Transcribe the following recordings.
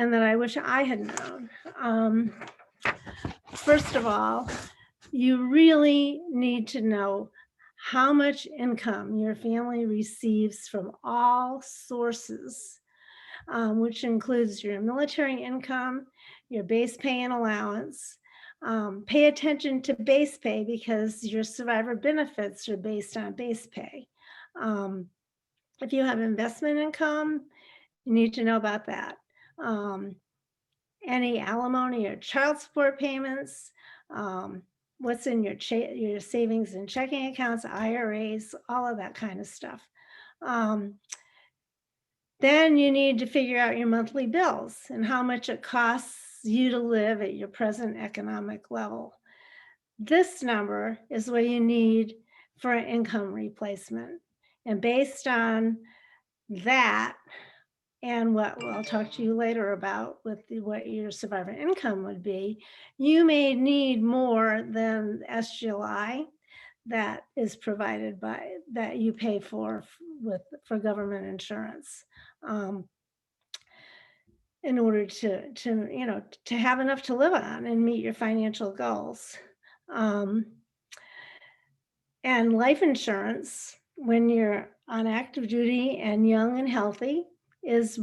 and that I wish I had known. First of all, you really need to know how much income your family receives from all sources, which includes your military income, your base pay and allowance. Pay attention to base pay because your survivor benefits are based on base pay. If you have investment income, you need to know about that. Any alimony or child support payments, what's in your savings and checking accounts, IRAs, all of that kind of stuff. Then you need to figure out your monthly bills and how much it costs you to live at your present economic level. This number is what you need for an income replacement. And based on that, and what I'll talk to you later about with what your survivor income would be, you may need more than SGLI that is provided by, that you pay for government insurance, in order to have enough to live on and meet your financial goals. And life insurance, when you're on active duty and young and healthy, is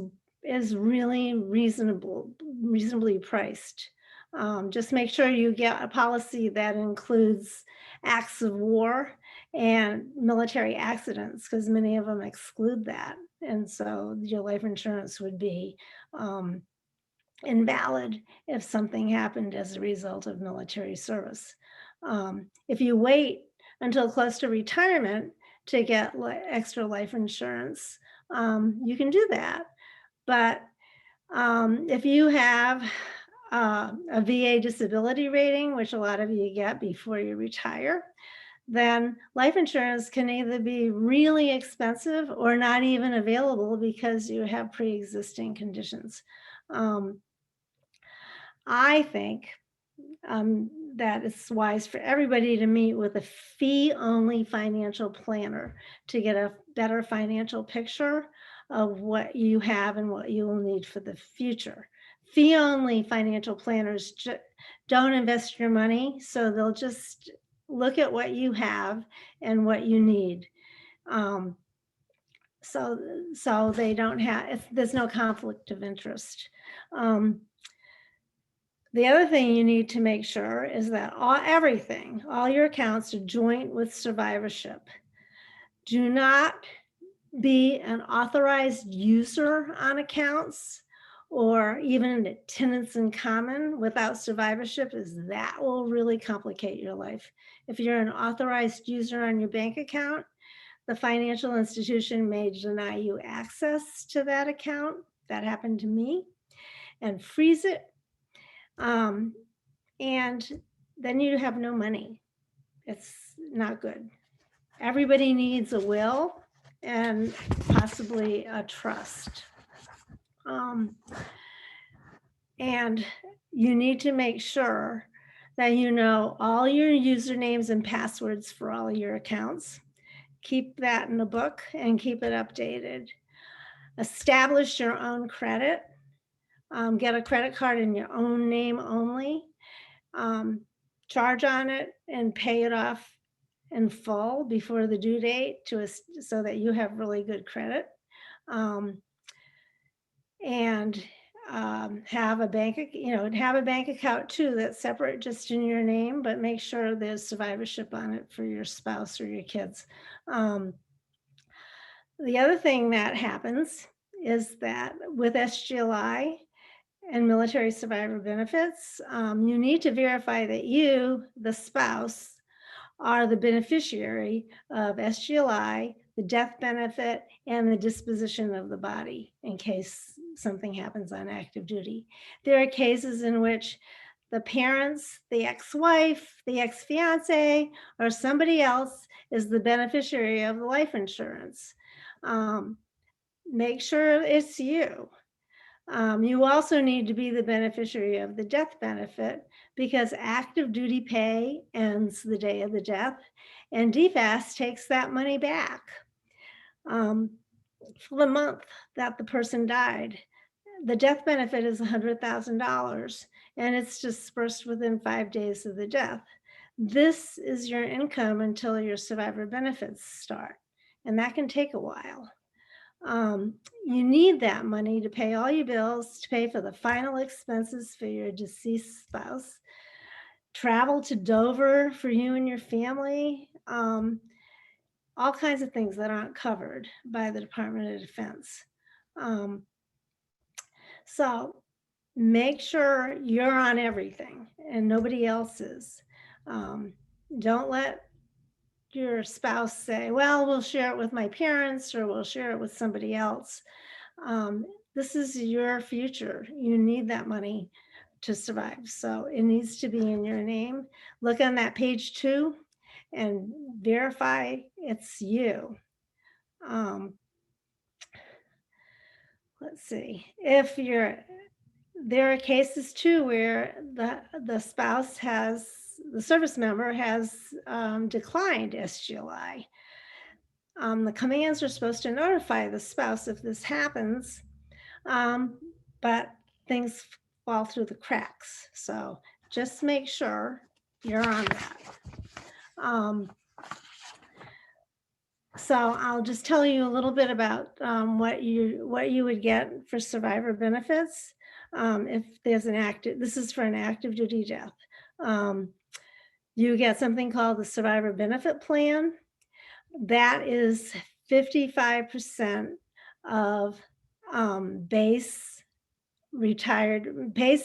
really reasonably priced. Just make sure you get a policy that includes acts of war and military accidents, because many of them exclude that. And so your life insurance would be invalid if something happened as a result of military service. If you wait until close to retirement to get extra life insurance, you can do that. But if you have a VA disability rating, which a lot of you get before you retire, then life insurance can either be really expensive or not even available because you have pre-existing conditions. I think that it's wise for everybody to meet with a fee-only financial planner to get a better financial picture of what you have and what you will need for the future. Fee-only financial planners don't invest your money, so they'll just look at what you have and what you need. So they don't have, there's no conflict of interest. The other thing you need to make sure is that all your accounts are joint with survivorship. Do not be an authorized user on accounts or even tenants in common without survivorship, as that will really complicate your life. If you're an authorized user on your bank account, the financial institution may deny you access to that account. That happened to me, and freeze it. And then you have no money. It's not good. Everybody needs a will and possibly a trust. And you need to make sure that you know all your usernames and passwords for all your accounts. Keep that in a book and keep it updated. Establish your own credit. Get a credit card in your own name only. Charge on it and pay it off in full before the due date so that you have really good credit. And have a bank account too that's separate, just in your name, but make sure there's survivorship on it for your spouse or your kids. The other thing that happens is that with SGLI and military survivor benefits, you need to verify that you, the spouse, are the beneficiary of SGLI, the death benefit, and the disposition of the body in case something happens on active duty. There are cases in which the parents, the ex-wife, the ex-fiance, or somebody else is the beneficiary of the life insurance. Make sure it's you. You also need to be the beneficiary of the death benefit because active duty pay ends the day of the death and DFAS takes that money back for the month that the person died. the death benefit is $100,000 and it's dispersed within 5 days of the death. This is your income until your survivor benefits start, and that can take a while. You need that money to pay all your bills, to pay for the final expenses for your deceased spouse, travel to Dover for you and your family, all kinds of things that aren't covered by the Department of Defense. So make sure you're on everything and nobody else is. Don't let your spouse say, well, we'll share it with my parents or we'll share it with somebody else. This is your future. You need that money to survive. So it needs to be in your name. Look on that page 2 and verify it's you. Let's see. If there are cases too where the spouse the service member has declined SGLI. The commands are supposed to notify the spouse if this happens, but things fall through the cracks. So just make sure you're on that. So I'll just tell you a little bit about what you would get for survivor benefits if there's this is for an active duty death. You get something called the survivor benefit plan. That is 55% of base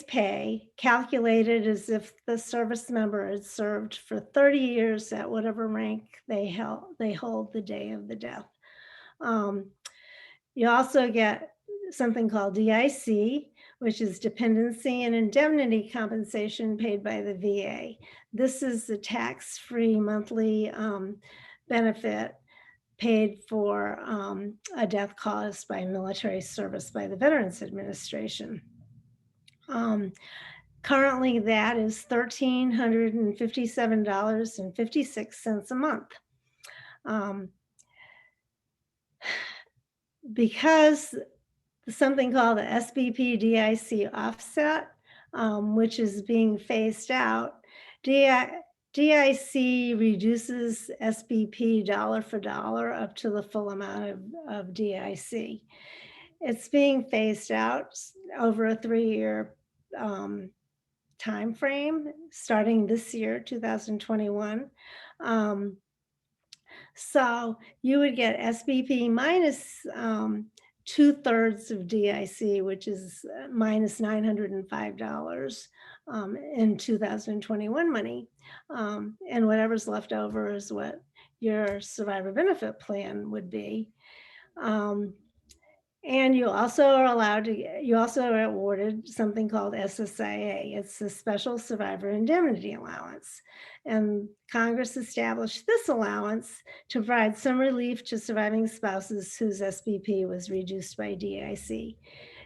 pay, calculated as if the service member had served for 30 years at whatever rank they hold the day of the death. You also get something called DIC, which is dependency and indemnity compensation paid by the VA. This is the tax-free monthly benefit paid for a death caused by military service by the Veterans Administration. Currently, that is $1,357.56 a month. Because something called the SBP DIC offset, which is being phased out, DIC reduces SBP dollar for dollar up to the full amount of DIC. It's being phased out over a 3-year time frame, starting this year, 2021. So you would get SBP minus 2/3 of DIC, which is minus $905 in 2021 money. And whatever's left over is what your survivor benefit plan would be. And you also are awarded something called SSIA. It's the Special Survivor Indemnity Allowance. And Congress established this allowance to provide some relief to surviving spouses whose SBP was reduced by DIC.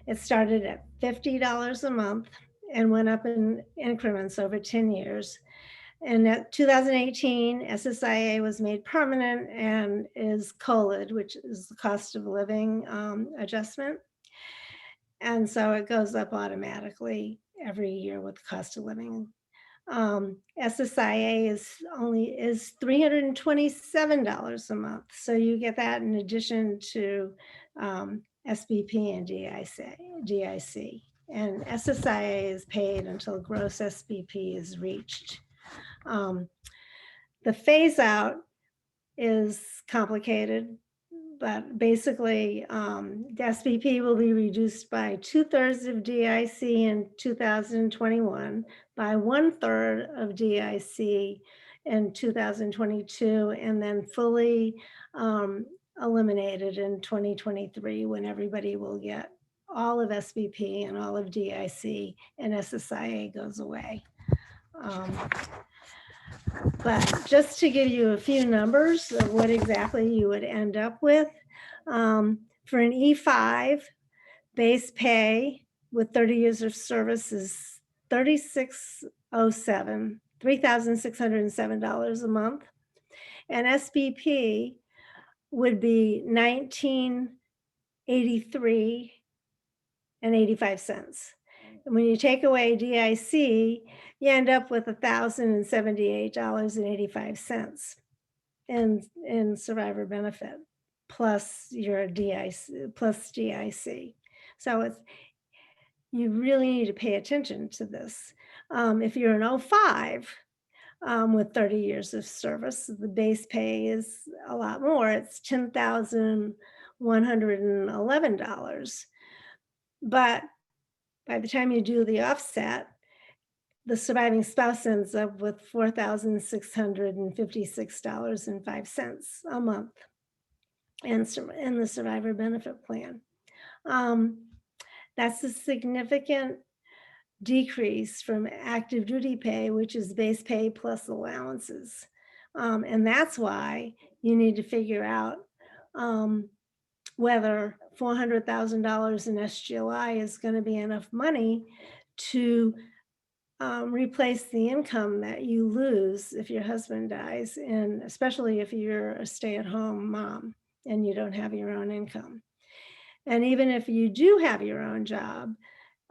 It started at $50 a month and went up in increments over 10 years. And at 2018, SSIA was made permanent and is COLAD, which is the cost of living adjustment. And so it goes up automatically every year with the cost of living. SSIA is $327 a month. So you get that in addition to SBP and DIC. And SSIA is paid until gross SBP is reached. The phase out is complicated, but basically the SBP will be reduced by 2/3 of DIC in 2021, by 1/3 of DIC in 2022, and then fully eliminated in 2023 when everybody will get all of SBP and all of DIC and SSIA goes away. But just to give you a few numbers of what exactly you would end up with, for an E5, base pay with 30 years of service is $3,607 a month. And SBP would be $1,983 And when you take away DIC, you end up with $1,078.85 in survivor benefit, plus your DIC, plus DIC. So you really need to pay attention to this. If you're an 05 with 30 years of service, the base pay is a lot more. It's $10,111. But by the time you do the offset, the surviving spouse ends up with $4,656.05 a month in the survivor benefit plan. That's a significant decrease from active duty pay, which is base pay plus allowances. And that's why you need to figure out whether $400,000 in SGLI is going to be enough money to replace the income that you lose if your husband dies, and especially if you're a stay-at-home mom and you don't have your own income. And even if you do have your own job,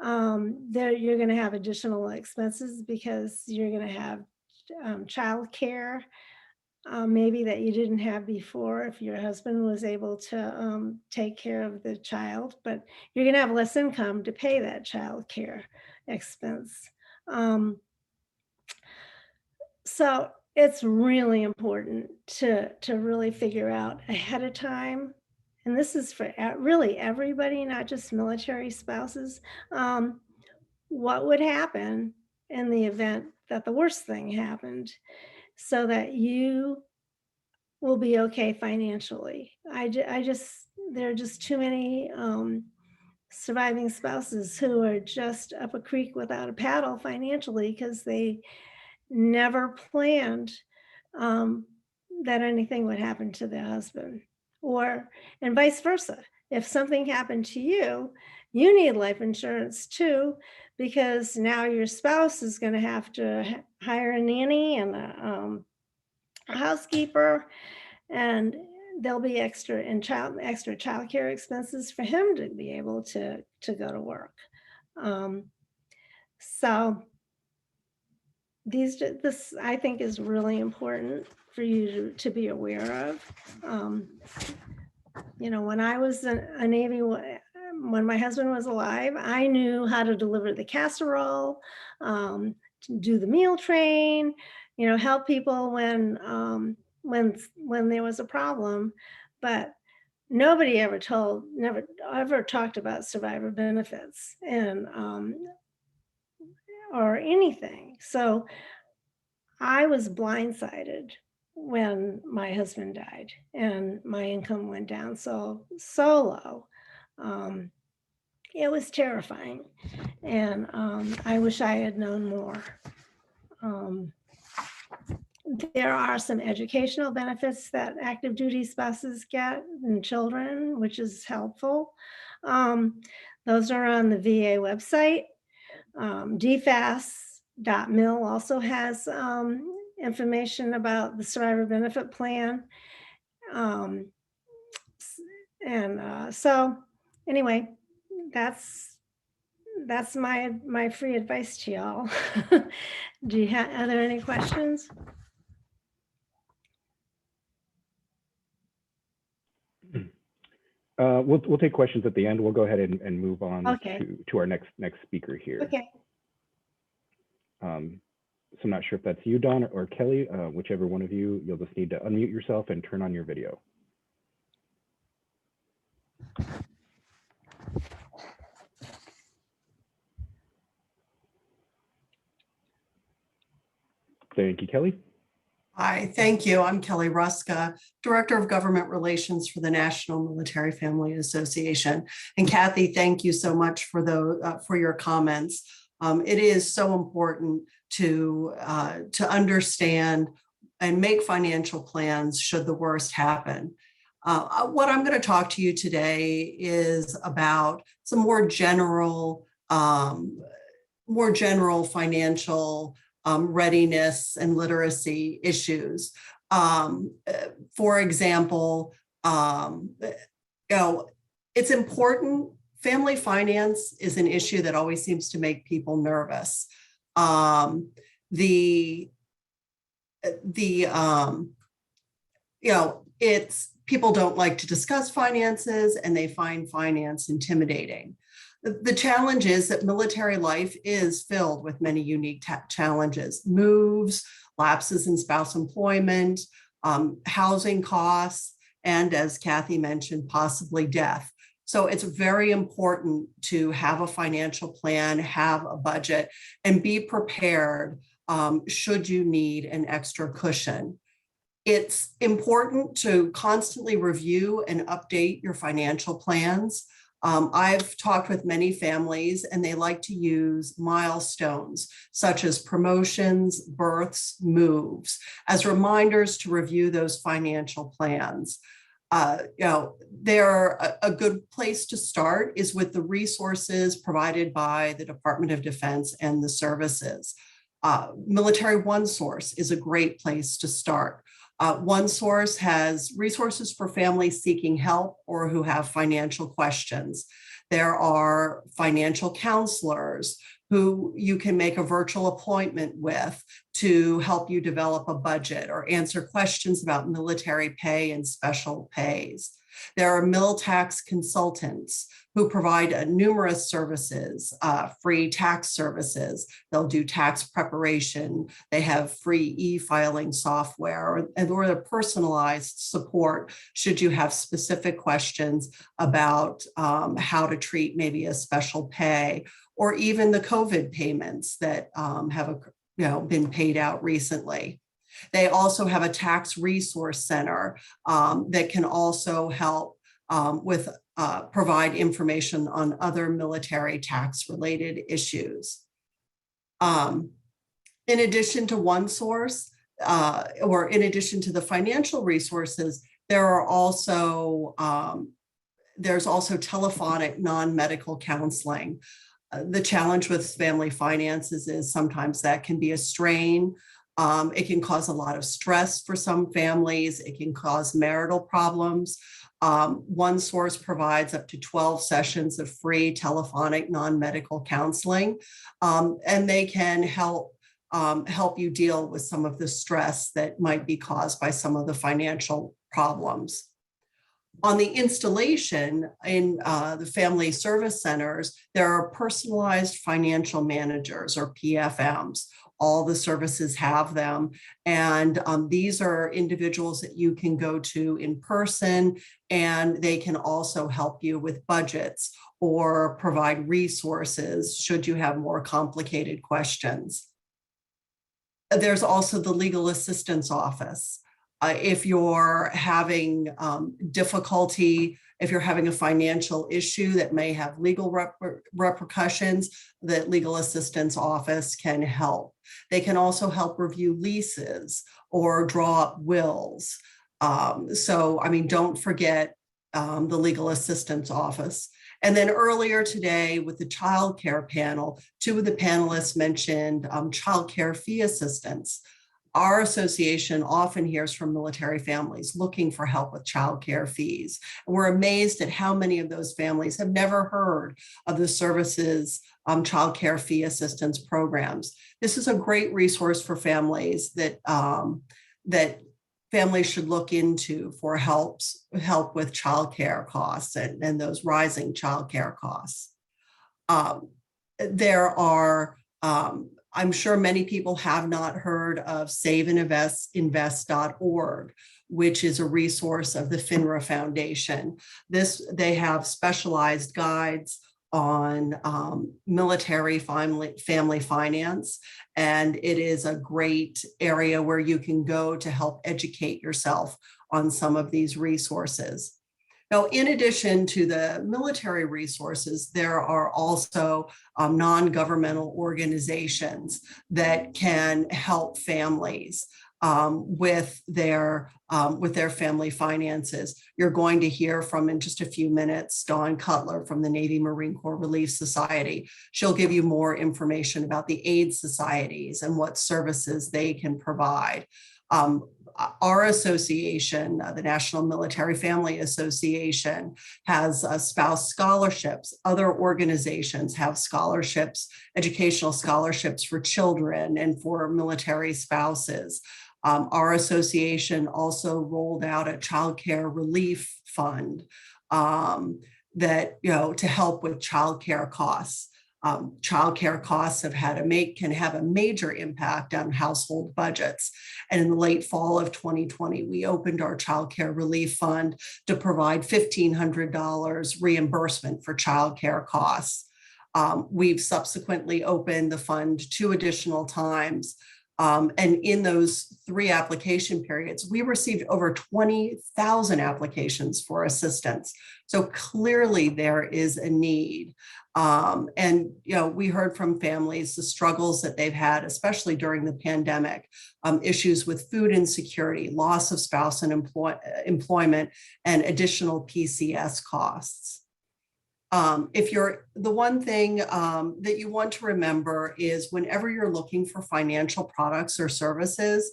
you're going to have additional expenses because you're going to have child care, maybe that you didn't have before if your husband was able to take care of the child, but you're going to have less income to pay that child care expense. So it's really important to really figure out ahead of time, and this is for really everybody, not just military spouses, what would happen in the event that the worst thing happened, so that you will be okay financially. There are just too many surviving spouses who are just up a creek without a paddle financially because they never planned that anything would happen to their husband, and vice versa. If something happened to you, you need life insurance too, because now your spouse is going to have to hire a nanny and a housekeeper, and there'll be extra childcare expenses for him to be able to go to work. So this I think is really important for you to be aware of. When I was a Navy, when my husband was alive, I knew how to deliver the casserole, to do the meal train, help people when there was a problem, but nobody ever talked about survivor benefits and or anything. So I was blindsided when my husband died and my income went down so low. It was terrifying, and I wish I had known more. There are some educational benefits that active duty spouses get and children, which is helpful. Those are on the VA website. DFAS.mil also has information about the survivor benefit plan. So anyway, that's my free advice to y'all. Are there any questions? We'll take questions at the end. We'll go ahead and move on to our next speaker here. Okay. So I'm not sure if that's you, Don, or Kelly, whichever one of you. You'll just need to unmute yourself and turn on your video. Thank you, Kelly. Hi, thank you. I'm Kelly Hruska, Director of Government Relations for the National Military Family Association. And Cathy, thank you so much for your comments. It is so important to understand and make financial plans should the worst happen. What I'm going to talk to you today is about some more general financial readiness and literacy issues. For example, it's important family finance is an issue that always seems to make people nervous. It's people don't like to discuss finances and they find finance intimidating. The challenge is that military life is filled with many unique challenges: moves, lapses in spouse employment, housing costs, and as Cathy mentioned, possibly death. So it's very important to have a financial plan, have a budget, and be prepared should you need an extra cushion. It's important to constantly review and update your financial plans. I've talked with many families and they like to use milestones such as promotions, births, moves as reminders to review those financial plans. A good place to start is with the resources provided by the Department of Defense and the services. Military OneSource is a great place to start. OneSource has resources for families seeking help or who have financial questions. There are financial counselors who you can make a virtual appointment with to help you develop a budget or answer questions about military pay and special pays. There are mil tax consultants who provide numerous services, free tax services. They'll do tax preparation. They have free e-filing software or the personalized support should you have specific questions about how to treat maybe a special pay or even the COVID payments that have been paid out recently. They also have a tax resource center that can also help with provide information on other military tax related issues. In addition to OneSource, or in addition to the financial resources, there's also telephonic non-medical counseling. The challenge with family finances is sometimes that can be a strain. It can cause a lot of stress for some families. It can cause marital problems. OneSource provides up to 12 sessions of free telephonic non-medical counseling, and they can help you deal with some of the stress that might be caused by some of the financial problems. On the installation in the family service centers, there are personalized financial managers or PFMs. All the services have them. And these are individuals that you can go to in person, and they can also help you with budgets or provide resources should you have more complicated questions. There's also the Legal Assistance Office. If you're having difficulty, if you're having a financial issue that may have legal repercussions, the Legal Assistance Office can help. They can also help review leases or draw up wills. Don't forget the Legal Assistance Office. And then earlier today with the child care panel, two of the panelists mentioned child care fee assistance. Our association often hears from military families looking for help with childcare fees. And we're amazed at how many of those families have never heard of the services childcare fee assistance programs. This is a great resource for families that families should look into for help with childcare costs and those rising childcare costs. I'm sure many people have not heard of SaveAndInvest.org, which is a resource of the FINRA Foundation. They have specialized guides on military family finance, and it is a great area where you can go to help educate yourself on some of these resources. Now, in addition to the military resources, there are also non-governmental organizations that can help families with their family finances. You're going to hear from, in just a few minutes, Dawn Cutler from the Navy Marine Corps Relief Society. She'll give you more information about the aid societies and what services they can provide. Our association, the National Military Family Association, has spouse scholarships. Other organizations have scholarships, educational scholarships for children and for military spouses. Our association also rolled out a child care relief fund that, to help with child care costs. Child care costs can have a major impact on household budgets. And in the late fall of 2020, we opened our child care relief fund to provide $1,500 reimbursement for child care costs. We've subsequently opened the fund 2 additional times. And in those 3 application periods, we received over 20,000 applications for assistance. So clearly there is a need. And we heard from families the struggles that they've had, especially during the pandemic, issues with food insecurity, loss of spouse and employment, and additional PCS costs. The one thing that you want to remember is whenever you're looking for financial products or services,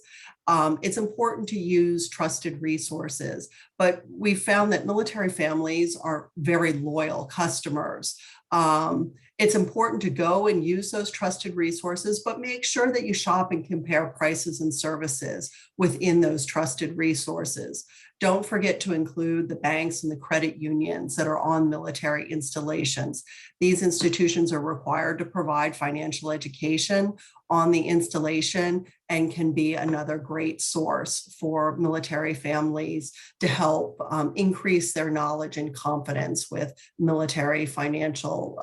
it's important to use trusted resources. But we found that military families are very loyal customers. It's important to go and use those trusted resources, but make sure that you shop and compare prices and services within those trusted resources. Don't forget to include the banks and the credit unions that are on military installations. These institutions are required to provide financial education on the installation and can be another great source for military families to help increase their knowledge and confidence with military financial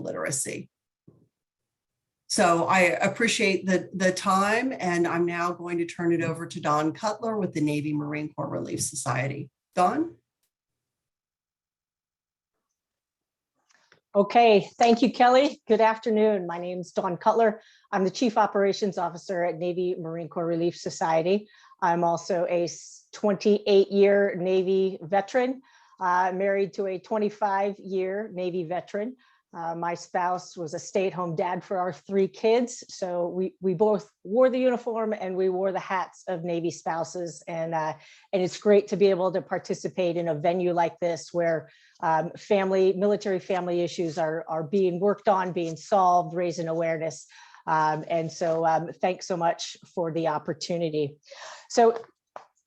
literacy. So I appreciate the time, and I'm now going to turn it over to Don Cutler with the Navy Marine Corps Relief Society. Don? Okay, thank you, Kelly. Good afternoon. My name is Dawn Cutler. I'm the Chief Operations Officer at Navy Marine Corps Relief Society. I'm also a 28-year Navy veteran, married to a 25-year Navy veteran. My spouse was a stay-at-home dad for our 3 kids. So we both wore the uniform and we wore the hats of Navy spouses. And it's great to be able to participate in a venue like this where military family issues are being worked on, being solved, raising awareness. And so thanks so much for the opportunity. So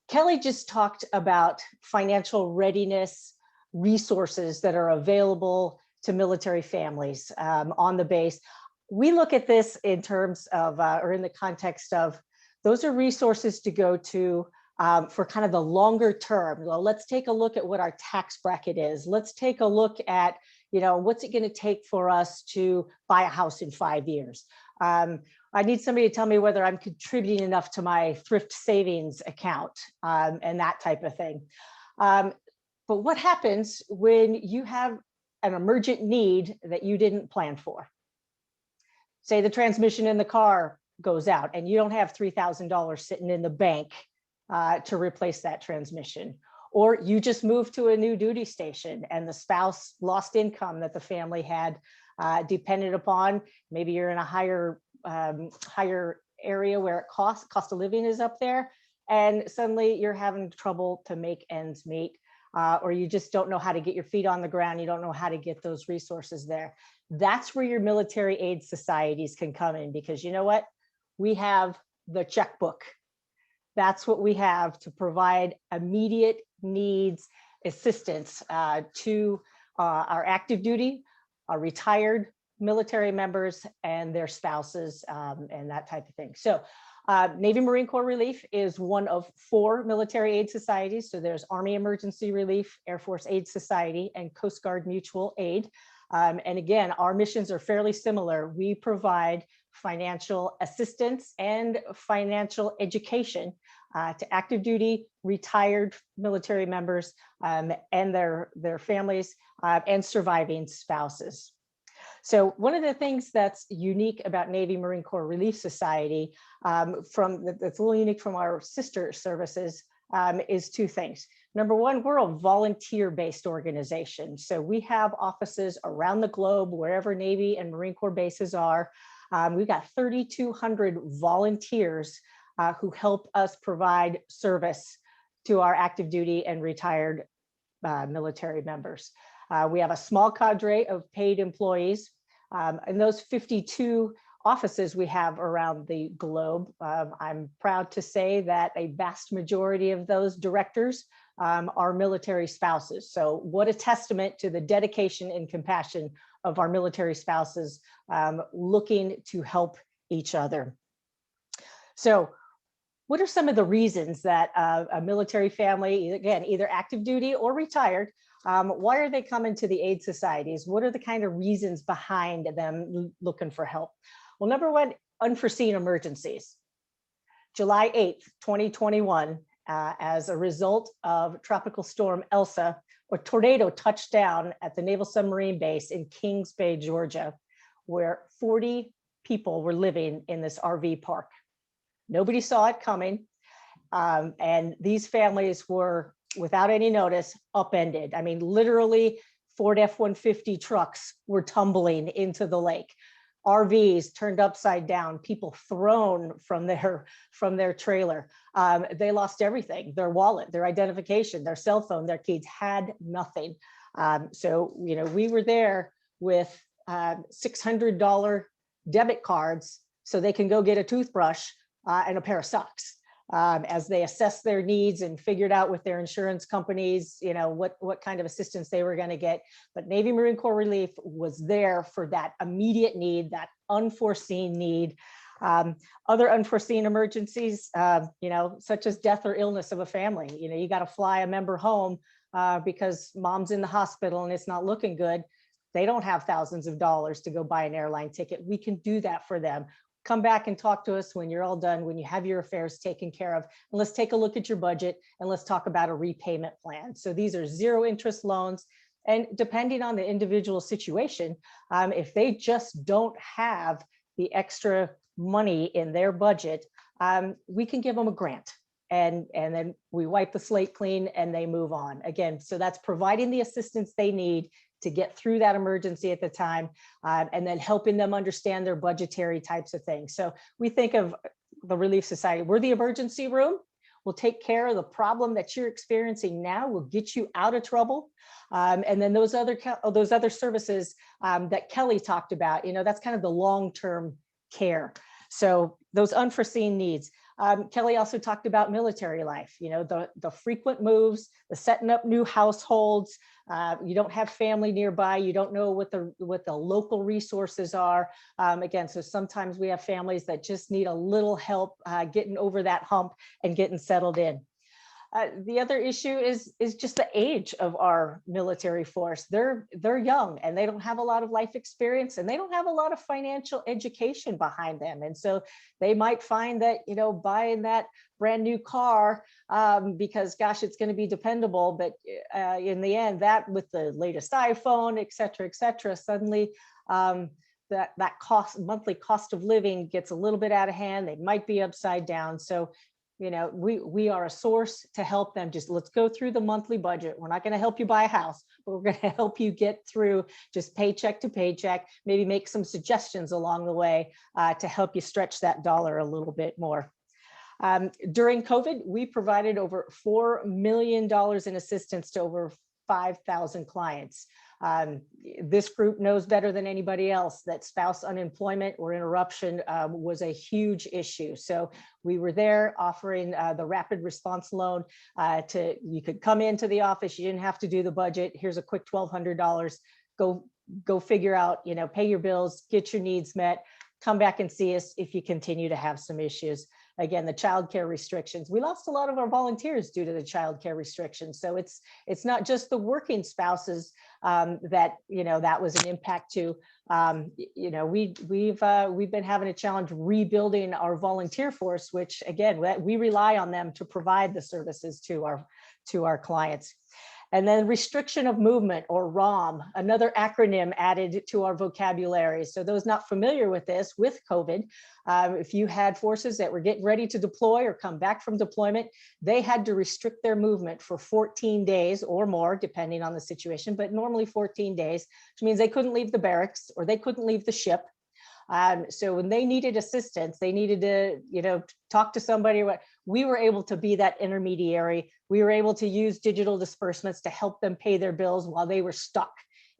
Kelly just talked about financial readiness resources that are available to military families on the base. We look at this in terms of, or in the context of, those are resources to go to for kind of the longer term. Well, let's take a look at what our tax bracket is. Let's take a look at, what's it going to take for us to buy a house in 5 years. I need somebody to tell me whether I'm contributing enough to my thrift savings account and that type of thing. But what happens when you have an emergent need that you didn't plan for? Say the transmission in the car goes out and you don't have $3,000 sitting in the bank to replace that transmission, or you just moved to a new duty station and the spouse lost income that the family had depended upon. Maybe you're in a higher area where cost of living is up there, and suddenly you're having trouble to make ends meet. Or you just don't know how to get your feet on the ground. You don't know how to get those resources there. That's where your military aid societies can come in, because you know what? We have the checkbook. That's what we have to provide immediate needs assistance to our active duty, our retired military members and their spouses and that type of thing. So Navy Marine Corps Relief is one of 4 military aid societies. So there's Army Emergency Relief, Air Force Aid Society, and Coast Guard Mutual Aid. And again, our missions are fairly similar. We provide financial assistance and financial education to active duty, retired military members and their families and surviving spouses. So one of the things that's unique about Navy Marine Corps Relief Society, that's a little unique from our sister services, is 2 things. Number one, we're a volunteer-based organization. So we have offices around the globe, wherever Navy and Marine Corps bases are. We've got 3,200 volunteers who help us provide service to our active duty and retired military members. We have a small cadre of paid employees. And those 52 offices we have around the globe, I'm proud to say that a vast majority of those directors are military spouses. So what a testament to the dedication and compassion of our military spouses looking to help each other. So what are some of the reasons that a military family, again, either active duty or retired, why are they coming to the aid societies? What are the kind of reasons behind them looking for help? Well, number one, unforeseen emergencies. July 8th, 2021, as a result of Tropical Storm Elsa, a tornado touched down at the Naval Submarine Base in Kings Bay, Georgia, where 40 people were living in this RV park. Nobody saw it coming. And these families were, without any notice, upended. I mean, literally Ford F-150 trucks were tumbling into the lake. RVs turned upside down, people thrown from their trailer. They lost everything, their wallet, their identification, their cell phone, their keys, had nothing. So, you know, we were there with $600 debit cards so they can go get a toothbrush and a pair of socks. As they assessed their needs and figured out with their insurance companies, you know, what kind of assistance they were going to get. But Navy Marine Corps Relief was there for that immediate need, that unforeseen need. Other unforeseen emergencies, you know, such as death or illness of a family. You know, you got to fly a member home because mom's in the hospital and it's not looking good. They don't have thousands of dollars to go buy an airline ticket. We can do that for them. Come back and talk to us when you're all done, when you have your affairs taken care of. And let's take a look at your budget and let's talk about a repayment plan. So these are zero interest loans. And depending on the individual situation, if they just don't have the extra money in their budget, we can give them a grant. And then we wipe the slate clean and they move on. Again, so that's providing the assistance they need to get through that emergency at the time, and then helping them understand their budgetary types of things. So we think of the Relief Society, we're the emergency room. We'll take care of the problem that you're experiencing now. We'll get you out of trouble. And then those other services that Kelly talked about, you know, that's kind of the long-term care. So those unforeseen needs. Kelly also talked about military life, you know, the frequent moves, the setting up new households. You don't have family nearby. You don't know what the local resources are. Again, so sometimes we have families that just need a little help getting over that hump and getting settled in. The other issue is just the age of our military force. They're young and they don't have a lot of life experience and they don't have a lot of financial education behind them. And so they might find that, you know, buying that brand new car because gosh, it's going to be dependable. But in the end, that with the latest iPhone, et cetera, suddenly that monthly cost of living gets a little bit out of hand. They might be upside down. So you know, we are a source to help them. Just let's go through the monthly budget. We're not going to help you buy a house, but we're going to help you get through just paycheck to paycheck, maybe make some suggestions along the way to help you stretch that dollar a little bit more. During COVID, we provided over $4 million in assistance to over 5,000 clients. This group knows better than anybody else that spouse unemployment or interruption was a huge issue. So we were there offering the rapid response loan you could come into the office. You didn't have to do the budget. Here's a quick $1,200. Go figure out, you know, pay your bills, get your needs met, come back and see us if you continue to have some issues. Again, the childcare restrictions. We lost a lot of our volunteers due to the childcare restrictions. So it's not just the working spouses that, you know, that was an impact to. You know, we've been having a challenge rebuilding our volunteer force, which again, we rely on them to provide the services to our clients. And then restriction of movement, or ROM, another acronym added to our vocabulary. So those not familiar with this, with COVID, if you had forces that were getting ready to deploy or come back from deployment, they had to restrict their movement for 14 days or more, depending on the situation, but normally 14 days, which means they couldn't leave the barracks or they couldn't leave the ship. So when they needed assistance, they needed to, talk to somebody. We were able to be that intermediary. We were able to use digital disbursements to help them pay their bills while they were stuck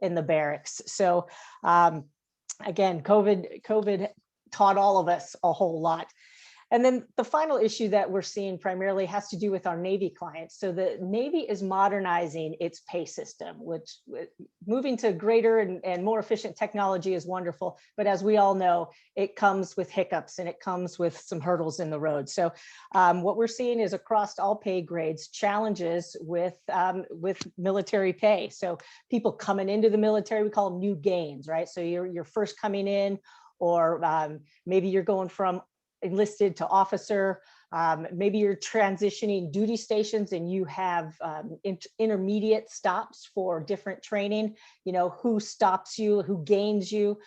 in the barracks. So again, COVID taught all of us a whole lot. And then the final issue that we're seeing primarily has to do with our Navy clients. So the Navy is modernizing its pay system, which moving to greater and more efficient technology is wonderful. But as we all know, it comes with hiccups and it comes with some hurdles in the road. So what we're seeing is across all pay grades, challenges with military pay. So people coming into the military, we call them new gains, right? So you're first coming in, or maybe you're going from enlisted to officer, maybe you're transitioning duty stations and you have intermediate stops for different training, who stops you, who gains you.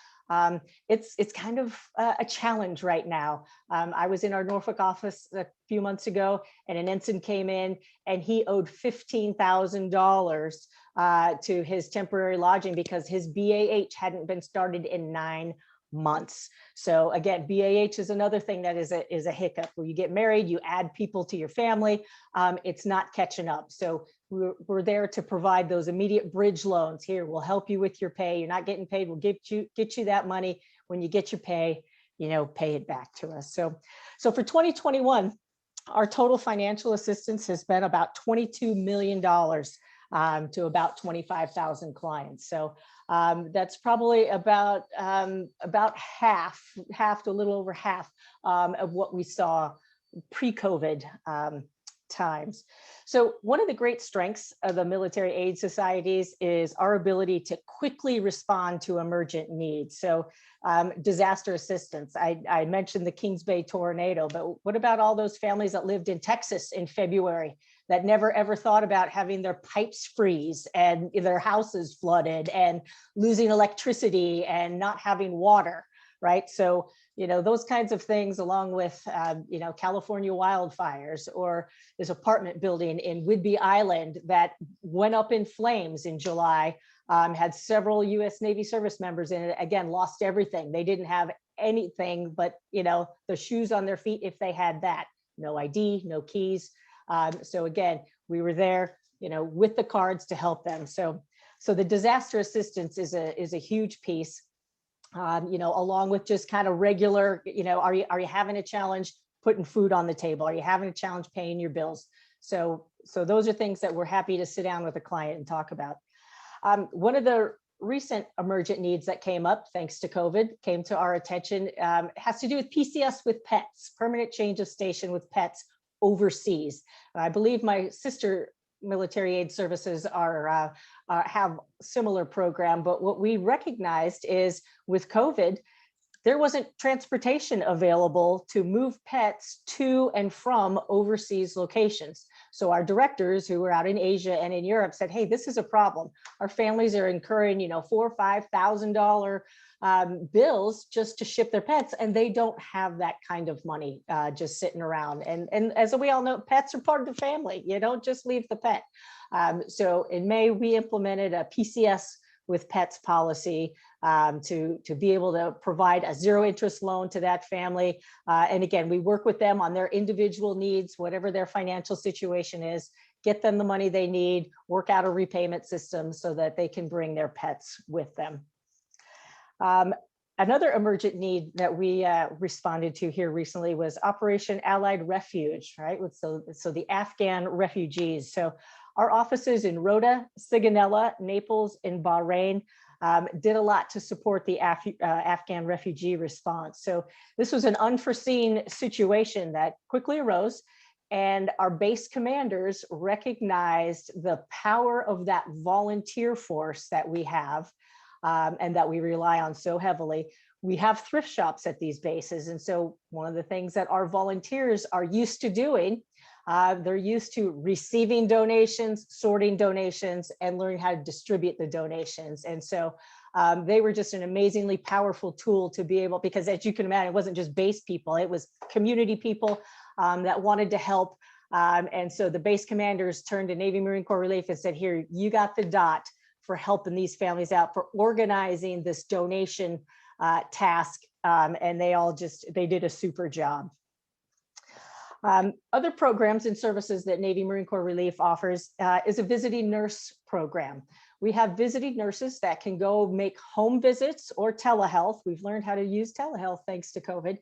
It's kind of a challenge right now. I was in our Norfolk office a few months ago and an ensign came in and he owed $15,000 to his temporary lodging because his BAH hadn't been started in 9 months. So again, BAH is another thing that is a hiccup. When you get married, you add people to your family, it's not catching up. So we're there to provide those immediate bridge loans. Here, we'll help you with your pay. You're not getting paid, we'll get you that money. When you get your pay, pay it back to us. So for 2021, our total financial assistance has been about $22 million to about 25,000 clients. So that's probably about half to a little over half of what we saw pre-COVID times. So one of the great strengths of the military aid societies is our ability to quickly respond to emergent needs. So disaster assistance, I mentioned the Kings Bay tornado, but what about all those families that lived in Texas in February that never ever thought about having their pipes freeze and their houses flooded and losing electricity and not having water, right? So, those kinds of things, along with, California wildfires, or this apartment building in Whidbey Island that went up in flames in July, had several US Navy service members in it, again, lost everything. They didn't have anything but, the shoes on their feet if they had that. No ID, no keys. So again, we were there, with the cards to help them. So the disaster assistance is a huge piece, along with just kind of regular, are you having a challenge putting food on the table? Are you having a challenge paying your bills? So those are things that we're happy to sit down with a client and talk about. One of the recent emergent needs that came up, thanks to COVID, came to our attention, has to do with PCS with pets, permanent change of station with pets overseas. I believe my sister military aid services have similar program, but what we recognized is with COVID, there wasn't transportation available to move pets to and from overseas locations. So our directors who were out in Asia and in Europe said, hey, this is a problem. Our families are incurring, $4,000 or $5,000 bills just to ship their pets, and they don't have that kind of money just sitting around. And as we all know, pets are part of the family. You don't just leave the pet. So in May, we implemented a PCS with pets policy to be able to provide a zero interest loan to that family. And again, we work with them on their individual needs, whatever their financial situation is, get them the money they need, work out a repayment system so that they can bring their pets with them. Another emergent need that we responded to here recently was Operation Allied Refuge, right? So the Afghan refugees. So our offices in Rota, Sigonella, Naples, and Bahrain did a lot to support the Afghan refugee response. So this was an unforeseen situation that quickly arose, and our base commanders recognized the power of that volunteer force that we have and that we rely on so heavily. We have thrift shops at these bases. And so one of the things that our volunteers are used to doing, they're used to receiving donations, sorting donations, and learning how to distribute the donations. And so they were just an amazingly powerful tool to be able, because as you can imagine, it wasn't just base people, it was community people that wanted to help. And so the base commanders turned to Navy Marine Corps Relief and said, here, you got the dot for helping these families out, for organizing this donation task And they did a super job. Other programs and services that Navy Marine Corps Relief offers is a visiting nurse program. We have visiting nurses that can go make home visits or telehealth. We've learned how to use telehealth thanks to COVID.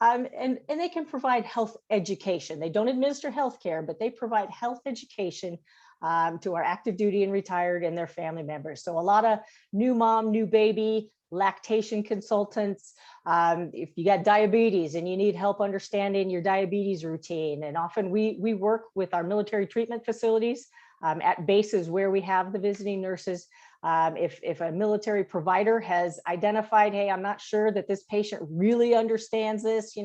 And they can provide health education. They don't administer healthcare, but they provide health education to our active duty and retired and their family members. So a lot of new mom, new baby, lactation consultants. If you got diabetes and you need help understanding your diabetes routine, and often we work with our military treatment facilities at bases where we have the visiting nurses. If a military provider has identified, hey, I'm not sure that this patient really understands this,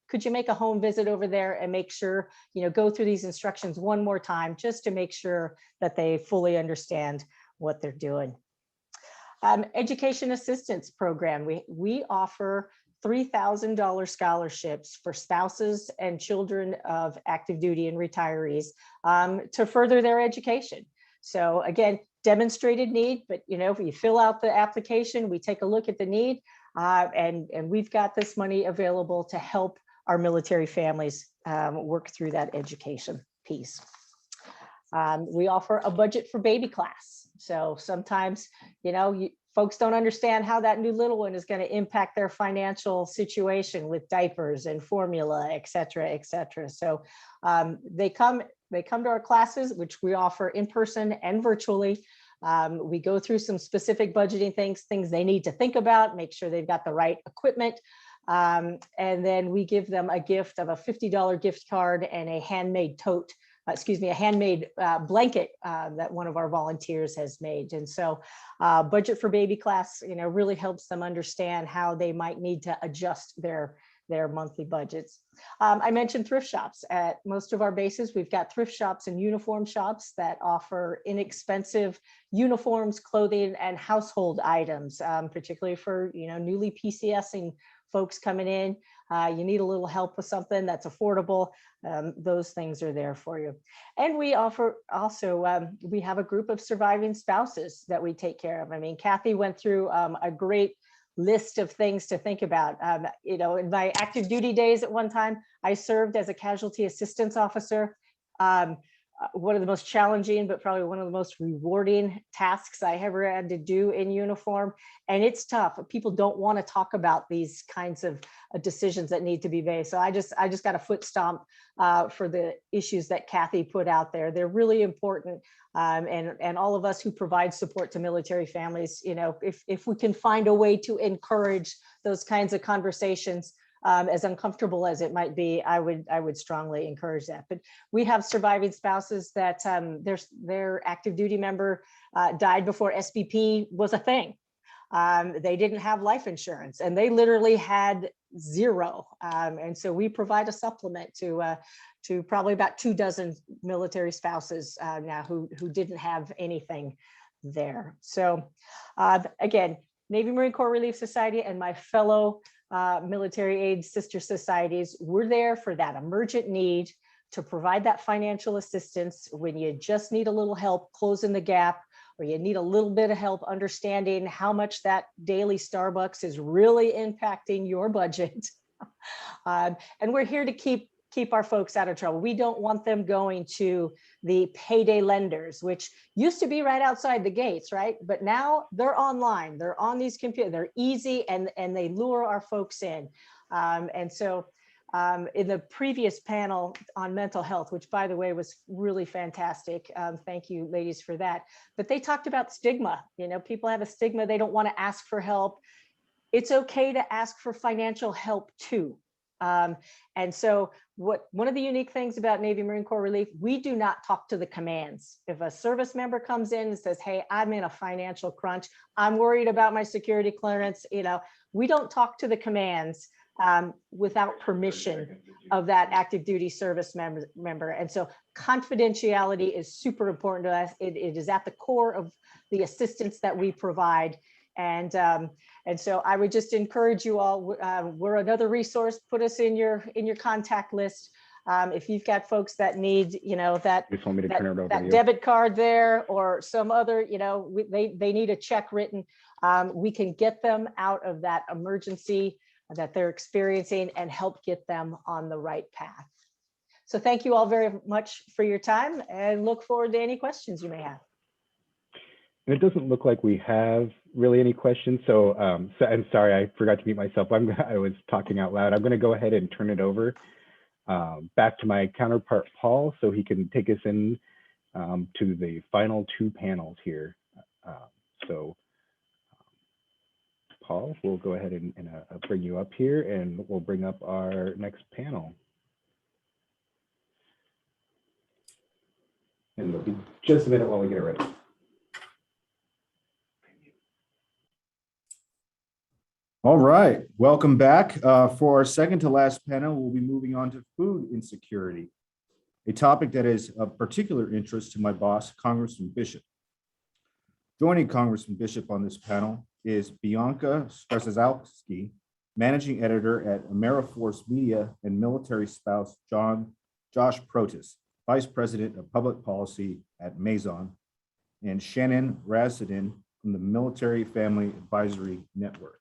could you make a home visit over there and make sure, go through these instructions one more time just to make sure that they fully understand what they're doing. Education assistance program. We offer $3,000 scholarships for spouses and children of active duty and retirees to further their education. So again, demonstrated need, but if you fill out the application, we take a look at the need, and we've got this money available to help our military families work through that education piece. We offer a budget for baby class. So sometimes, folks don't understand how that new little one is going to impact their financial situation with diapers and formula, et cetera, et cetera. So they come to our classes, which we offer in person and virtually. We go through some specific budgeting things they need to think about, make sure they've got the right equipment. And then we give them a gift of a $50 gift card and a handmade tote, a handmade blanket that one of our volunteers has made. And so budget for baby class, really helps them understand how they might need to adjust their monthly budgets. I mentioned thrift shops. At most of our bases, we've got thrift shops and uniform shops that offer inexpensive uniforms, clothing, and household items, particularly for newly PCSing folks coming in. You need a little help with something that's affordable. Those things are there for you. And we offer also, we have a group of surviving spouses that we take care of. I mean, Cathy went through a great list of things to think about. In my active duty days at one time, I served as a casualty assistance officer. One of the most challenging, but probably one of the most rewarding tasks I ever had to do in uniform. And it's tough. People don't want to talk about these kinds of decisions that need to be made. So I just got a foot stomp for the issues that Cathy put out there. They're really important. And all of us who provide support to military families, if we can find a way to encourage those kinds of conversations, as uncomfortable as it might be, I would strongly encourage that. But we have surviving spouses that their active duty member died before SBP was a thing. They didn't have life insurance, and they literally had zero. And so we provide a supplement to probably about 24 military spouses now who didn't have anything there. So again, Navy Marine Corps Relief Society and my fellow military aid sister societies, we're there for that emergent need to provide that financial assistance when you just need a little help closing the gap, or you need a little bit of help understanding how much that daily Starbucks is really impacting your budget. And we're here to keep our folks out of trouble. We don't want them going to the payday lenders, which used to be right outside the gates, right? But now they're online, they're on these computers, they're easy, and they lure our folks in. And so in the previous panel on mental health, which by the way was really fantastic, thank you ladies for that, but they talked about stigma. People have a stigma, they don't want to ask for help. It's okay to ask for financial help too. And so one of the unique things about Navy Marine Corps Relief, we do not talk to the commands. If a service member comes in and says, hey, I'm in a financial crunch, I'm worried about my security clearance, we don't talk to the commands without permission of that active duty service member. And so confidentiality is super important to us. It is at the core of the assistance that we provide. And so I would just encourage you all, we're another resource, put us in your contact list. If you've got folks that need, that debit card there or some other, they need a check written, we can get them out of that emergency that they're experiencing and help get them on the right path. So thank you all very much for your time and look forward to any questions you may have. And it doesn't look like we have really any questions. So, I'm sorry, I forgot to mute myself. I was talking out loud. I'm going to go ahead and turn it over back to my counterpart, Paul, so he can take us in to the final two panels here. Paul, we'll go ahead and bring you up here, and we'll bring up our next panel. And it'll be just a minute while we get it ready. All right, welcome back. For our second to last panel, we'll be moving on to food insecurity, a topic that is of particular interest to my boss, Congressman Bishop. Joining Congressman Bishop on this panel is Bianca Strzalkowski, Managing Editor at AmeriForce Media and military spouse Josh Protas, Vice President of Public Policy at MAZON, and Shannon Razsadin from the Military Family Advisory Network.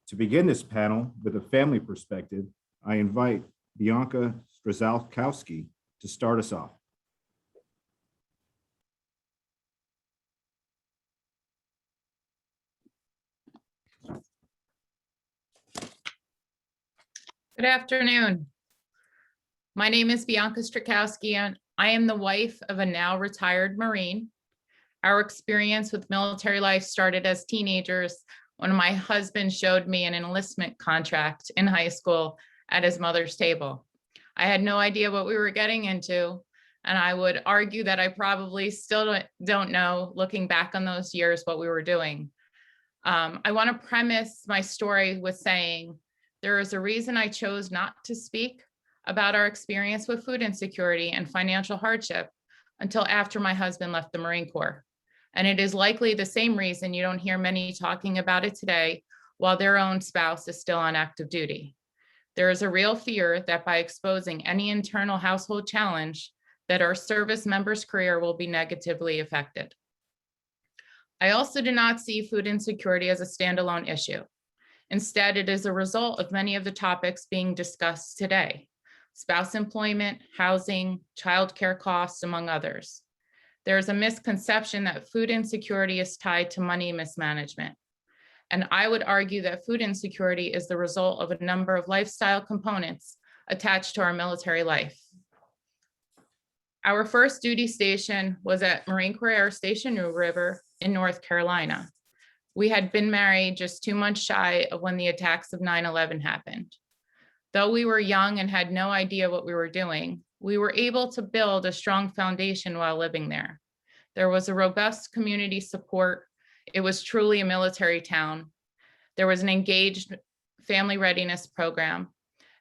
To begin this panel with a family perspective, I invite Bianca Strzalkowski to start us off. Good afternoon. My name is Bianca Strzalkowski, and I am the wife of a now retired Marine. Our experience with military life started as teenagers when my husband showed me an enlistment contract in high school at his mother's table. I had no idea what we were getting into, and I would argue that I probably still don't know, looking back on those years, what we were doing. I want to premise my story with saying there is a reason I chose not to speak about our experience with food insecurity and financial hardship until after my husband left the Marine Corps. And it is likely the same reason you don't hear many talking about it today while their own spouse is still on active duty. There is a real fear that by exposing any internal household challenge, that our service member's career will be negatively affected. I also do not see food insecurity as a standalone issue. Instead, it is a result of many of the topics being discussed today: spouse employment, housing, childcare costs, among others. There is a misconception that food insecurity is tied to money mismanagement. And I would argue that food insecurity is the result of a number of lifestyle components attached to our military life. Our first duty station was at Marine Corps Air Station New River in North Carolina. We had been married just 2 months shy of when the attacks of 9/11 happened. Though we were young and had no idea what we were doing, we were able to build a strong foundation while living there. There was a robust community support. It was truly a military town. There was an engaged family readiness program.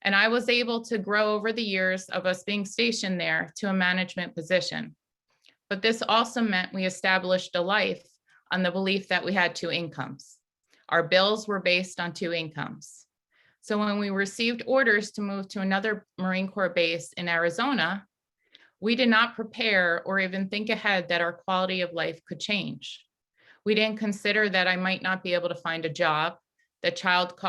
And I was able to grow over the years of us being stationed there to a management position. But this also meant we established a life on the belief that we had 2 incomes. Our bills were based on 2 incomes. So when we received orders to move to another Marine Corps base in Arizona, we did not prepare or even think ahead that our quality of life could change. We didn't consider that I might not be able to find a job, that child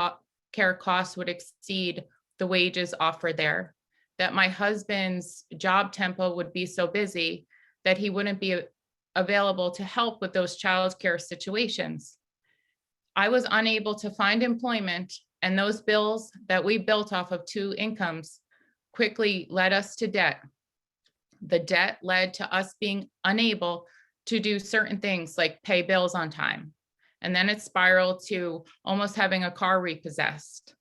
care costs would exceed the wages offered there, that my husband's job tempo would be so busy that he wouldn't be available to help with those child care situations. I was unable to find employment, and those bills that we built off of 2 incomes quickly led us to debt. The debt led to us being unable to do certain things like pay bills on time. And then it spiraled to almost having a car repossessed.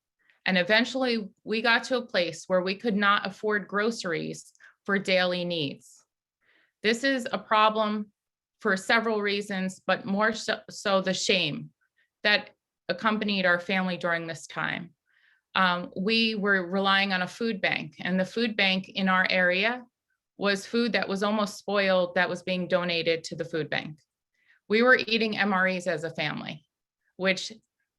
And eventually we got to a place where we could not afford groceries for daily needs. This is a problem for several reasons, but more so the shame that accompanied our family during this time. We were relying on a food bank, and the food bank in our area was food that was almost spoiled that was being donated to the food bank. We were eating MREs as a family, which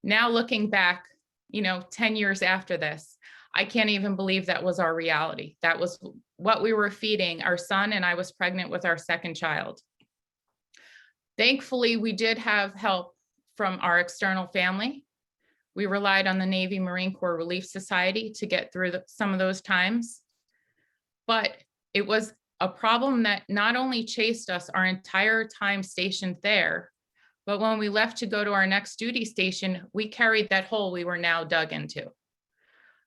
now looking back, 10 years after this, I can't even believe that was our reality. That was what we were feeding our son, and I was pregnant with our second child. Thankfully, we did have help from our external family. We relied on the Navy Marine Corps Relief Society to get through some of those times. But it was a problem that not only chased us our entire time stationed there, but when we left to go to our next duty station, we carried that hole we were now dug into.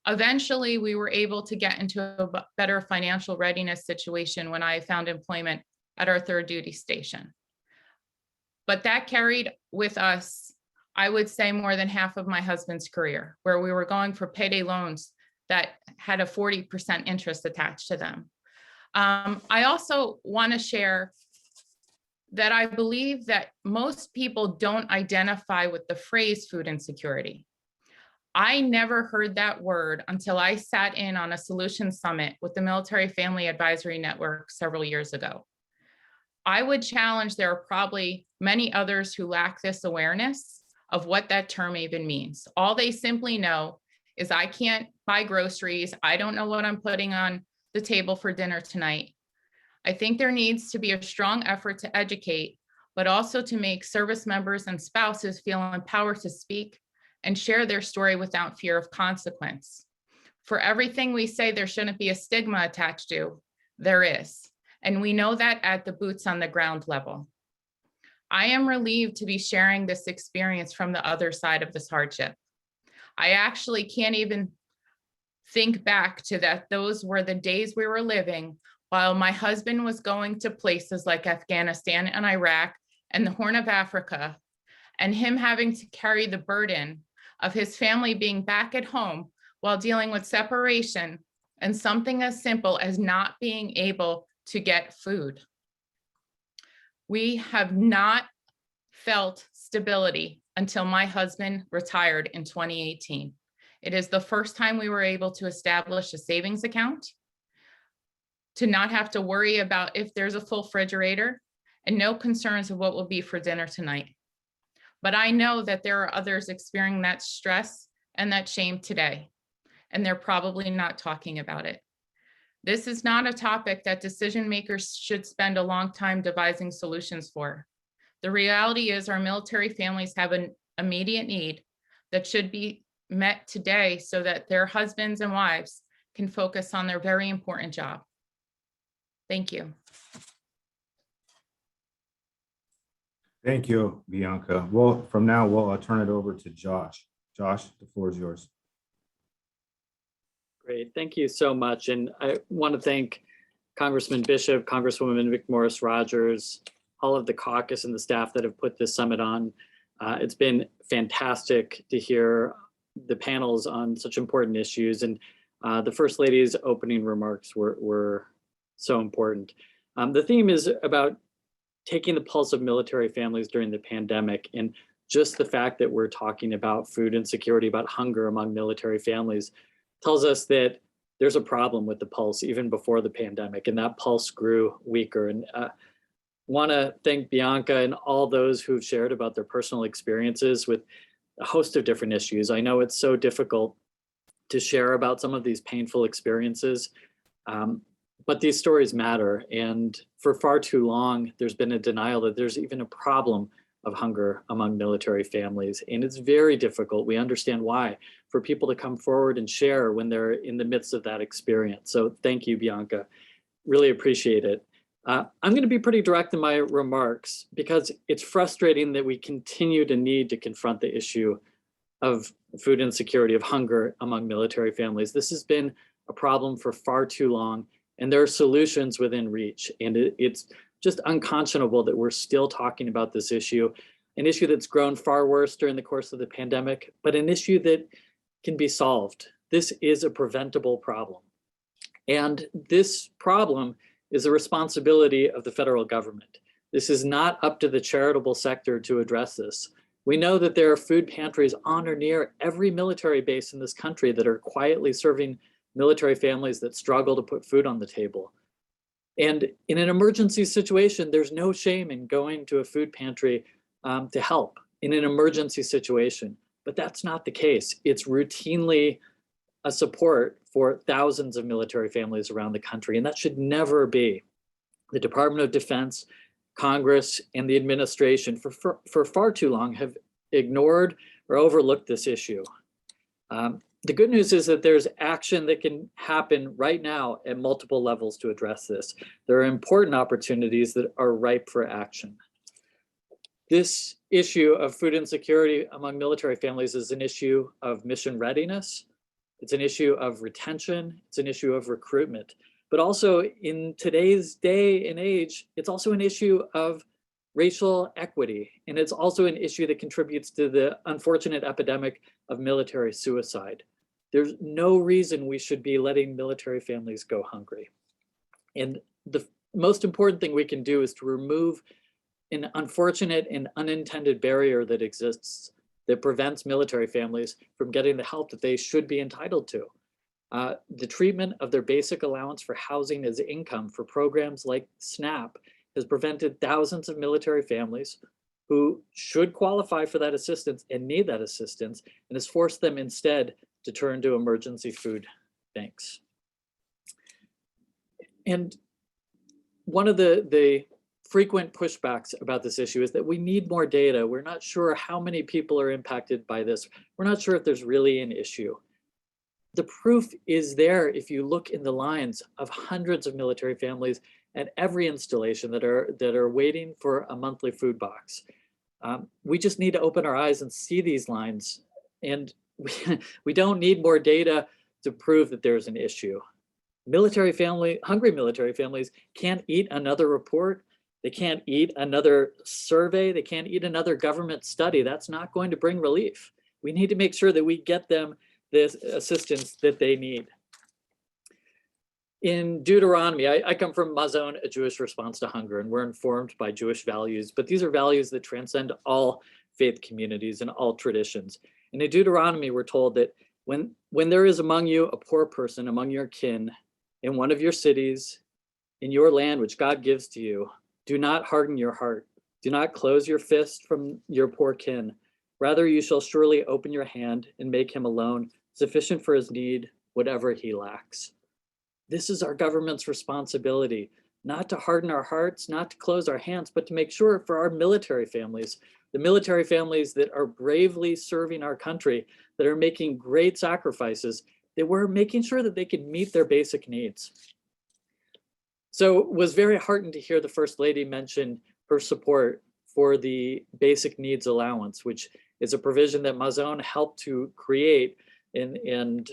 Eventually, we were able to get into a better financial readiness situation when I found employment at our third duty station. But that carried with us, I would say, more than half of my husband's career, where we were going for payday loans that had a 40% interest attached to them. I also want to share that I believe that most people don't identify with the phrase food insecurity. I never heard that word until I sat in on a solutions summit with the Military Family Advisory Network several years ago. I would challenge there are probably many others who lack this awareness of what that term even means. All they simply know is I can't buy groceries. I don't know what I'm putting on the table for dinner tonight. I think there needs to be a strong effort to educate, but also to make service members and spouses feel empowered to speak and share their story without fear of consequence. For everything we say there shouldn't be a stigma attached to, there is. And we know that at the boots on the ground level. I am relieved to be sharing this experience from the other side of this hardship. I actually can't even think back to that. Those were the days we were living while my husband was going to places like Afghanistan and Iraq and the Horn of Africa, and him having to carry the burden of his family being back at home while dealing with separation and something as simple as not being able to get food. We have not felt stability until my husband retired in 2018. It is the first time we were able to establish a savings account, to not have to worry about if there's a full refrigerator, and no concerns of what will be for dinner tonight. But I know that there are others experiencing that stress and that shame today, and they're probably not talking about it. This is not a topic that decision makers should spend a long time devising solutions for. The reality is our military families have an immediate need that should be met today so that their husbands and wives can focus on their very important job. Thank you. Thank you, Bianca. Well, from now, we'll turn it over to Josh. Josh, the floor is yours. Great, thank you so much. And I want to thank Congressman Bishop, Congresswoman McMorris, Rodgers, all of the caucus and the staff that have put this summit on. It's been fantastic to hear the panels on such important issues, and the First Lady's opening remarks were so important. The theme is about taking the pulse of military families during the pandemic, and just the fact that we're talking about food insecurity, about hunger among military families, tells us that there's a problem with the pulse even before the pandemic, and that pulse grew weaker. And want to thank Bianca and all those who've shared about their personal experiences with a host of different issues. I know it's so difficult to share about some of these painful experiences, but these stories matter. And for far too long, there's been a denial that there's even a problem of hunger among military families. And it's very difficult, we understand why, for people to come forward and share when they're in the midst of that experience. So thank you, Bianca. Really appreciate it. I'm going to be pretty direct in my remarks because it's frustrating that we continue to need to confront the issue of food insecurity, of hunger among military families. This has been a problem for far too long, and there are solutions within reach. And it's just unconscionable that we're still talking about this issue, an issue that's grown far worse during the course of the pandemic, but an issue that can be solved. This is a preventable problem. And this problem is the responsibility of the federal government. This is not up to the charitable sector to address this. We know that there are food pantries on or near every military base in this country that are quietly serving military families that struggle to put food on the table. And in an emergency situation, there's no shame in going to a food pantry to help in an emergency situation, but that's not the case. It's routinely a support for thousands of military families around the country, and that should never be. The Department of Defense, Congress, and the administration for far too long have ignored or overlook this issue. The good news is that there's action that can happen right now at multiple levels to address this. There are important opportunities that are ripe for action. This issue of food insecurity among military families is an issue of mission readiness. It's an issue of retention. It's an issue of recruitment. But also in today's day and age, it's also an issue of racial equity. And it's also an issue that contributes to the unfortunate epidemic of military suicide. There's no reason we should be letting military families go hungry. And the most important thing we can do is to remove an unfortunate and unintended barrier that exists that prevents military families from getting the help that they should be entitled to. The treatment of their basic allowance for housing as income for programs like SNAP has prevented thousands of military families who should qualify for that assistance and need that assistance, and has forced them instead to turn to emergency food banks. And one of the frequent pushbacks about this issue is that we need more data. We're not sure how many people are impacted by this. We're not sure if there's really an issue. The proof is there if you look in the lines of hundreds of military families at every installation that are waiting for a monthly food box. We just need to open our eyes and see these lines, and we don't need more data to prove that there's an issue. Hungry military families can't eat another report. They can't eat another survey. They can't eat another government study. That's not going to bring relief. We need to make sure that we get them this assistance that they need. In Deuteronomy, I come from MAZON, a Jewish response to hunger, and we're informed by Jewish values, but these are values that transcend all faith communities and all traditions. And in Deuteronomy, we're told that when there is among you a poor person among your kin in one of your cities, in your land which God gives to you, do not harden your heart. Do not close your fist from your poor kin. Rather, you shall surely open your hand and make him alone sufficient for his need, whatever he lacks. This is our government's responsibility, not to harden our hearts, not to close our hands, but to make sure for our military families, the military families that are bravely serving our country, that are making great sacrifices, that we're making sure that they can meet their basic needs. So it was very heartened to hear the First Lady mention her support for the basic needs allowance, which is a provision that MAZON helped to create and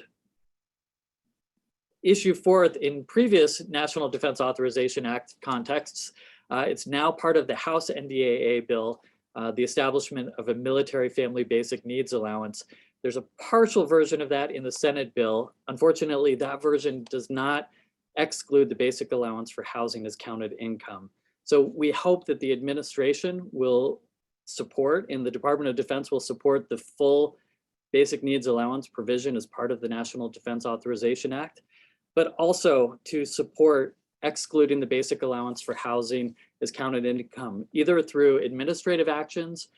issue forth in previous National Defense Authorization Act contexts. It's now part of the House NDAA bill, the establishment of a military family basic needs allowance. There's a partial version of that in the Senate bill. Unfortunately, that version does not exclude the basic allowance for housing as counted income. So we hope that the administration will support, and the Department of Defense will support, the full basic needs allowance provision as part of the National Defense Authorization Act, but also to support excluding the basic allowance for housing as counted income, either through administrative actions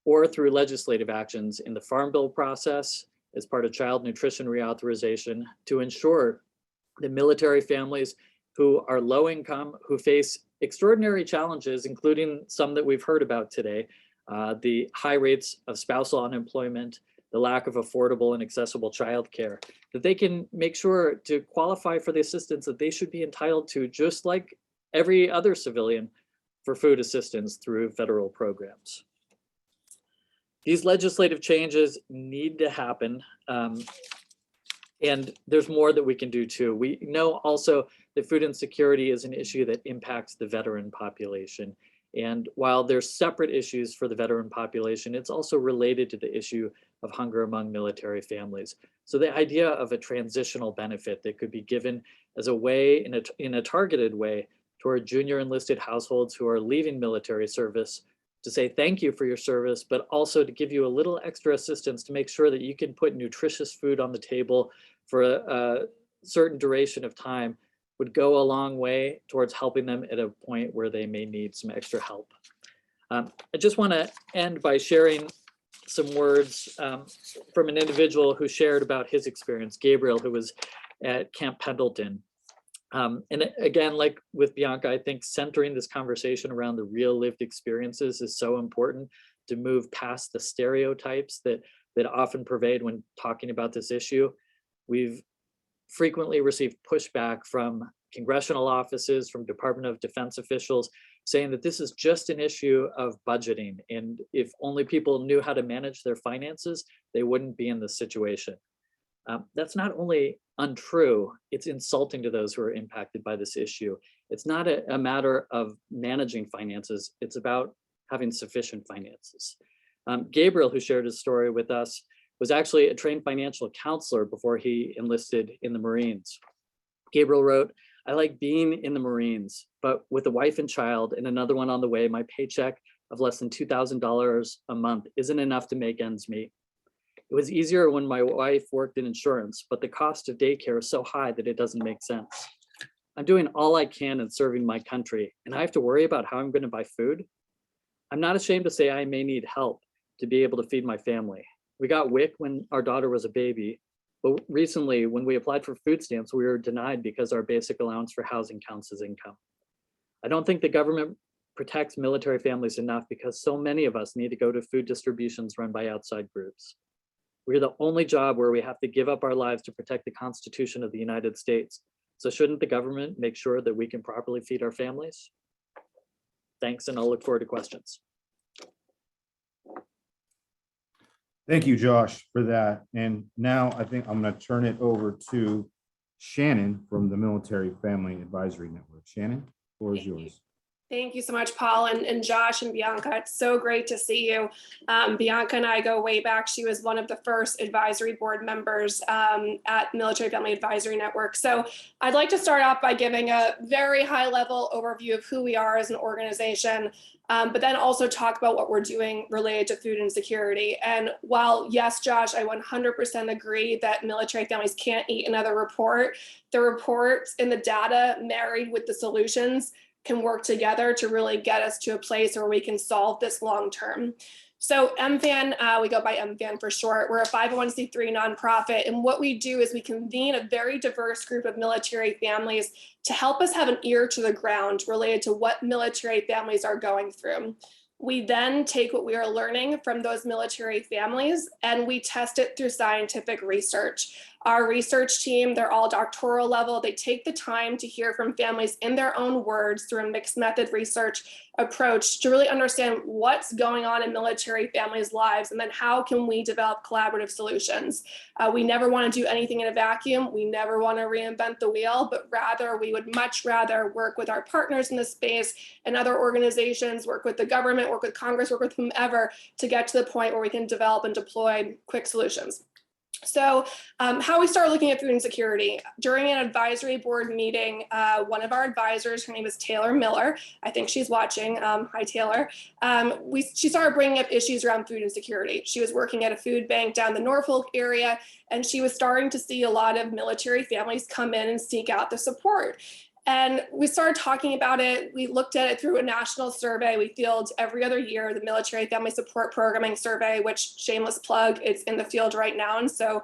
or through legislative actions in the Farm Bill process as part of child nutrition reauthorization, to ensure that military families who are low income, who face extraordinary challenges, including some that we've heard about today, the high rates of spousal unemployment, the lack of affordable and accessible childcare, that they can make sure to qualify for the assistance that they should be entitled to, just like every other civilian, for food assistance through federal programs. These legislative changes need to happen, and there's more that we can do too. We know also that food insecurity is an issue that impacts the veteran population. And while there's separate issues for the veteran population, it's also related to the issue of hunger among military families. So the idea of a transitional benefit that could be given as a way, in a targeted way, toward junior enlisted households who are leaving military service, to say thank you for your service, but also to give you a little extra assistance to make sure that you can put nutritious food on the table for a certain duration of time, would go a long way towards helping them at a point where they may need some extra help. I just want to end by sharing some words from an individual who shared about his experience, Gabriel, who was at Camp Pendleton. And again, like with Bianca, I think centering this conversation around the real lived experiences is so important to move past the stereotypes that often pervade when talking about this issue. We've frequently received pushback from congressional offices, from Department of Defense officials, saying that this is just an issue of budgeting. And if only people knew how to manage their finances, they wouldn't be in this situation. That's not only untrue, it's insulting to those who are impacted by this issue. It's not a matter of managing finances, it's about having sufficient finances. Gabriel, who shared his story with us, was actually a trained financial counselor before he enlisted in the Marines. Gabriel wrote, "I like being in the Marines, but with a wife and child and another one on the way, my paycheck of less than $2,000 a month isn't enough to make ends meet. It was easier when my wife worked in insurance, but the cost of daycare is so high that it doesn't make sense. I'm doing all I can in serving my country, and I have to worry about how I'm going to buy food. I'm not ashamed to say I may need help to be able to feed my family. We got WIC when our daughter was a baby, but recently when we applied for food stamps, we were denied because our basic allowance for housing counts as income. I don't think the government protects military families enough because so many of us need to go to food distributions run by outside groups. We're the only job where we have to give up our lives to protect the Constitution of the United States. So shouldn't the government make sure that we can properly feed our families? Thanks, and I'll look forward to questions." Thank you, Josh, for that. And now I think I'm going to turn it over to Shannon from the Military Family Advisory Network. Shannon, the floor is yours. Thank you so much, Paul and Josh and Bianca. It's so great to see you. Bianca and I go way back. She was one of the first advisory board members at Military Family Advisory Network. So I'd like to start off by giving a very high level overview of who we are as an organization, but then also talk about what we're doing related to food insecurity. And while, yes, Josh, I 100% agree that military families can't eat another report, the reports and the data married with the solutions can work together to really get us to a place where we can solve this long term. So MFAN, we go by MFAN for short. We're a 501c3 nonprofit. And what we do is we convene a very diverse group of military families to help us have an ear to the ground related to what military families are going through. We then take what we are learning from those military families and we test it through scientific research. Our research team, they're all doctoral level. They take the time to hear from families in their own words through a mixed method research approach to really understand what's going on in military families' lives and then how can we develop collaborative solutions. We never want to do anything in a vacuum. We never want to reinvent the wheel, but rather we would much rather work with our partners in this space and other organizations, work with the government, work with Congress, work with whomever to get to the point where we can develop and deploy quick solutions. So how we start looking at food insecurity. During an advisory board meeting, one of our advisors, her name is Taylor Miller, I think she's watching, hi Taylor, she started bringing up issues around food insecurity. She was working at a food bank down the Norfolk area, and she was starting to see a lot of military families come in and seek out the support. And we started talking about it. We looked at it through a national survey. We field every other year the Military Family Support Programming Survey, which shameless plug, it's in the field right now. And so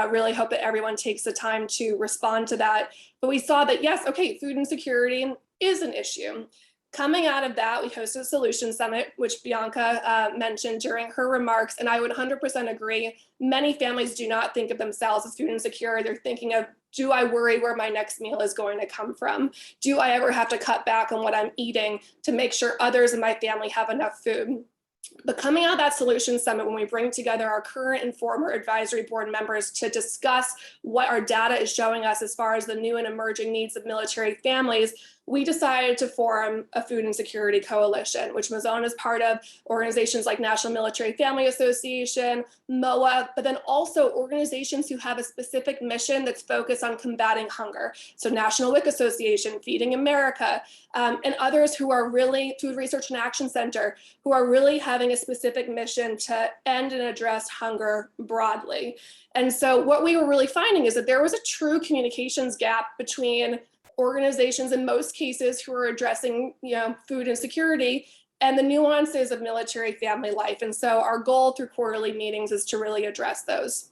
really hope that everyone takes the time to respond to that. But we saw that, yes, okay, food insecurity is an issue. Coming out of that, we hosted a solution summit, which Bianca mentioned during her remarks, and I would 100% agree. Many families do not think of themselves as food insecure. They're thinking of, do I worry where my next meal is going to come from? Do I ever have to cut back on what I'm eating to make sure others in my family have enough food? But coming out of that solution summit, when we bring together our current and former advisory board members to discuss what our data is showing us as far as the new and emerging needs of military families, we decided to form a food insecurity coalition, which MAZON is part of, organizations like National Military Family Association, MOA, but then also organizations who have a specific mission that's focused on combating hunger. So National WIC Association, Feeding America, and others who are really, Food Research and Action Center, who are really having a specific mission to end and address hunger broadly. And so what we were really finding is that there was a true communications gap between organizations in most cases who are addressing, food insecurity and the nuances of military family life. And so our goal through quarterly meetings is to really address those.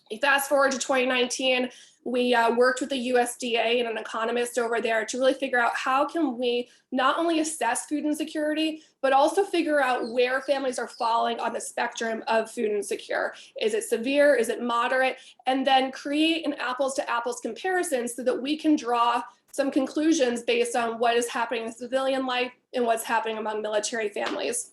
You fast forward to 2019, We worked with the USDA and an economist over there to really figure out how can we not only assess food insecurity, but also figure out where families are falling on the spectrum of food insecure. Is it severe? Is it moderate? And then create an apples to apples comparison so that we can draw some conclusions based on what is happening in civilian life and what's happening among military families.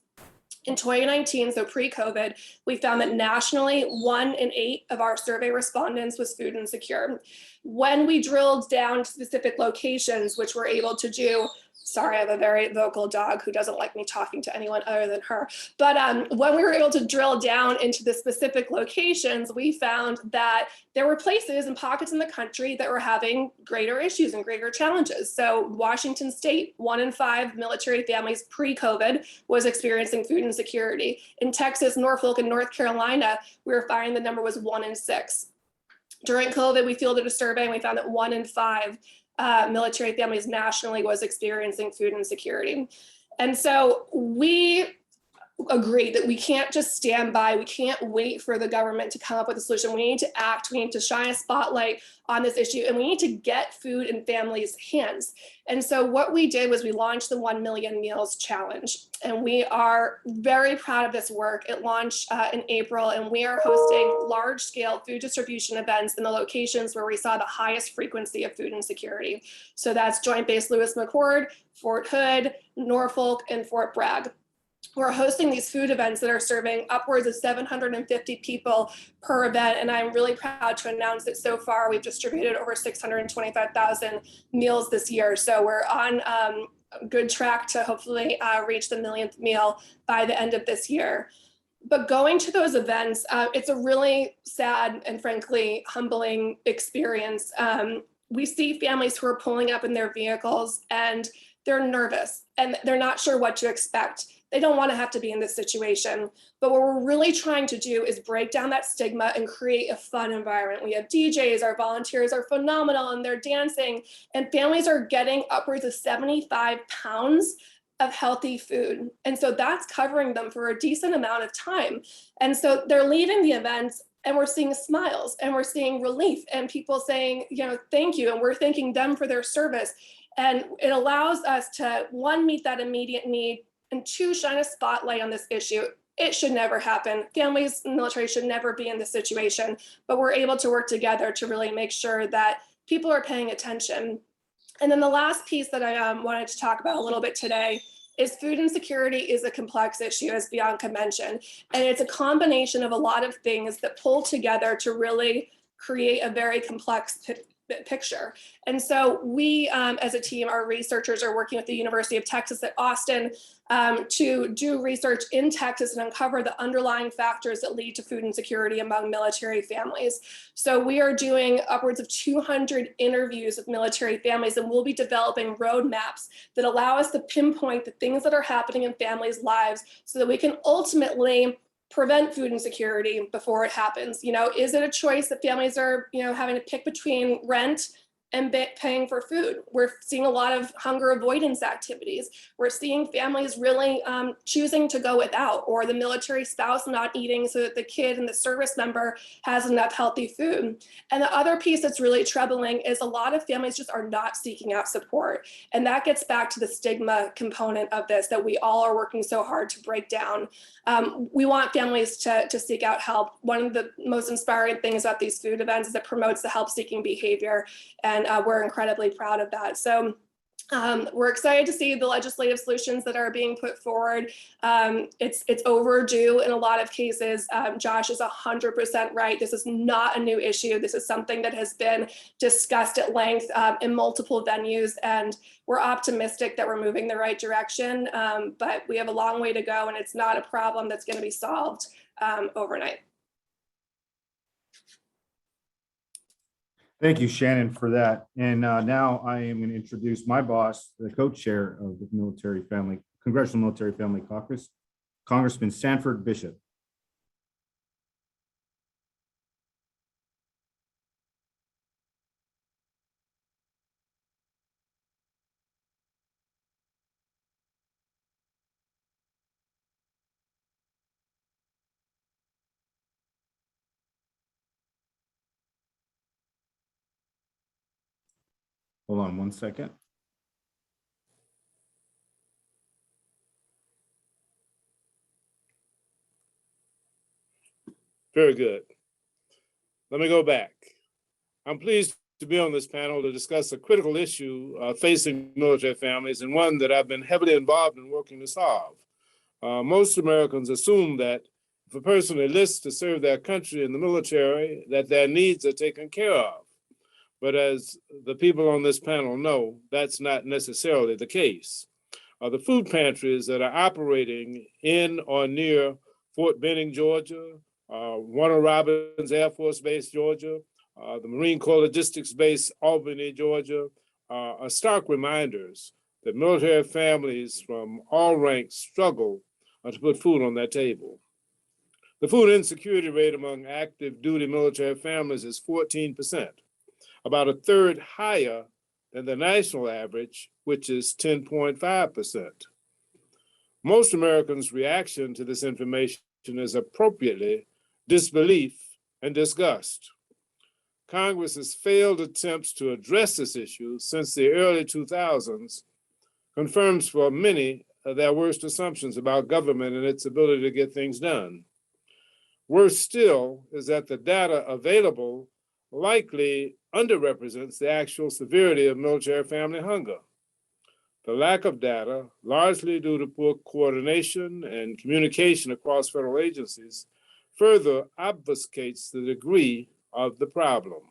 In 2019, so pre-COVID, we found that nationally, 1 in 8 of our survey respondents was food insecure. When we drilled down to specific locations, which we're able to do, sorry, I have a very vocal dog who doesn't like me talking to anyone other than her. But when we were able to drill down into the specific locations, we found that there were places and pockets in the country that were having greater issues and greater challenges. So Washington State, 1 in 5 military families pre-COVID was experiencing food insecurity. In Texas, Norfolk, and North Carolina, we were finding the number was 1 in 6. During COVID, we fielded a survey and we found that 1 in 5 military families nationally was experiencing food insecurity. And so we agree that we can't just stand by. We can't wait for the government to come up with a solution. We need to act. We need to shine a spotlight on this issue, and we need to get food in families' hands. And so what we did was we launched the 1 Million Meals Challenge, and we are very proud of this work. It launched in April, and we are hosting large-scale food distribution events in the locations where we saw the highest frequency of food insecurity. So that's Joint Base Lewis McChord, Fort Hood, Norfolk, and Fort Bragg. We're hosting these food events that are serving upwards of 750 people per event. And I'm really proud to announce that so far we've distributed over 625,000 meals this year. So we're on a good track to hopefully reach the 1,000,000th meal by the end of this year. But going to those events, it's a really sad and frankly humbling experience. We see families who are pulling up in their vehicles and they're nervous and they're not sure what to expect. They don't want to have to be in this situation. But what we're really trying to do is break down that stigma and create a fun environment. We have DJs, our volunteers are phenomenal and they're dancing, and families are getting upwards of 75 pounds of healthy food. And so that's covering them for a decent amount of time. And so they're leaving the events and we're seeing smiles and we're seeing relief and people saying, you know, thank you. And we're thanking them for their service. And it allows us to, 1, meet that immediate need, and 2, shine a spotlight on this issue. It should never happen. Families in the military should never be in this situation, but we're able to work together to really make sure that people are paying attention. And then the last piece that I wanted to talk about a little bit today is food insecurity is a complex issue, as Bianca mentioned, and it's a combination of a lot of things that pull together to really create a very complex picture. And so we, as a team, our researchers are working with the University of Texas at Austin to do research in Texas and uncover the underlying factors that lead to food insecurity among military families. So we are doing upwards of 200 interviews with military families, and we'll be developing roadmaps that allow us to pinpoint the things that are happening in families' lives so that we can ultimately prevent food insecurity before it happens. You know, is it a choice that families are, you know, having to pick between rent and paying for food? We're seeing a lot of hunger avoidance activities. We're seeing families really choosing to go without, or the military spouse not eating so that the kid and the service member has enough healthy food. And the other piece that's really troubling is a lot of families just are not seeking out support. And that gets back to the stigma component of this that we all are working so hard to break down. We want families to seek out help. One of the most inspiring things about these food events is it promotes the help-seeking behavior, and we're incredibly proud of that. So we're excited to see the legislative solutions that are being put forward. It's overdue in a lot of cases. Josh is 100% right. This is not a new issue. This is something that has been discussed at length in multiple venues, and we're optimistic that we're moving the right direction, but we have a long way to go, and it's not a problem that's going to be solved overnight. Thank you, Shannon, for that. And now I am going to introduce my boss, the co-chair of the Congressional Military Family Caucus, Congressman Sanford Bishop. Hold on one second. Very good. Let me go back. I'm pleased to be on this panel to discuss a critical issue facing military families, and one that I've been heavily involved in working to solve. Most Americans assume that if a person enlists to serve their country in the military, that their needs are taken care of. But as the people on this panel know, that's not necessarily the case. The food pantries that are operating in or near Fort Benning, Georgia, Warner Robins Air Force Base, Georgia, the Marine Corps Logistics Base, Albany, Georgia, are stark reminders that military families from all ranks struggle to put food on their table. The food insecurity rate among active duty military families is 14%, about a third higher than the national average, which is 10.5%. Most Americans' reaction to this information is appropriately disbelief and disgust. Congress's failed attempts to address this issue since the early 2000s confirms for many their worst assumptions about government and its ability to get things done. Worse still is that the data available likely underrepresents the actual severity of military family hunger. The lack of data, largely due to poor coordination and communication across federal agencies, further obfuscates the degree of the problem.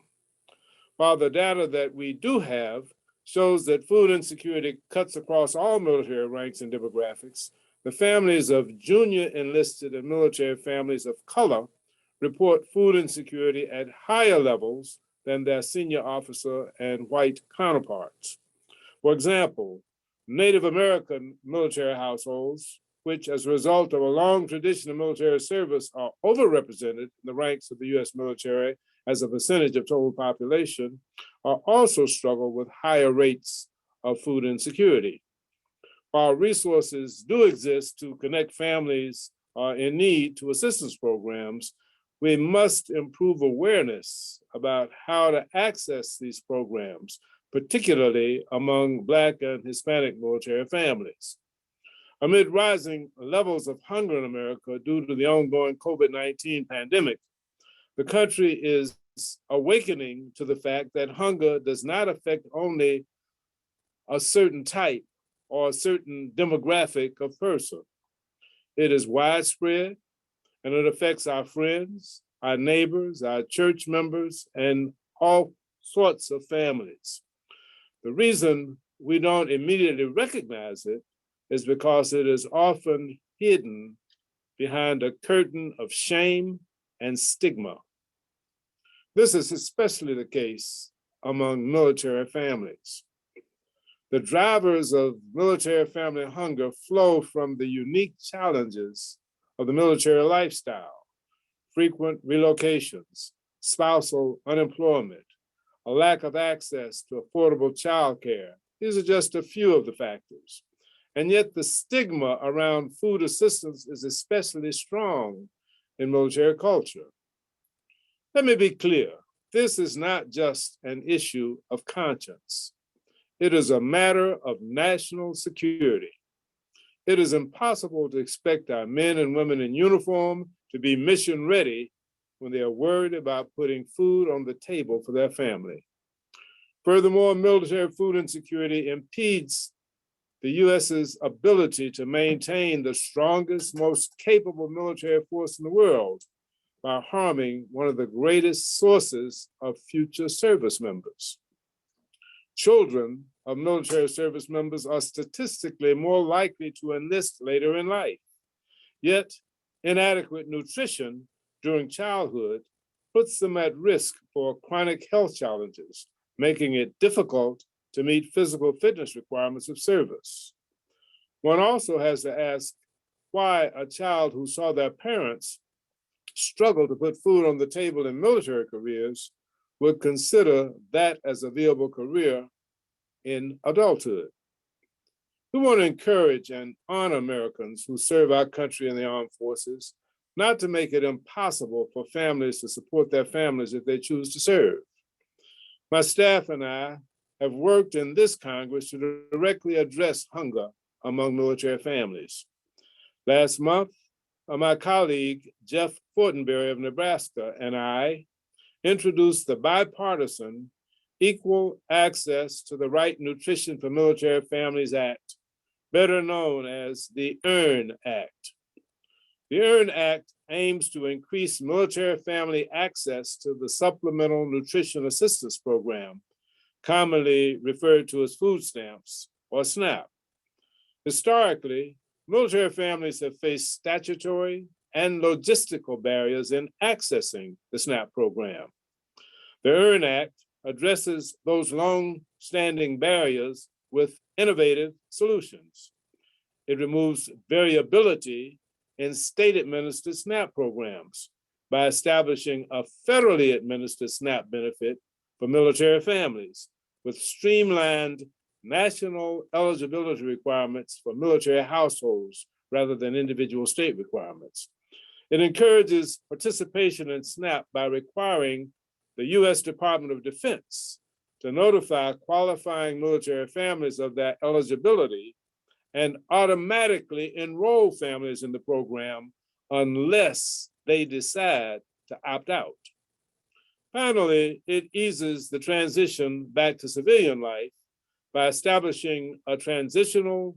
While the data that we do have shows that food insecurity cuts across all military ranks and demographics, the families of junior enlisted and military families of color report food insecurity at higher levels than their senior officer and white counterparts. For example, Native American military households, which as a result of a long tradition of military service are overrepresented in the ranks of the US military as a percentage of total population, also struggle with higher rates of food insecurity. While resources do exist to connect families in need to assistance programs, we must improve awareness about how to access these programs, particularly among Black and Hispanic military families. Amid rising levels of hunger in America due to the ongoing COVID-19 pandemic, the country is awakening to the fact that hunger does not affect only a certain type or a certain demographic of person. It is widespread, and it affects our friends, our neighbors, our church members, and all sorts of families. The reason we don't immediately recognize it is because it is often hidden behind a curtain of shame and stigma. This is especially the case among military families. The drivers of military family hunger flow from the unique challenges of the military lifestyle: frequent relocations, spousal unemployment, a lack of access to affordable childcare. These are just a few of the factors. And yet the stigma around food assistance is especially strong in military culture. Let me be clear, this is not just an issue of conscience. It is a matter of national security. It is impossible to expect our men and women in uniform to be mission ready when they are worried about putting food on the table for their family. Furthermore, military food insecurity impedes the US's ability to maintain the strongest, most capable military force in the world by harming one of the greatest sources of future service members. Children of military service members are statistically more likely to enlist later in life. Yet, inadequate nutrition during childhood puts them at risk for chronic health challenges, making it difficult to meet physical fitness requirements of service. One also has to ask why a child who saw their parents struggle to put food on the table in military careers would consider that as a viable career in adulthood. We want to encourage and honor Americans who serve our country in the armed forces, not to make it impossible for families to support their families if they choose to serve. My staff and I have worked in this Congress to directly address hunger among military families. Last month, my colleague, Jeff Fortenberry of Nebraska, and I introduced the bipartisan Equal Access to the Right Nutrition for Military Families Act, better known as the EARN Act. The EARN Act aims to increase military family access to the Supplemental Nutrition Assistance Program, commonly referred to as food stamps or SNAP. Historically, military families have faced statutory and logistical barriers in accessing the SNAP program. The EARN Act addresses those long-standing barriers with innovative solutions. It removes variability in state-administered SNAP programs by establishing a federally administered SNAP benefit for military families with streamlined national eligibility requirements for military households rather than individual state requirements. It encourages participation in SNAP by requiring the U.S. Department of Defense to notify qualifying military families of their eligibility and automatically enroll families in the program unless they decide to opt out. Finally, it eases the transition back to civilian life by establishing a transitional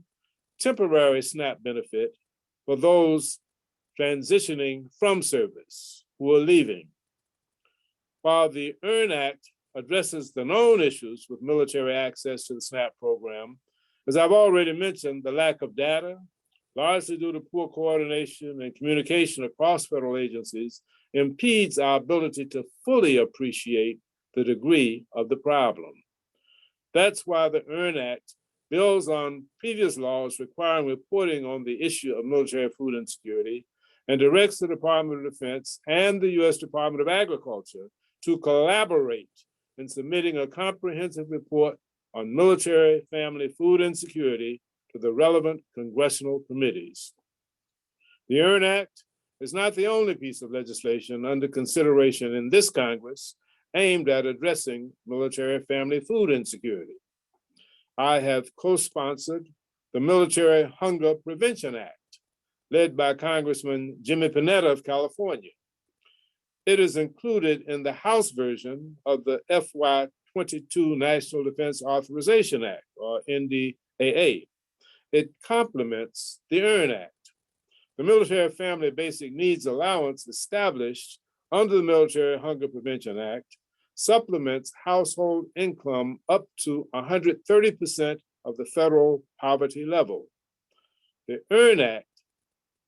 temporary SNAP benefit for those transitioning from service who are leaving. While the EARN Act addresses the known issues with military access to the SNAP program, as I've already mentioned, the lack of data, largely due to poor coordination and communication across federal agencies, impedes our ability to fully appreciate the degree of the problem. That's why the EARN Act builds on previous laws requiring reporting on the issue of military food insecurity and directs the Department of Defense and the U.S. Department of Agriculture to collaborate in submitting a comprehensive report on military family food insecurity to the relevant congressional committees. The EARN Act is not the only piece of legislation under consideration in this Congress aimed at addressing military family food insecurity. I have co-sponsored the Military Hunger Prevention Act, led by Congressman Jimmy Panetta of California. It is included in the House version of the FY22 National Defense Authorization Act, or NDAA. It complements the EARN Act. The Military Family Basic Needs Allowance established under the Military Hunger Prevention Act supplements household income up to 130% of the federal poverty level. The EARN Act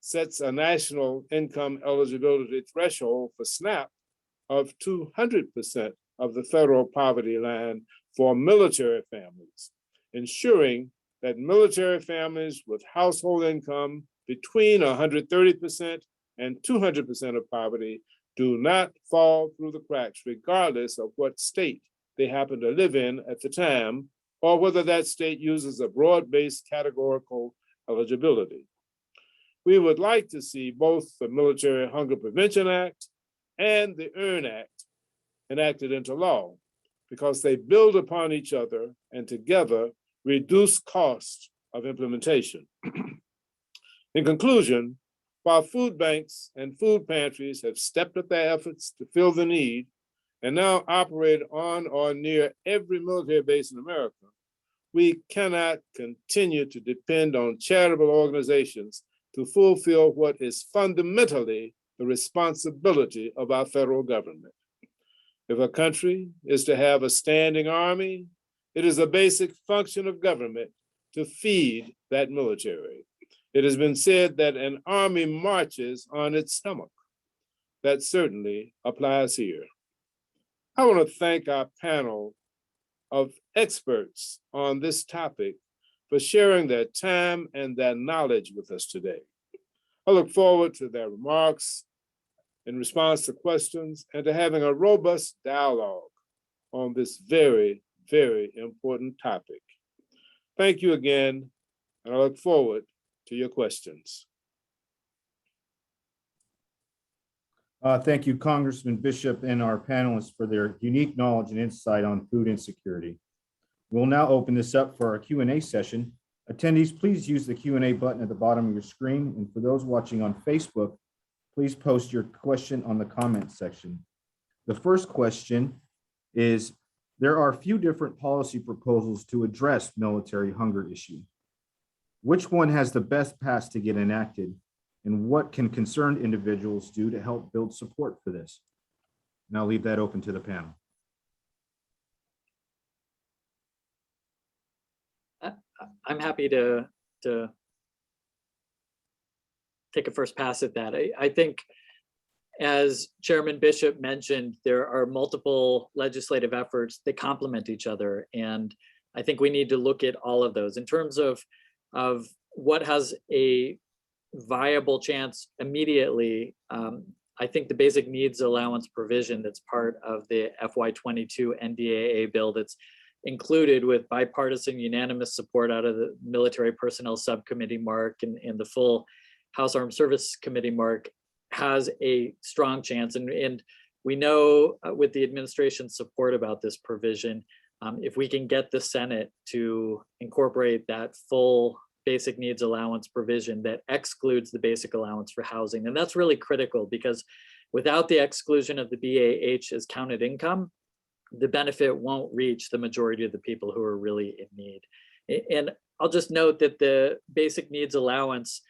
sets a national income eligibility threshold for SNAP of 200% of the federal poverty line for military families, ensuring that military families with household income between 130% and 200% of poverty do not fall through the cracks, regardless of what state they happen to live in at the time, or whether that state uses a broad-based categorical eligibility. We would like to see both the Military Hunger Prevention Act and the EARN Act enacted into law because they build upon each other and together reduce costs of implementation. In conclusion, while food banks and food pantries have stepped up their efforts to fill the need and now operate on or near every military base in America, we cannot continue to depend on charitable organizations to fulfill what is fundamentally the responsibility of our federal government. If a country is to have a standing army, it is a basic function of government to feed that military. It has been said that an army marches on its stomach. That certainly applies here. I want to thank our panel of experts on this topic for sharing their time and their knowledge with us today. I look forward to their remarks in response to questions and to having a robust dialogue on this very, very important topic. Thank you again, and I look forward to your questions. Thank you, Congressman Bishop, and our panelists for their unique knowledge and insight on food insecurity. We'll now open this up for our Q&A session. Attendees, please use the Q&A button at the bottom of your screen. And for those watching on Facebook, please post your question on the comment section. The first question is, there are a few different policy proposals to address military hunger issue. Which one has the best path to get enacted? And what can concerned individuals do to help build support for this? And I'll leave that open to the panel. I'm happy to take a first pass at that. I think, as Chairman Bishop mentioned, there are multiple legislative efforts that complement each other. And I think we need to look at all of those. In terms of what has a viable chance immediately, I think the basic needs allowance provision that's part of the FY22 NDAA bill that's included with bipartisan unanimous support out of the Military Personnel Subcommittee, Mark, and the full House Armed Services Committee, Mark, has a strong chance. And we know with the administration's support about this provision, if we can get the Senate to incorporate that full basic needs allowance provision that excludes the basic allowance for housing. And that's really critical, because without the exclusion of the BAH as counted income, the benefit won't reach the majority of the people who are really in need. And I'll just note that the basic needs allowance,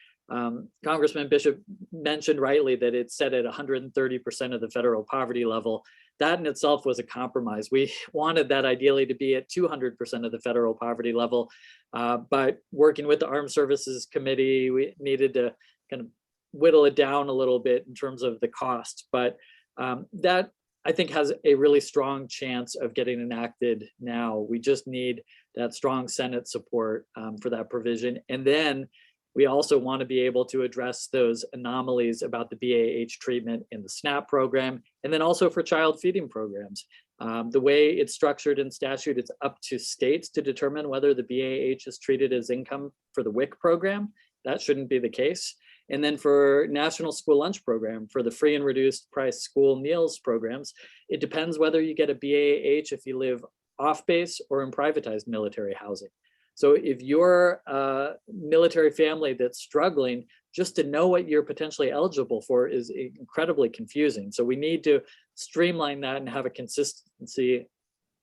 Congressman Bishop mentioned rightly that it's set at 130% of the federal poverty level. That in itself was a compromise. We wanted that ideally to be at 200% of the federal poverty level, but working with the Armed Services Committee, we needed to kind of whittle it down a little bit in terms of the cost. But that, I think, has a really strong chance of getting enacted now. We just need that strong Senate support for that provision. And then we also want to be able to address those anomalies about the BAH treatment in the SNAP program, and then also for child feeding programs. The way it's structured in statute, it's up to states to determine whether the BAH is treated as income for the WIC program. That shouldn't be the case. And then for National School Lunch Program, for the free and reduced price school meals programs, it depends whether you get a BAH if you live off base or in privatized military housing. So if you're a military family that's struggling, just to know what you're potentially eligible for is incredibly confusing. So we need to streamline that and have a consistency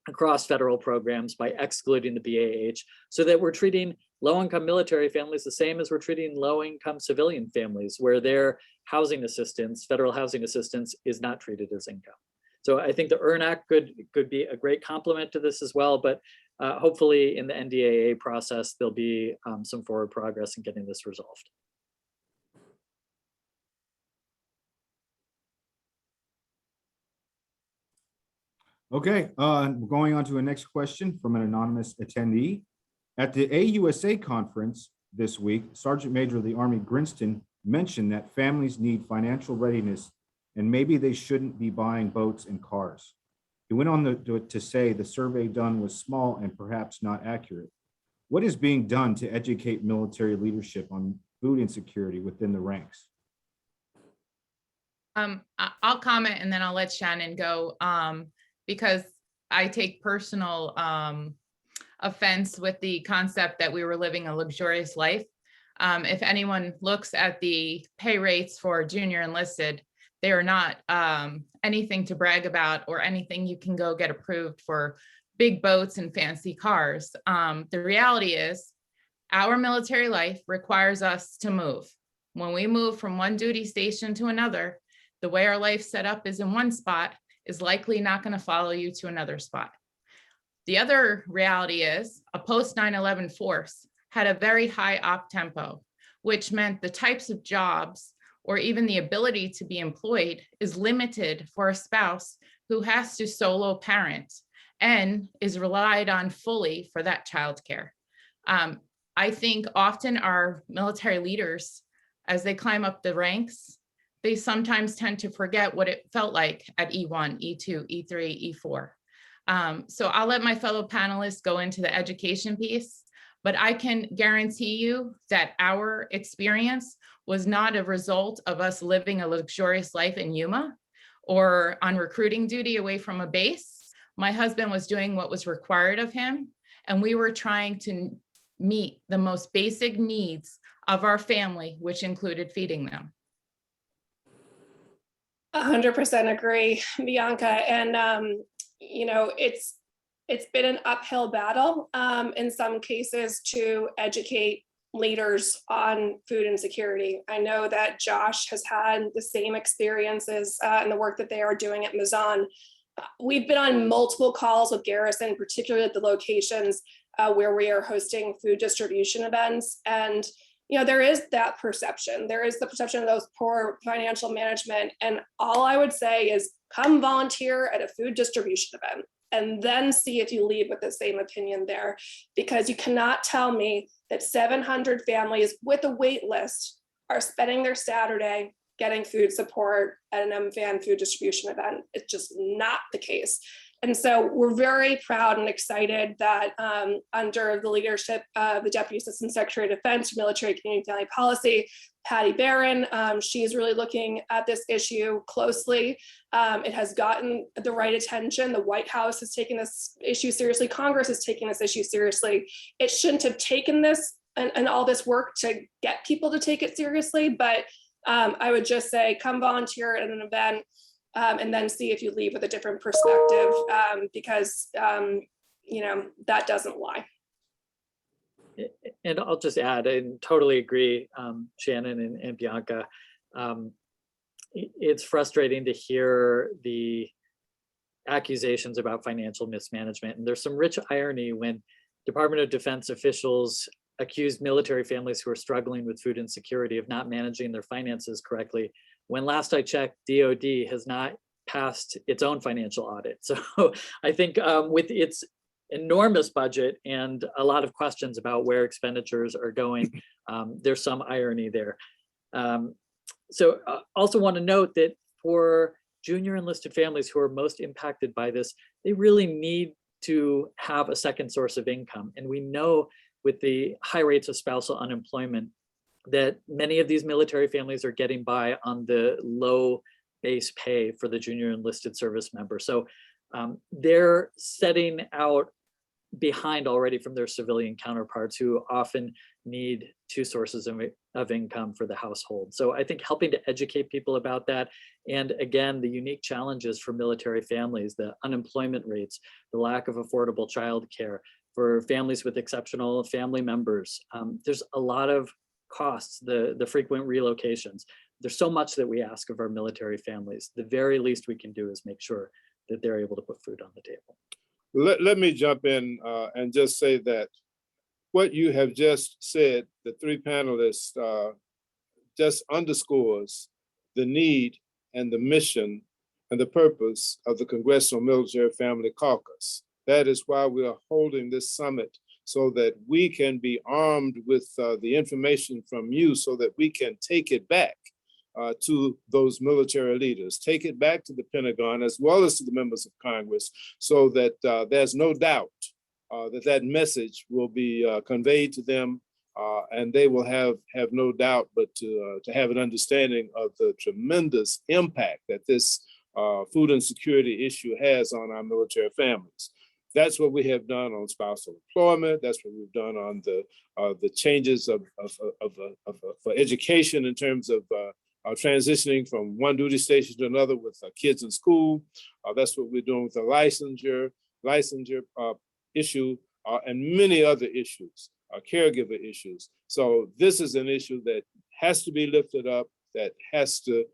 across federal programs by excluding the BAH, so that we're treating low-income military families the same as we're treating low-income civilian families, where their housing assistance, federal housing assistance, is not treated as income. So I think the EARN Act could be a great complement to this as well, but hopefully in the NDAA process, there'll be some forward progress in getting this resolved. Okay, we're going on to a next question from an anonymous attendee. At the AUSA conference this week, Sergeant Major of the Army Grinston mentioned that families need financial readiness and maybe they shouldn't be buying boats and cars. He went on to say the survey done was small and perhaps not accurate. What is being done to educate military leadership on food insecurity within the ranks? I'll comment and then I'll let Shannon go, because I take personal offense with the concept that we were living a luxurious life. If anyone looks at the pay rates for junior enlisted, they are not anything to brag about or anything you can go get approved for big boats and fancy cars. The reality is our military life requires us to move. When we move from one duty station to another, the way our life set up is in one spot is likely not going to follow you to another spot. The other reality is a post 9/11 force had a very high op tempo, which meant the types of jobs or even the ability to be employed is limited for a spouse who has to solo parent and is relied on fully for that childcare. I think often our military leaders, as they climb up the ranks, they sometimes tend to forget what it felt like at E1, E2, E3, E4. So I'll let my fellow panelists go into the education piece, but I can guarantee you that our experience was not a result of us living a luxurious life in Yuma or on recruiting duty away from a base. My husband was doing what was required of him, And we were trying to meet the most basic needs of our family, which included feeding them. 100% agree, Bianca. And, you know, it's been an uphill battle in some cases to educate leaders on food insecurity. I know that Josh has had the same experiences in the work that they are doing at MAZON. We've been on multiple calls with Garrison, particularly at the locations where we are hosting food distribution events. And, you know, there is that perception. There is the perception of those poor financial management. And all I would say is come volunteer at a food distribution event and then see if you leave with the same opinion there, because you cannot tell me that 700 families with a wait list are spending their Saturday getting food support at an MFAN food distribution event. It's just not the case. And so we're very proud and excited that under the leadership of the Deputy Assistant Secretary of Defense for Military Community Family Policy, Patty Barron, she's really looking at this issue closely. It has gotten the right attention. The White House has taken this issue seriously. Congress is taking this issue seriously. It shouldn't have taken this and all this work to get people to take it seriously, but I would just say come volunteer at an event and then see if you leave with a different perspective, because you know, that doesn't lie. And I'll just add, and totally agree, Shannon and Bianca. It's frustrating to hear the accusations about financial mismanagement. And there's some rich irony when Department of Defense officials accused military families who are struggling with food insecurity of not managing their finances correctly, when last I checked, DoD has not passed its own financial audit. So I think with its enormous budget and a lot of questions about where expenditures are going, there's some irony there. So also want to note that for junior enlisted families who are most impacted by this, they really need to have a second source of income. And we know with the high rates of spousal unemployment that many of these military families are getting by on the low base pay for the junior enlisted service member. So they're setting out behind already from their civilian counterparts who often need two sources of income for the household. So I think helping to educate people about that, and again, the unique challenges for military families, the unemployment rates, the lack of affordable childcare for families with exceptional family members. There's a lot of costs, the frequent relocations. There's so much that we ask of our military families. The very least we can do is make sure that they're able to put food on the table. Let me jump in and just say that what you have just said, the three panelists, just underscores the need and the mission and the purpose of the Congressional Military Family Caucus. That is why we are holding this summit, so that we can be armed with the information from you so that we can take it back to those military leaders, take it back to the Pentagon as well as to the members of Congress, so that there's no doubt that message will be conveyed to them, and they will have no doubt but to have an understanding of the tremendous impact that this food insecurity issue has on our military families. That's what we have done on spousal employment. That's what we've done on the changes for education in terms of transitioning from one duty station to another with kids in school. That's what we're doing with the licensure issue and many other issues, caregiver issues. So this is an issue that has to be lifted up, that has to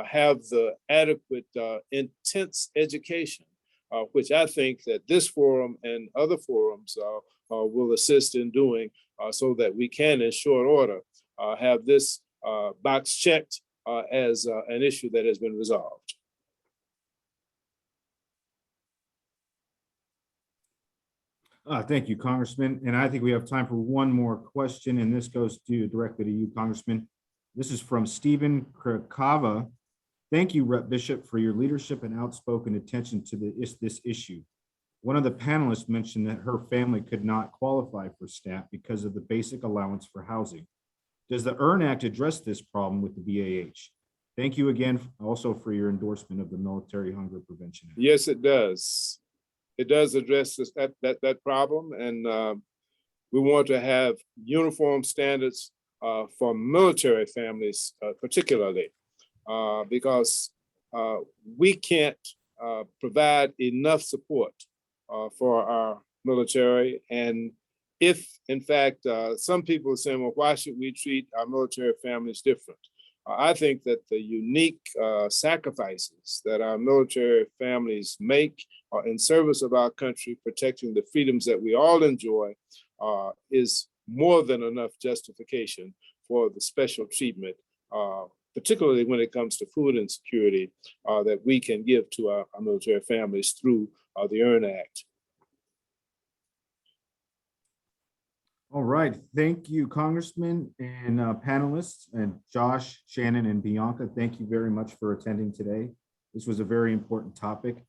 have the adequate, intense education, which I think that this forum and other forums will assist in doing, so that we can, in short order, have this box checked as an issue that has been resolved. Thank you, Congressman. And I think we have time for one more question, and this goes directly to you, Congressman. This is from Stephen Krakava. Thank you, Rep. Bishop, for your leadership and outspoken attention to this issue. One of the panelists mentioned that her family could not qualify for SNAP because of the basic allowance for housing. Does the EARN Act address this problem with the BAH? Thank you again also for your endorsement of the Military Hunger Prevention Act. Yes, it does. it does address that problem, and we want to have uniform standards for military families, particularly because we can't provide enough support for our military. And if, in fact, some people are saying, well, why should we treat our military families different? I think that the unique sacrifices that our military families make in service of our country, protecting the freedoms that we all enjoy, is more than enough justification for the special treatment, particularly when it comes to food insecurity, that we can give to our military families through the EARN Act. All right, thank you, Congressman and panelists, and Josh, Shannon, and Bianca. Thank you very much for attending today. This was a very important topic.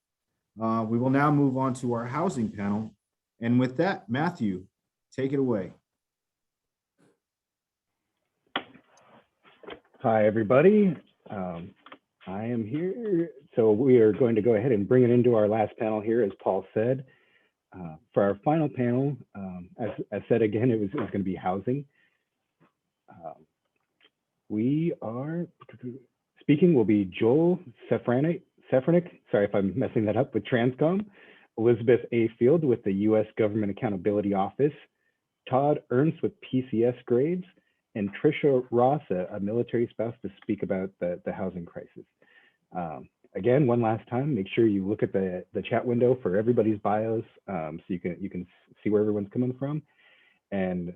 We will now move on to our housing panel. And with that, Matthew, take it away. Hi, everybody. I am here. So we are going to go ahead and bring it into our last panel here, as Paul said. For our final panel, as said again, it was going to be housing. We are speaking will be Joel Safranek, sorry if I'm messing that up, with TRANSCOM, Elizabeth A. Field with the U.S. Government Accountability Office, Todd Ernst with PCSgrades, and Tricia Ross, a military spouse, to speak about the housing crisis. Again, one last time, make sure you look at the chat window for everybody's bios, so you can see where everyone's coming from. And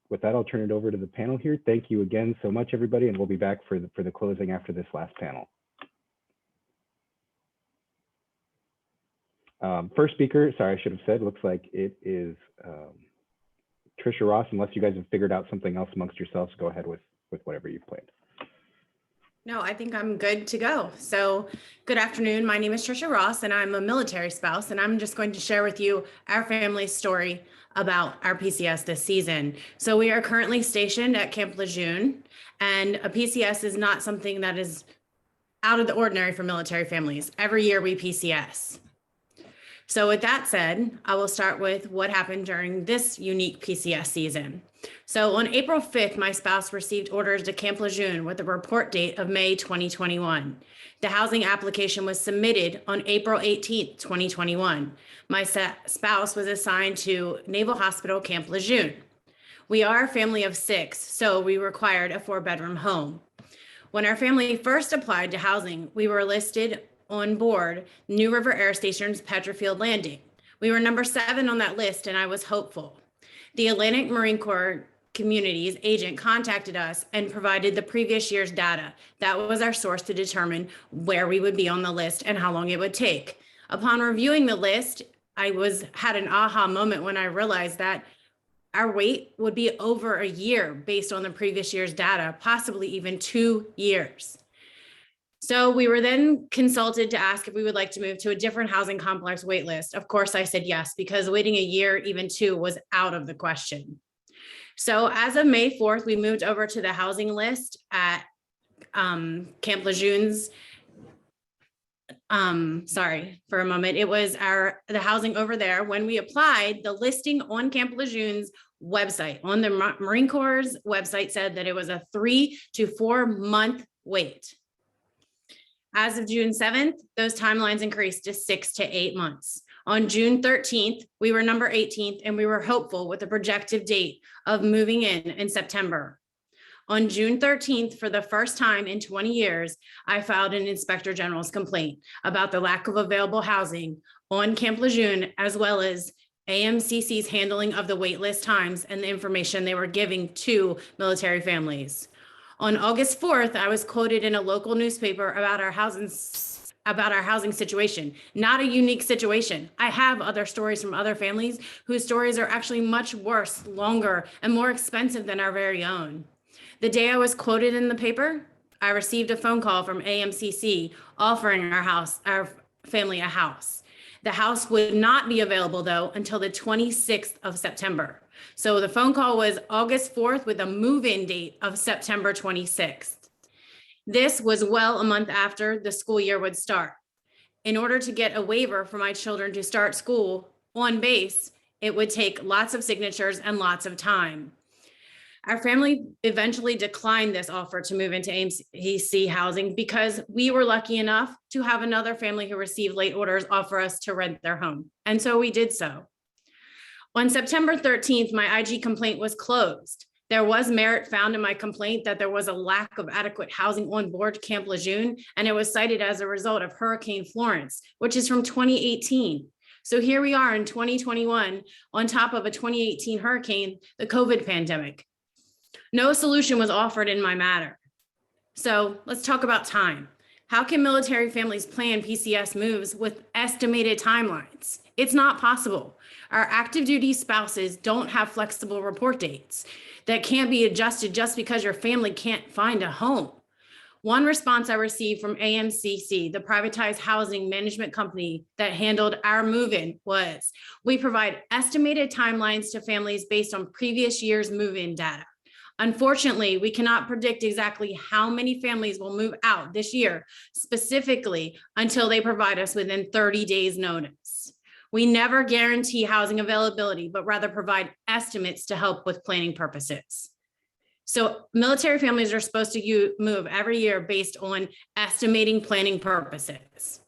with that, I'll turn it over to the panel here. Thank you again so much, everybody, and we'll be back for the closing after this last panel. First speaker, sorry, I should have said, looks like it is Tricia Ross. Unless you guys have figured out something else amongst yourselves, go ahead with whatever you've planned. No, I think I'm good to go. So good afternoon. My name is Tricia Ross, and I'm a military spouse, and I'm just going to share with you our family's story about our PCS this season. So we are currently stationed at Camp Lejeune, and a PCS is not something that is out of the ordinary for military families. Every year we PCS. So with that said, I will start with what happened during this unique PCS season. So on April 5th, my spouse received orders to Camp Lejeune with a report date of May 2021. The housing application was submitted on April 18th, 2021. My spouse was assigned to Naval Hospital Camp Lejeune. We are a family of 6, so we required a 4-bedroom home. When our family first applied to housing, we were listed on board New River Air Station's Petrofield Landing. We were number 7 on that list, and I was hopeful. The Atlantic Marine Corps Communities agent contacted us and provided the previous year's data. That was our source to determine where we would be on the list and how long it would take. Upon reviewing the list, I had an aha moment when I realized that our wait would be over a year based on the previous year's data, possibly even 2 years. So we were then consulted to ask if we would like to move to a different housing complex wait list. Of course, I said yes, because waiting a year, even 2, was out of the question. So as of May 4th, we moved over to the housing list at Camp Lejeune's. Sorry for a moment. It was the housing over there. When we applied, the listing on Camp Lejeune's website, on the Marine Corps' website, said that it was a 3 to 4 month wait. As of June 7th, those timelines increased to 6 to 8 months. On June 13th, we were number 18th, and we were hopeful with a projected date of moving in September. On June 13th, for the first time in 20 years, I filed an Inspector General's complaint about the lack of available housing on Camp Lejeune, as well as AMCC's handling of the waitlist times and the information they were giving to military families. On August 4th, I was quoted in a local newspaper about our housing situation. Not a unique situation. I have other stories from other families whose stories are actually much worse, longer, and more expensive than our very own. The day I was quoted in the paper, I received a phone call from AMCC offering our family a house. The house would not be available, though, until the 26th of September. So the phone call was August 4th with a move-in date of September 26th. This was well a month after the school year would start. In order to get a waiver for my children to start school on base, it would take lots of signatures and lots of time. Our family eventually declined this offer to move into AMC housing because we were lucky enough to have another family who received late orders offer us to rent their home. And so we did so. On September 13th, my IG complaint was closed. There was merit found in my complaint that there was a lack of adequate housing on board Camp Lejeune, and it was cited as a result of Hurricane Florence, which is from 2018. So here we are in 2021, on top of a 2018 hurricane, the COVID pandemic. No solution was offered in my matter. So let's talk about time. How can military families plan PCS moves with estimated timelines? It's not possible. Our active duty spouses don't have flexible report dates that can't be adjusted just because your family can't find a home. One response I received from AMCC, the privatized housing management company that handled our move-in, was, we provide estimated timelines to families based on previous year's move-in data. Unfortunately, we cannot predict exactly how many families will move out this year, specifically until they provide us within 30 days notice. We never guarantee housing availability, but rather provide estimates to help with planning purposes. So military families are supposed to move every year based on estimating planning purposes.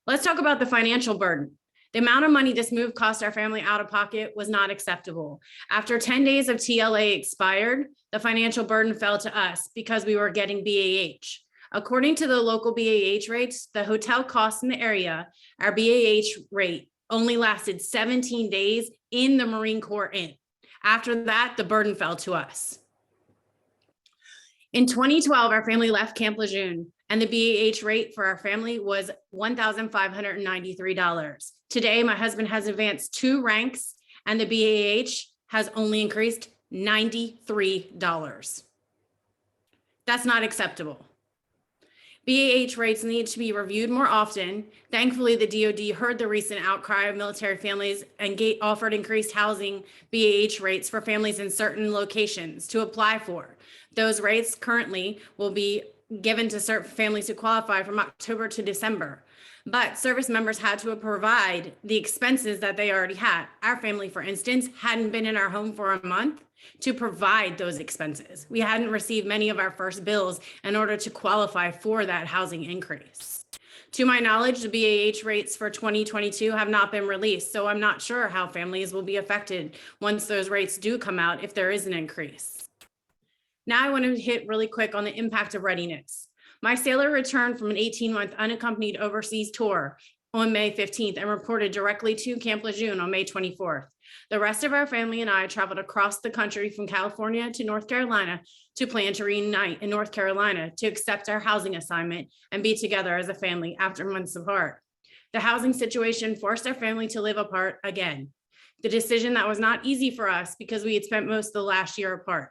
Let's talk about the financial burden. The amount of money this move cost our family out of pocket was not acceptable. After 10 days of TLA expired, the financial burden fell to us because we were getting BAH. According to the local BAH rates, the hotel costs in the area, our BAH rate only lasted 17 days in the Marine Corps Inn. After that, the burden fell to us. In 2012, our family left Camp Lejeune, and the BAH rate for our family was $1,593. Today, my husband has advanced 2 ranks, and the BAH has only increased $93. That's not acceptable. BAH rates need to be reviewed more often. Thankfully, the DoD heard the recent outcry of military families and offered increased housing BAH rates for families in certain locations to apply for. Those rates currently will be given to certain families who qualify from October to December. But service members had to provide the expenses that they already had. Our family, for instance, hadn't been in our home for a month to provide those expenses. We hadn't received many of our first bills in order to qualify for that housing increase. To my knowledge, the BAH rates for 2022 have not been released, so I'm not sure how families will be affected once those rates do come out if there is an increase. Now I want to hit really quick on the impact of readiness. My sailor returned from an 18-month unaccompanied overseas tour on May 15th and reported directly to Camp Lejeune on May 24th. The rest of our family and I traveled across the country from California to North Carolina to plan to reunite in North Carolina to accept our housing assignment and be together as a family after months apart. The housing situation forced our family to live apart again. The decision that was not easy for us because we had spent most of the last year apart.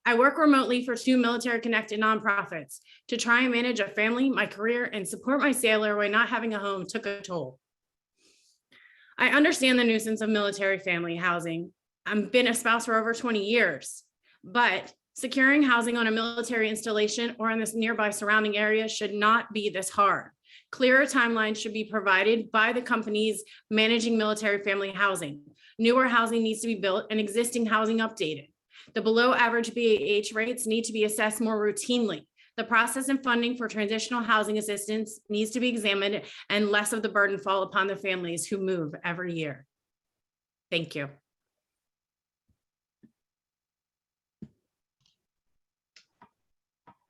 I work remotely for 2 military-connected nonprofits. To try and manage a family, my career, and support my sailor while not having a home took a toll. I understand the nuisance of military family housing. I've been a spouse for over 20 years, but securing housing on a military installation or in this nearby surrounding area should not be this hard. Clearer timelines should be provided by the companies managing military family housing. Newer housing needs to be built and existing housing updated. The below average BAH rates need to be assessed more routinely. The process and funding for transitional housing assistance needs to be examined and less of the burden fall upon the families who move every year. Thank you.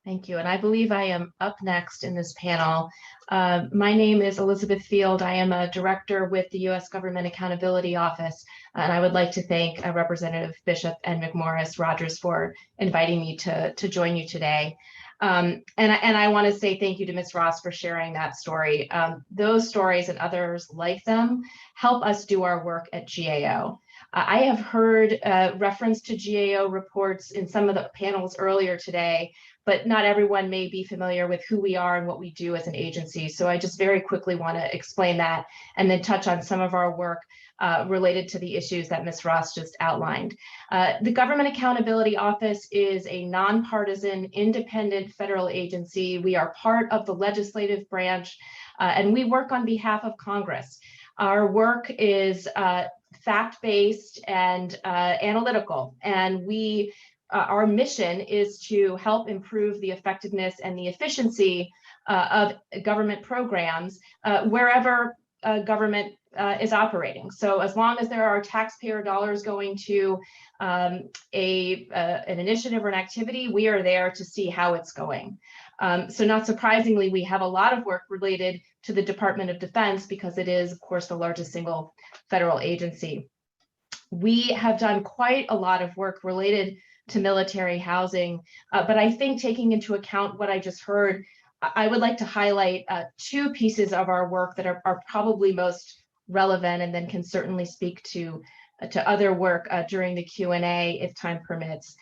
Thank you. And I believe I am up next in this panel. My name is Elizabeth Field. I am a director with the U.S. Government Accountability Office. And I would like to thank Representative Bishop and McMorris Rodgers for inviting me to join you today. And I want to say thank you to Ms. Ross for sharing that story. Those stories and others like them help us do our work at GAO. I have heard reference to GAO reports in some of the panels earlier today, but not everyone may be familiar with who we are and what we do as an agency. So I just very quickly want to explain that and then touch on some of our work related to the issues that Ms. Ross just outlined. The Government Accountability Office is a nonpartisan, independent federal agency. We are part of the legislative branch, and we work on behalf of Congress. Our work is fact-based and analytical, and our mission is to help improve the effectiveness and the efficiency of government programs wherever government is operating. So as long as there are taxpayer dollars going to an initiative or an activity, we are there to see how it's going. So not surprisingly, we have a lot of work related to the Department of Defense because it is, of course, the largest single federal agency. We have done quite a lot of work related to military housing, but I think taking into account what I just heard, I would like to highlight two pieces of our work that are probably most relevant, and then can certainly speak to other work during the Q&A if time permits.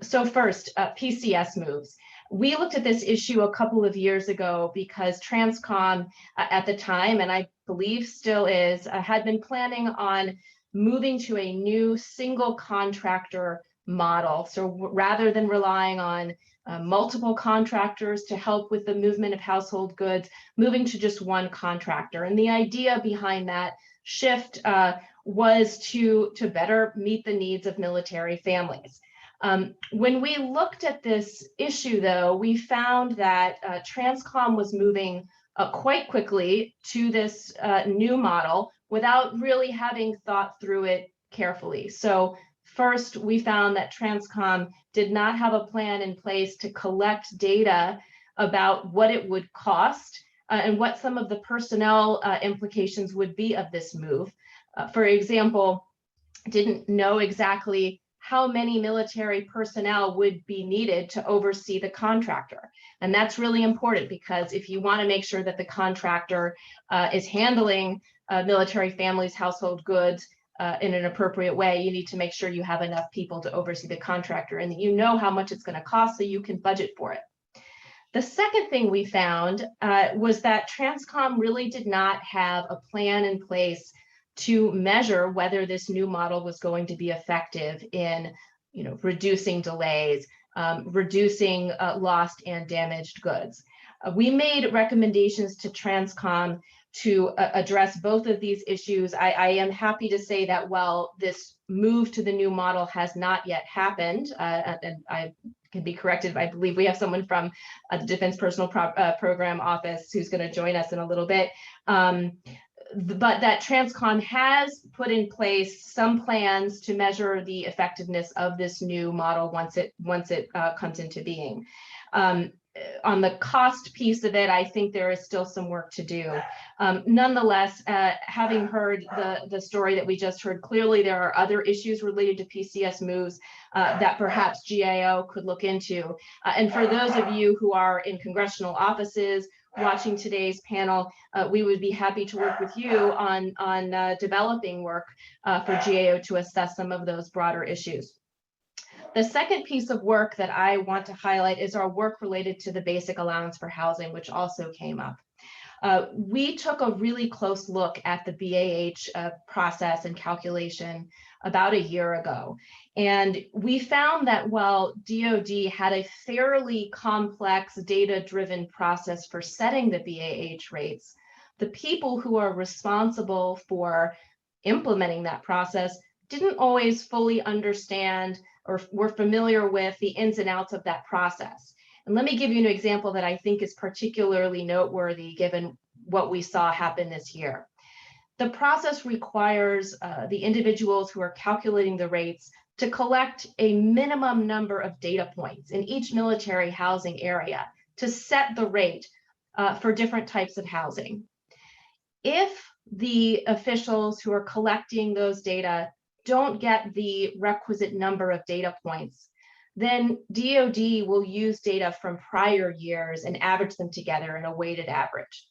So first, PCS moves. We looked at this issue a couple of years ago because TRANSCOM at the time, and I believe still is, had been planning on moving to a new single contractor model. So rather than relying on multiple contractors to help with the movement of household goods, moving to just one contractor. And the idea behind that shift was to better meet the needs of military families. When we looked at this issue, though, we found that TRANSCOM was moving quite quickly to this new model without really having thought through it carefully. So first, we found that TRANSCOM did not have a plan in place to collect data about what it would cost and what some of the personnel implications would be of this move. For example, didn't know exactly how many military personnel would be needed to oversee the contractor. And that's really important because if you want to make sure that the contractor is handling military families' household goods in an appropriate way, you need to make sure you have enough people to oversee the contractor and that you know how much it's going to cost so you can budget for it. The second thing we found was that TRANSCOM really did not have a plan in place to measure whether this new model was going to be effective in, reducing delays, reducing lost and damaged goods. We made recommendations to TRANSCOM to address both of these issues. I am happy to say that while this move to the new model has not yet happened, and I can be corrected, I believe we have someone from the Defense Personnel Program Office who's going to join us in a little bit. But that TRANSCOM has put in place some plans to measure the effectiveness of this new model once it comes into being. On the cost piece of it, I think there is still some work to do. Nonetheless, having heard the story that we just heard, clearly there are other issues related to PCS moves that perhaps GAO could look into. And for those of you who are in congressional offices watching today's panel, we would be happy to work with you on developing work for GAO to assess some of those broader issues. The second piece of work that I want to highlight is our work related to the basic allowance for housing, which also came up. We took a really close look at the BAH process and calculation about a year ago. And we found that while DoD had a fairly complex data-driven process for setting the BAH rates, the people who are responsible for implementing that process didn't always fully understand or were familiar with the ins and outs of that process. And let me give you an example that I think is particularly noteworthy given what we saw happen this year. The process requires the individuals who are calculating the rates to collect a minimum number of data points in each military housing area to set the rate for different types of housing. If the officials who are collecting those data don't get the requisite number of data points, then DoD will use data from prior years and average them together in a weighted average.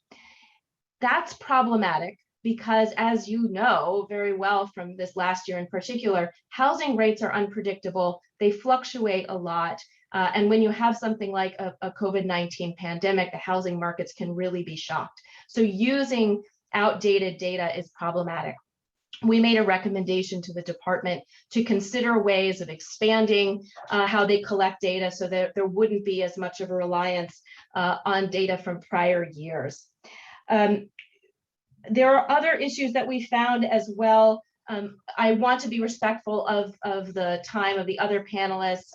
That's problematic because, as you know very well from this last year in particular, housing rates are unpredictable. They fluctuate a lot. And when you have something like a COVID-19 pandemic, the housing markets can really be shocked. So using outdated data is problematic. We made a recommendation to the department to consider ways of expanding how they collect data so that there wouldn't be as much of a reliance on data from prior years. There are other issues that we found as well. I want to be respectful of the time of the other panelists,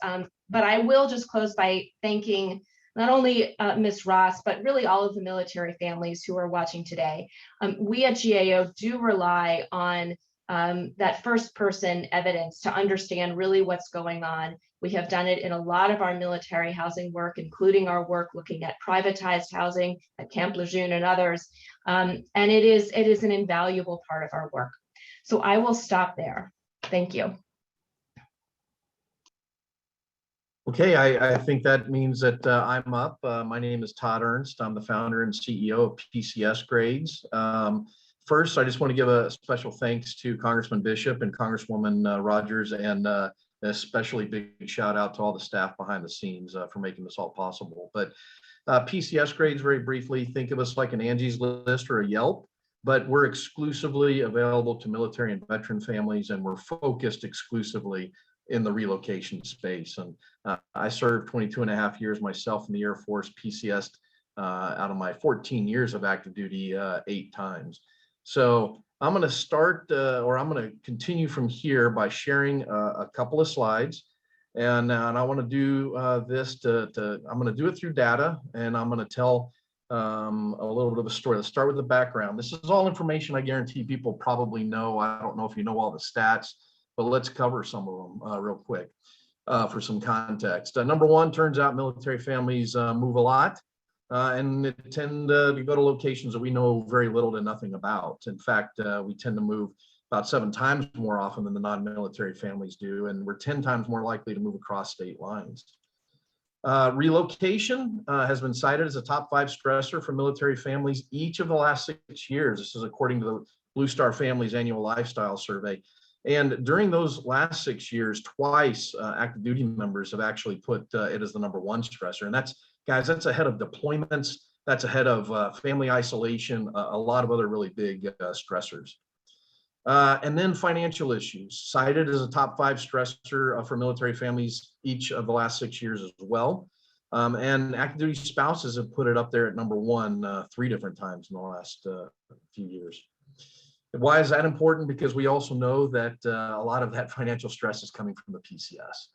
but I will just close by thanking not only Ms. Ross, but really all of the military families who are watching today. We at GAO do rely on that first person evidence to understand really what's going on. We have done it in a lot of our military housing work, including our work looking at privatized housing at Camp Lejeune and others. And it is an invaluable part of our work. So I will stop there. Thank you. Okay, I think that means that I'm up. My name is Todd Ernst. I'm the founder and CEO of PCSgrades. First, I just want to give a special thanks to Congressman Bishop and Congresswoman Rodgers, and especially big shout out to all the staff behind the scenes for making this all possible. But PCSgrades, very briefly, think of us like an Angie's List or a Yelp, but we're exclusively available to military and veteran families, and we're focused exclusively in the relocation space. And I served 22 and a half years myself in the Air Force, PCS out of my 14 years of active duty 8 times. So I'm going to start or I'm going to continue from here by sharing a couple of slides. And I want to do this I'm going to do it through data, and I'm going to tell a little bit of a story. Let's start with the background. This is all information I guarantee people probably know. I don't know if you know all the stats, but let's cover some of them real quick for some context. Number one, turns out military families move a lot and they tend to go to locations that we know very little to nothing about. In fact, we tend to move about 7 times more often than the non-military families do, and we're 10 times more likely to move across state lines. Relocation has been cited as a top 5 stressor for military families each of the last 6 years. This is according to the Blue Star Family's annual lifestyle survey. And during those last 6 years, twice active duty members have actually put it as the #1 stressor. And that's, guys, that's ahead of deployments. That's ahead of family isolation, a lot of other really big stressors. And then financial issues, cited as a top 5 stressor for military families each of the last 6 years as well. And active duty spouses have put it up there at #1 3 different times in the last few years. Why is that important? Because we also know that a lot of that financial stress is coming from the PCS.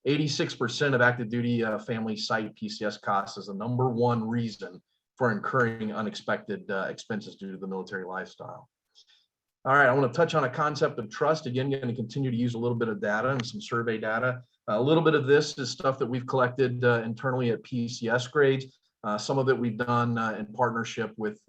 86% of active duty families cite PCS costs as the #1 reason for incurring unexpected expenses due to the military lifestyle. All right, I want to touch on a concept of trust. Again, going to continue to use a little bit of data and some survey data. A little bit of this is stuff that we've collected internally at PCSgrades. Some of it we've done in partnership with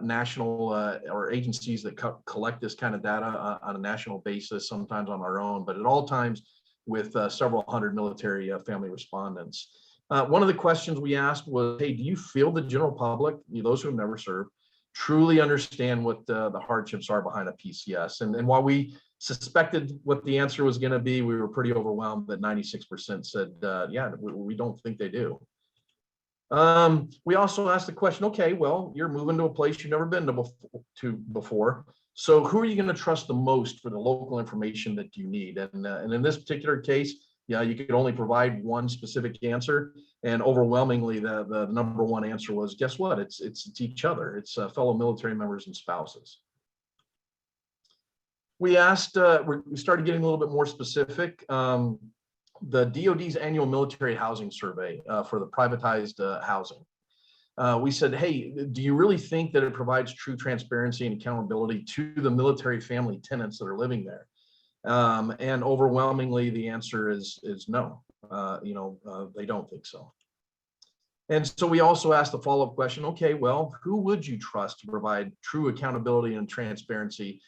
national or agencies that collect this kind of data on a national basis, sometimes on our own, but at all times with several hundred military family respondents. One of the questions we asked was, hey, do you feel the general public, those who have never served, truly understand what the hardships are behind a PCS? And while we suspected what the answer was going to be, we were pretty overwhelmed that 96% said, yeah, we don't think they do. We also asked the question, okay, well, you're moving to a place you've never been to before. So who are you going to trust the most for the local information that you need? And in this particular case, yeah, you could only provide one specific answer. And overwhelmingly, the #1 answer was, guess what? It's each other. It's fellow military members and spouses. We asked, we started getting a little bit more specific. The DoD's annual military housing survey for the privatized housing. We said, hey, do you really think that it provides true transparency and accountability to the military family tenants that are living there? And overwhelmingly, the answer is no. They don't think so. And so we also asked the follow-up question, okay, well, who would you trust to provide true accountability and transparency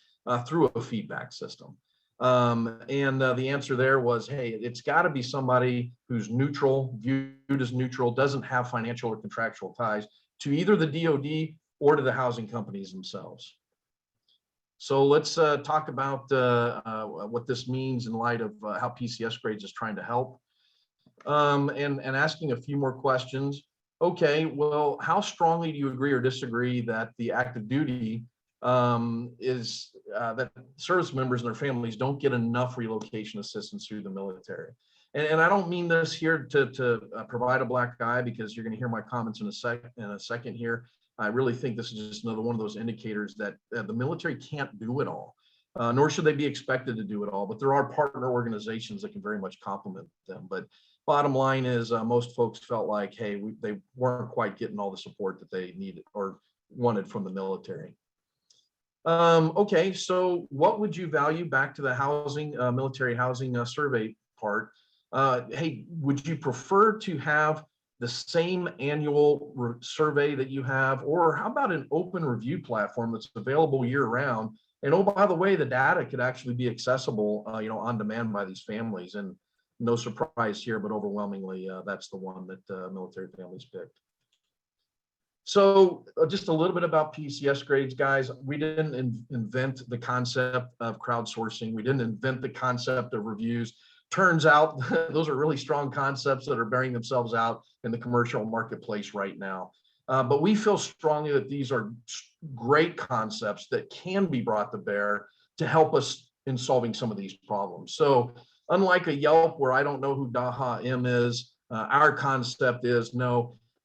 through a feedback system? And the answer there was, hey, it's got to be somebody who's neutral, viewed as neutral, doesn't have financial or contractual ties to either the DoD or to the housing companies themselves. So let's talk about what this means in light of how PCSgrades is trying to help, and asking a few more questions. Okay, well, how strongly do you agree or disagree that the active duty is that service members and their families don't get enough relocation assistance through the military? And I don't mean this here to provide a black eye, because you're going to hear my comments in a second here. I really think this is just another one of those indicators that the military can't do it all, nor should they be expected to do it all. But there are partner organizations that can very much complement them. But bottom line is most folks felt like, hey, they weren't quite getting all the support that they needed or wanted from the military. Okay, so what would you value, back to the housing, military housing survey part? Hey, would you prefer to have the same annual survey that you have, or how about an open review platform that's available year round? And oh, by the way, the data could actually be accessible, on demand by these families. And no surprise here, but overwhelmingly, that's the one that military families picked. So just a little bit about PCSgrades, guys. We didn't invent the concept of crowdsourcing. We didn't invent the concept of reviews. Turns out those are really strong concepts that are bearing themselves out in the commercial marketplace right now. But we feel strongly that these are great concepts that can be brought to bear to help us in solving some of these problems. So unlike a Yelp where I don't know who Daha M is, our concept is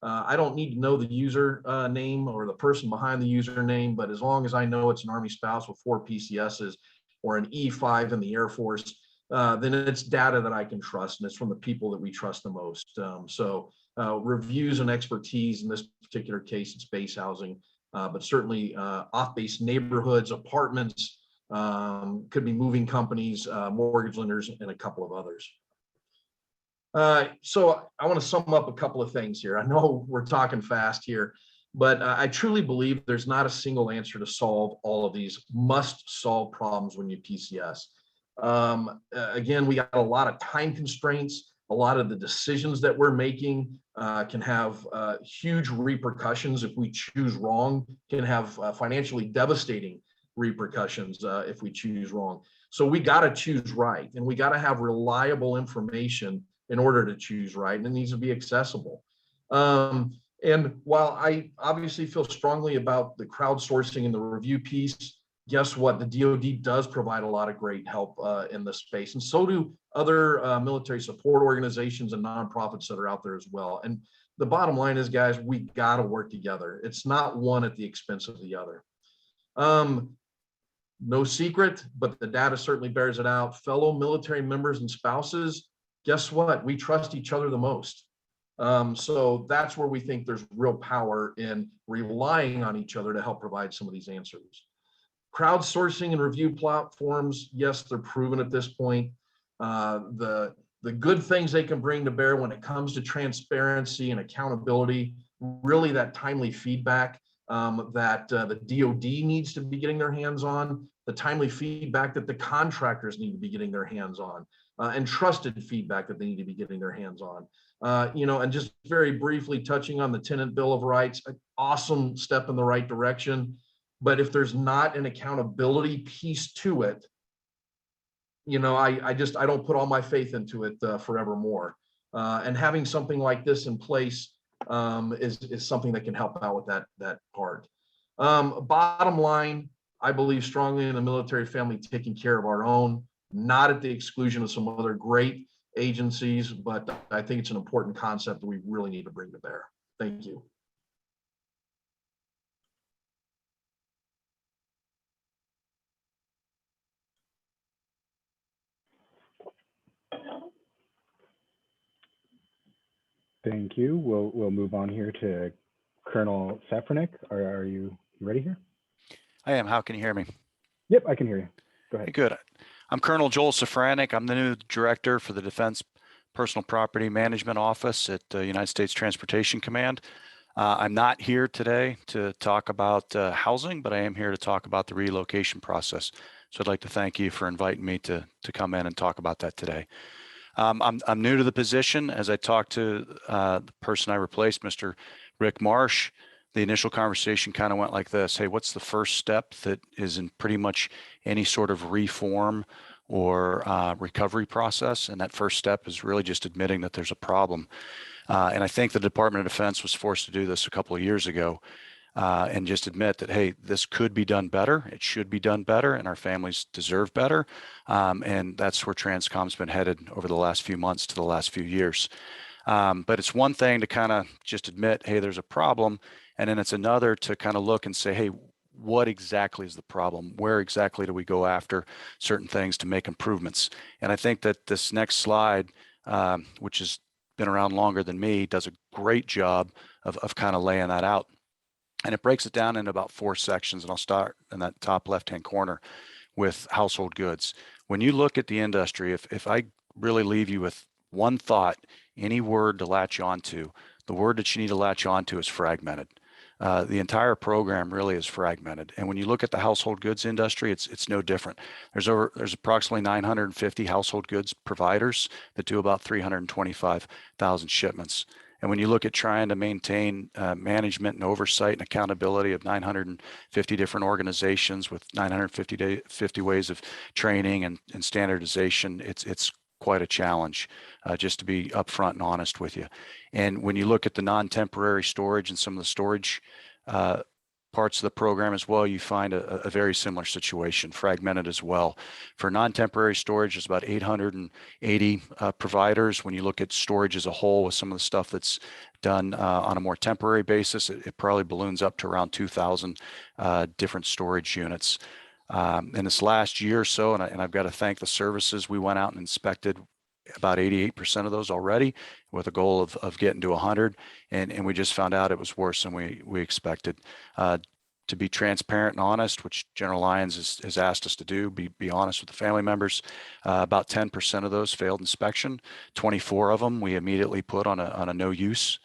I don't need to know the user name or the person behind the username, but as long as I know it's an Army spouse with 4 PCSs or an E5 in the Air Force, then it's data that I can trust, and it's from the people that we trust the most. So reviews and expertise, in this particular case, it's base housing, but certainly off-base neighborhoods, apartments, could be moving companies, mortgage lenders, and a couple of others. So I want to sum up a couple of things here. I know we're talking fast here, but I truly believe there's not a single answer to solve all of these must-solve problems when you PCS. Again, we got a lot of time constraints. A lot of the decisions that we're making can have huge repercussions if we choose wrong, can have financially devastating repercussions if we choose wrong. So we got to choose right, and we got to have reliable information in order to choose right, and it needs to be accessible. And while I obviously feel strongly about the crowdsourcing and the review piece, guess what? The DoD does provide a lot of great help in this space, and so do other military support organizations and nonprofits that are out there as well. And the bottom line is, guys, we got to work together. It's not one at the expense of the other. No secret, but the data certainly bears it out. Fellow military members and spouses, guess what? We trust each other the most. So that's where we think there's real power in relying on each other to help provide some of these answers. Crowdsourcing and review platforms, yes, they're proven at this point. The good things they can bring to bear when it comes to transparency and accountability, really that timely feedback that the DoD needs to be getting their hands on, the timely feedback that the contractors need to be getting their hands on, and trusted feedback that they need to be getting their hands on. And just very briefly touching on the Tenant Bill of Rights, an awesome step in the right direction. But if there's not an accountability piece to it, I don't put all my faith into it forevermore. And having something like this in place is something that can help out with that part. Bottom line, I believe strongly in the military family taking care of our own, not at the exclusion of some other great agencies, but I think it's an important concept that we really need to bring to bear. Thank you. Thank you. We'll move on here to Colonel Safranek. Are you ready here? I am. How can you hear me? Yep, I can hear you. Go ahead. Hey, good. I'm Colonel Joel Safranek. I'm the new director for the Defense Personal Property Management Office at the United States Transportation Command. I'm not here today to talk about housing, but I am here to talk about the relocation process. So I'd like to thank you for inviting me to come in and talk about that today. I'm new to the position. As I talked to the person I replaced, Mr. Rick Marsh, the initial conversation kind of went like this. Hey, what's the first step that is in pretty much any sort of reform or recovery process? And that first step is really just admitting that there's a problem. And I think the Department of Defense was forced to do this a couple of years ago and just admit that, hey, this could be done better. It should be done better, and our families deserve better. And that's where TRANSCOM's been headed over the last few months to the last few years. But it's one thing to kind of just admit, hey, there's a problem. And then it's another to kind of look and say, hey, what exactly is the problem? Where exactly do we go after certain things to make improvements? And I think that this next slide, which has been around longer than me, does a great job of kind of laying that out. And it breaks it down into about 4 sections. And I'll start in that top left-hand corner with household goods. When you look at the industry, if I really leave you with one thought, any word to latch onto, the word that you need to latch onto is fragmented. The entire program really is fragmented. And when you look at the household goods industry, it's no different. There's approximately 950 household goods providers that do about 325,000 shipments. And when you look at trying to maintain management and oversight and accountability of 950 different organizations with 950 ways of training and standardization, it's quite a challenge, just to be upfront and honest with you. And when you look at the non-temporary storage and some of the storage parts of the program as well, you find a very similar situation, fragmented as well. For non-temporary storage, there's about 880 providers. When you look at storage as a whole with some of the stuff that's done on a more temporary basis, it probably balloons up to around 2,000 different storage units. In this last year or so, and I've got to thank the services, we went out and inspected about 88% of those already with a goal of getting to 100. And we just found out it was worse than we expected. To be transparent and honest, which General Lyons has asked us to do, be honest with the family members, about 10% of those failed inspection. 24 of them we immediately put on a no use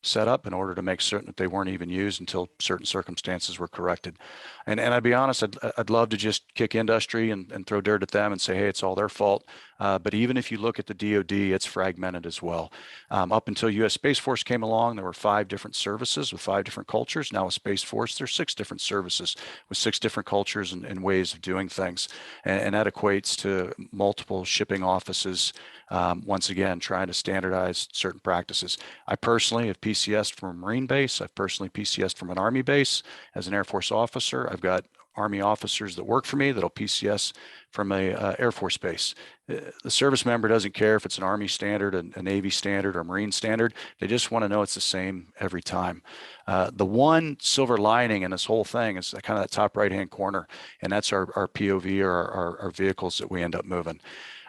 set up in order to make certain that they weren't even used until certain circumstances were corrected. And I'd be honest, I'd love to just kick industry and throw dirt at them and say, hey, it's all their fault. But even if you look at the DoD, it's fragmented as well. Up until U.S. Space Force came along, there were 5 different services with 5 different cultures. Now with Space Force, there's 6 different services with 6 different cultures and ways of doing things. And that equates to multiple shipping offices, once again, trying to standardize certain practices. I personally have PCS'd from a Marine base. I've personally PCS'd from an Army base as an Air Force officer. I've got Army officers that work for me that'll PCS from a Air Force base. The service member doesn't care if it's an Army standard, a Navy standard, or Marine standard. They just want to know it's the same every time. The one silver lining in this whole thing is kind of that top right-hand corner, and that's our POV or our vehicles that we end up moving.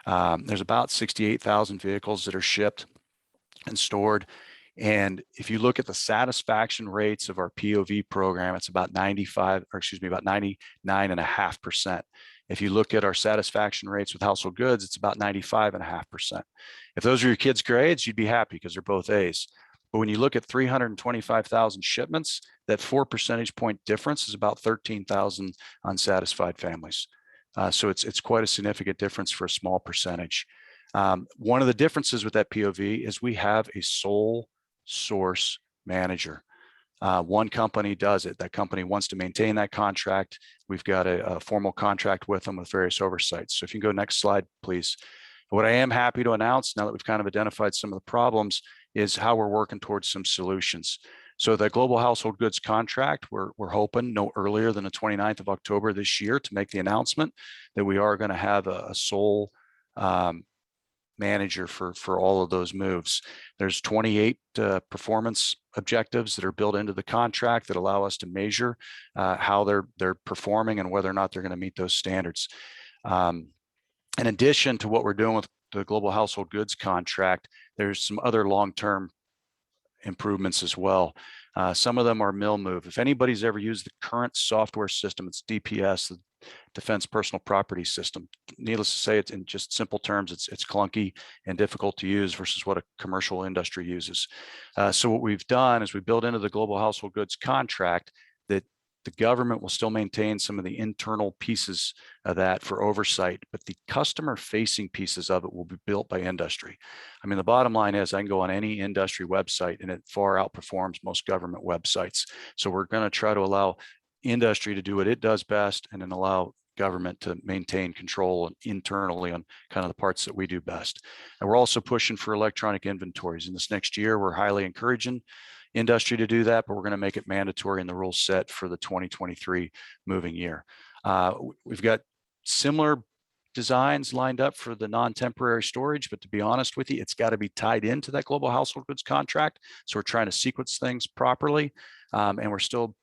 There's about 68,000 vehicles that are shipped and stored. And if you look at the satisfaction rates of our POV program, it's about 99.5%. If you look at our satisfaction rates with household goods, it's about 95.5%. If those are your kids' grades, you'd be happy because they're both A's. But when you look at 325,000 shipments, that 4 percentage point difference is about 13,000 unsatisfied families. So it's quite a significant difference for a small percentage. One of the differences with that POV is we have a sole source manager. One company does it. That company wants to maintain that contract. We've got a formal contract with them with various oversights. So if you can go next slide, please. What I am happy to announce now that we've kind of identified some of the problems is how we're working towards some solutions. So the global household goods contract, we're hoping no earlier than the 29th of October this year to make the announcement that we are going to have a sole manager for all of those moves. There's 28 performance objectives that are built into the contract that allow us to measure how they're performing and whether or not they're going to meet those standards. In addition to what we're doing with the global household goods contract, there's some other long-term improvements as well. Some of them are mill move. If anybody's ever used the current software system, it's DPS, the Defense Personal Property System. Needless to say, it's in just simple terms, it's clunky and difficult to use versus what a commercial industry uses. So what we've done is we built into the global household goods contract that The government will still maintain some of the internal pieces of that for oversight, but the customer facing pieces of it will be built by industry. I mean, the bottom line is I can go on any industry website and it far outperforms most government websites. So we're going to try to allow industry to do what it does best and then allow government to maintain control internally on kind of the parts that we do best. And we're also pushing for electronic inventories. In this next year, we're highly encouraging industry to do that, but we're going to make it mandatory in the rules set for the 2023 moving year. We've got similar designs lined up for the non-temporary storage, but to be honest with you, it's got to be tied into that global household goods contract. So we're trying to sequence things properly, and we're still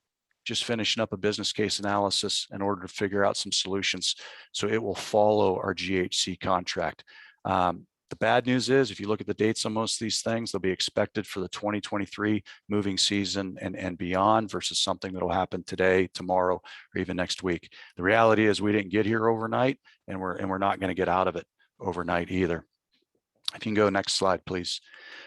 just finishing up a business case analysis in order to figure out some solutions so it will follow our GHC contract. The bad news is if you look at the dates on most of these things, they'll be expected for the 2023 moving season and beyond versus something that will happen today, tomorrow, or even next week. The reality is we didn't get here overnight and we're not going to get out of it overnight either. If you can go next slide, please.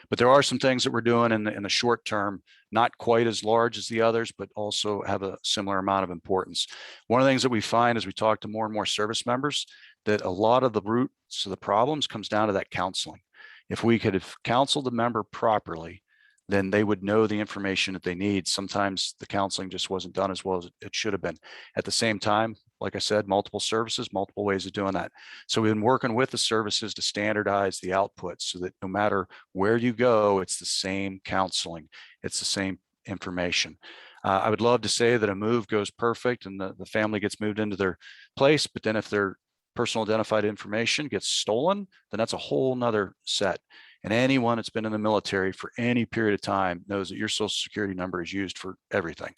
But there are some things that we're doing in the short term, not quite as large as the others, but also have a similar amount of importance. One of the things that we find as we talk to more and more service members, that a lot of the roots of the problems comes down to that counseling. If we could have counseled the member properly, then they would know the information that they need. Sometimes the counseling just wasn't done as well as it should have been. At the same time, like I said, multiple services, multiple ways of doing that. So we've been working with the services to standardize the outputs so that no matter where you go, it's the same counseling, it's the same information. I would love to say that a move goes perfect and the family gets moved into their place, but then if their personal identified information gets stolen, then that's a whole nother set. And anyone that's been in the military for any period of time knows that your social security number is used for everything.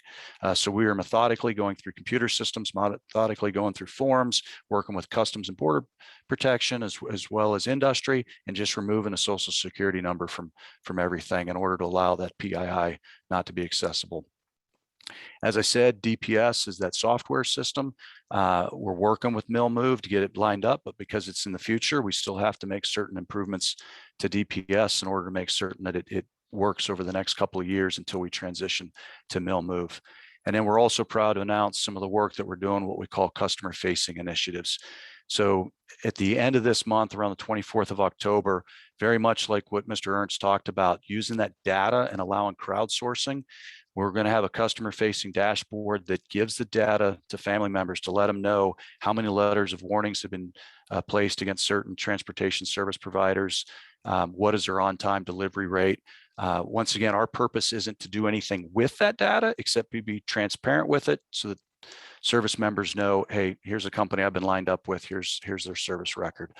So we are methodically going through computer systems, methodically going through forms, working with Customs and Border Protection as well as industry, and just removing a social security number from everything in order to allow that PII not to be accessible. As I said, DPS is that software system. We're working with MilMove to get it lined up, but because it's in the future, we still have to make certain improvements to DPS in order to make certain that it works over the next couple of years until we transition to MilMove. And then we're also proud to announce some of the work that we're doing, what we call customer facing initiatives. So at the end of this month, around the 24th of October, very much like what Mr. Ernst talked about, using that data and allowing crowdsourcing, we're going to have a customer facing dashboard that gives the data to family members to let them know how many letters of warnings have been placed against certain transportation service providers. What is their on-time delivery rate? Once again, our purpose isn't to do anything with that data, except to be transparent with it so that service members know, hey, here's a company I've been lined up with, here's their service record.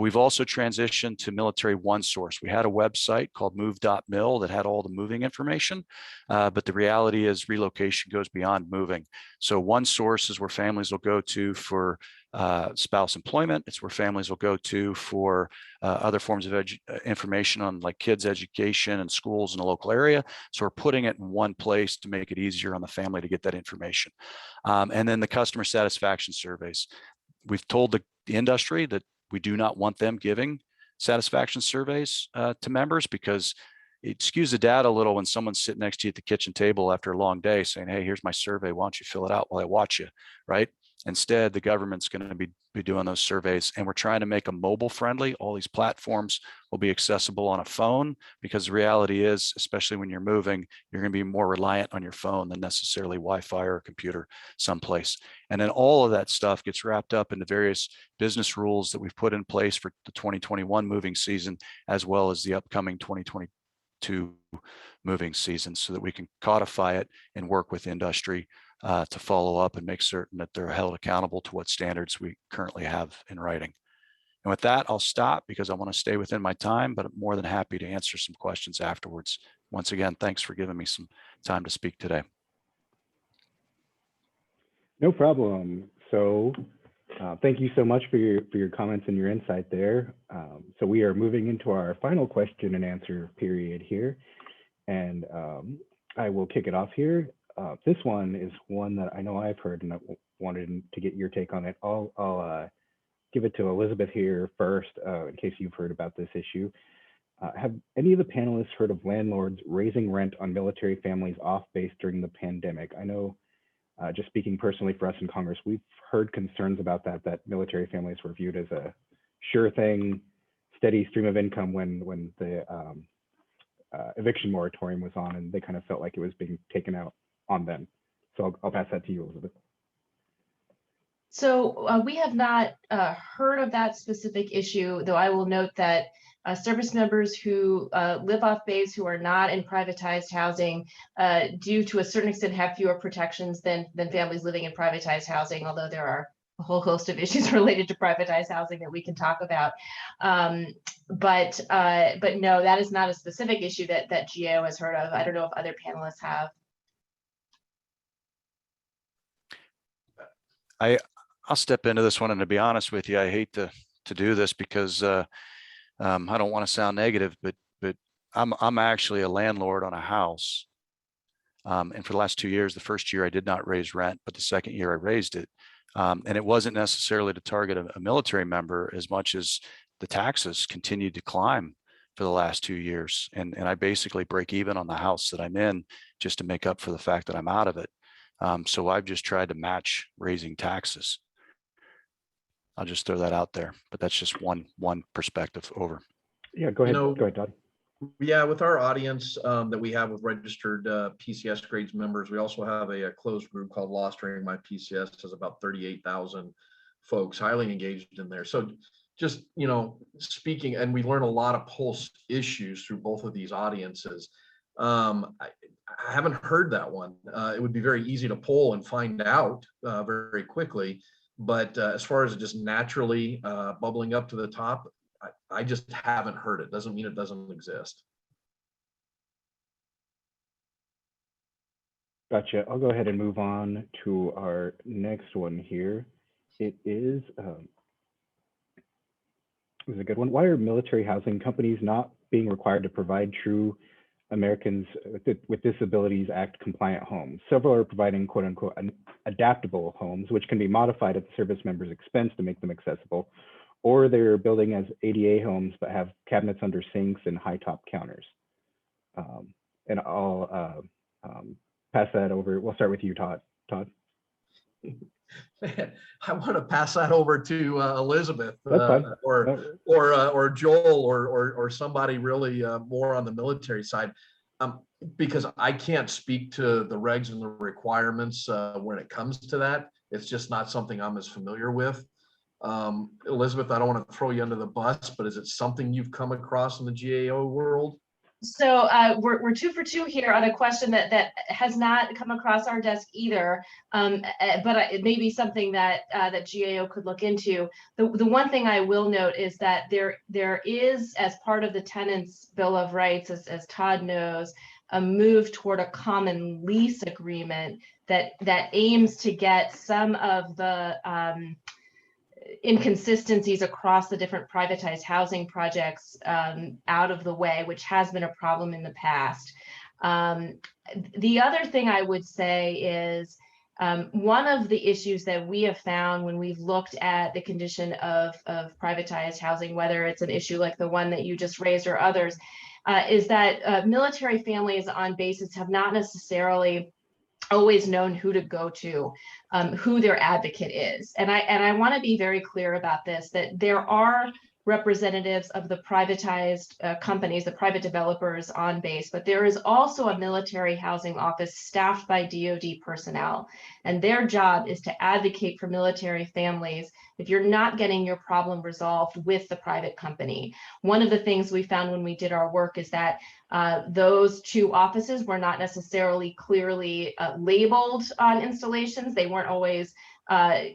We've also transitioned to Military One Source. We had a website called move.mil that had all the moving information, but the reality is relocation goes beyond moving. So One Source is where families will go to for spouse employment. It's where families will go to for other forms of information on like kids' education and schools in the local area. So we're putting it in one place to make it easier on the family to get that information. And then the customer satisfaction surveys. We've told the industry that we do not want them giving satisfaction surveys to members because it skews the data a little when someone's sitting next to you at the kitchen table after a long day saying, hey, here's my survey, why don't you fill it out while I watch you, right? Instead, the government's going to be doing those surveys, and we're trying to make them mobile friendly. All these platforms will be accessible on a phone because the reality is, especially when you're moving, you're going to be more reliant on your phone than necessarily Wi-Fi or a computer someplace. And then all of that stuff gets wrapped up into various business rules that we've put in place for the 2021 moving season, as well as the upcoming 2022 moving season, so that we can codify it and work with industry to follow up and make certain that they're held accountable to what standards we currently have in writing. And with that, I'll stop because I want to stay within my time, but I'm more than happy to answer some questions afterwards. Once again, thanks for giving me some time to speak today. No problem. So thank you so much for your comments and your insight there. So we are moving into our final question and answer period here. And I will kick it off here. This one is one that I know I've heard and I wanted to get your take on it. I'll give it to Elizabeth here first, in case you've heard about this issue. Have any of the panelists heard of landlords raising rent on military families off base during the pandemic? I know just speaking personally for us in Congress, we've heard concerns about that military families were viewed as a sure thing, steady stream of income when the eviction moratorium was on, and they kind of felt like it was being taken out on them. So I'll pass that to you, Elizabeth. So we have not heard of that specific issue, though I will note that service members who live off base, who are not in privatized housing, do to a certain extent have fewer protections than families living in privatized housing, although there are a whole host of issues related to privatized housing that we can talk about. But no, that is not a specific issue that GAO has heard of. I don't know if other panelists have. I'll step into this one, and to be honest with you, I hate to do this because I don't want to sound negative, but I'm actually a landlord on a house, and for the last 2 years, the first year I did not raise rent, but the second year I raised it, and it wasn't necessarily to target a military member as much as the taxes continued to climb for the last 2 years, and I basically break even on the house that I'm in just to make up for the fact that I'm out of it. So I've just tried to match raising taxes. I'll just throw that out there, but that's just one perspective. Over. Yeah, go ahead. Go ahead, Todd. Yeah, with our audience that we have with registered PCSgrades members, we also have a closed group called Lost During My PCS. There's about 38,000 folks highly engaged in there. So just, speaking, and we learn a lot of pulse issues through both of these audiences. I haven't heard that one. It would be very easy to poll and find out very quickly. But as far as it just naturally bubbling up to the top, I just haven't heard it. Doesn't mean it doesn't exist. Gotcha. I'll go ahead and move on to our next one here. It is a good one. Why are military housing companies not being required to provide true Americans with Disabilities Act compliant homes? Several are providing quote unquote adaptable homes, which can be modified at the service member's expense to make them accessible, or they're building as ADA homes but have cabinets under sinks and high top counters. And I'll pass that over. We'll start with you, Todd. Todd. I want to pass that over to Elizabeth or Joel or somebody really more on the military side, because I can't speak to the regs and the requirements when it comes to that. It's just not something I'm as familiar with. Elizabeth, I don't want to throw you under the bus, but is it something you've come across in the GAO world? So we're 2 for 2 here on a question that has not come across our desk either, but it may be something that GAO could look into. The one thing I will note is that there is, as part of the Tenants' Bill of Rights, as Todd knows, a move toward a common lease agreement that aims to get some of the inconsistencies across the different privatized housing projects out of the way, which has been a problem in the past. The other thing I would say is one of the issues that we have found when we've looked at the condition of privatized housing, whether it's an issue like the one that you just raised or others, is that military families on bases have not necessarily always known who to go to, who their advocate is. And I want to be very clear about this, that there are representatives of the privatized companies, the private developers on base, but there is also a military housing office staffed by DoD personnel. And their job is to advocate for military families if you're not getting your problem resolved with the private company. One of the things we found when we did our work is that those 2 offices were not necessarily clearly labeled on installations. They weren't always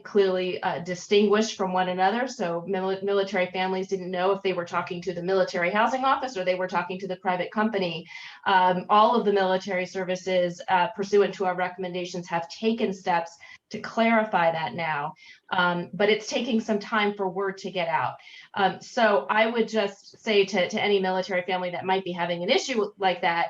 clearly distinguished from one another. So military families didn't know if they were talking to the military housing office or they were talking to the private company. All of the military services pursuant to our recommendations have taken steps to clarify that now, but it's taking some time for word to get out. So I would just say to any military family that might be having an issue like that,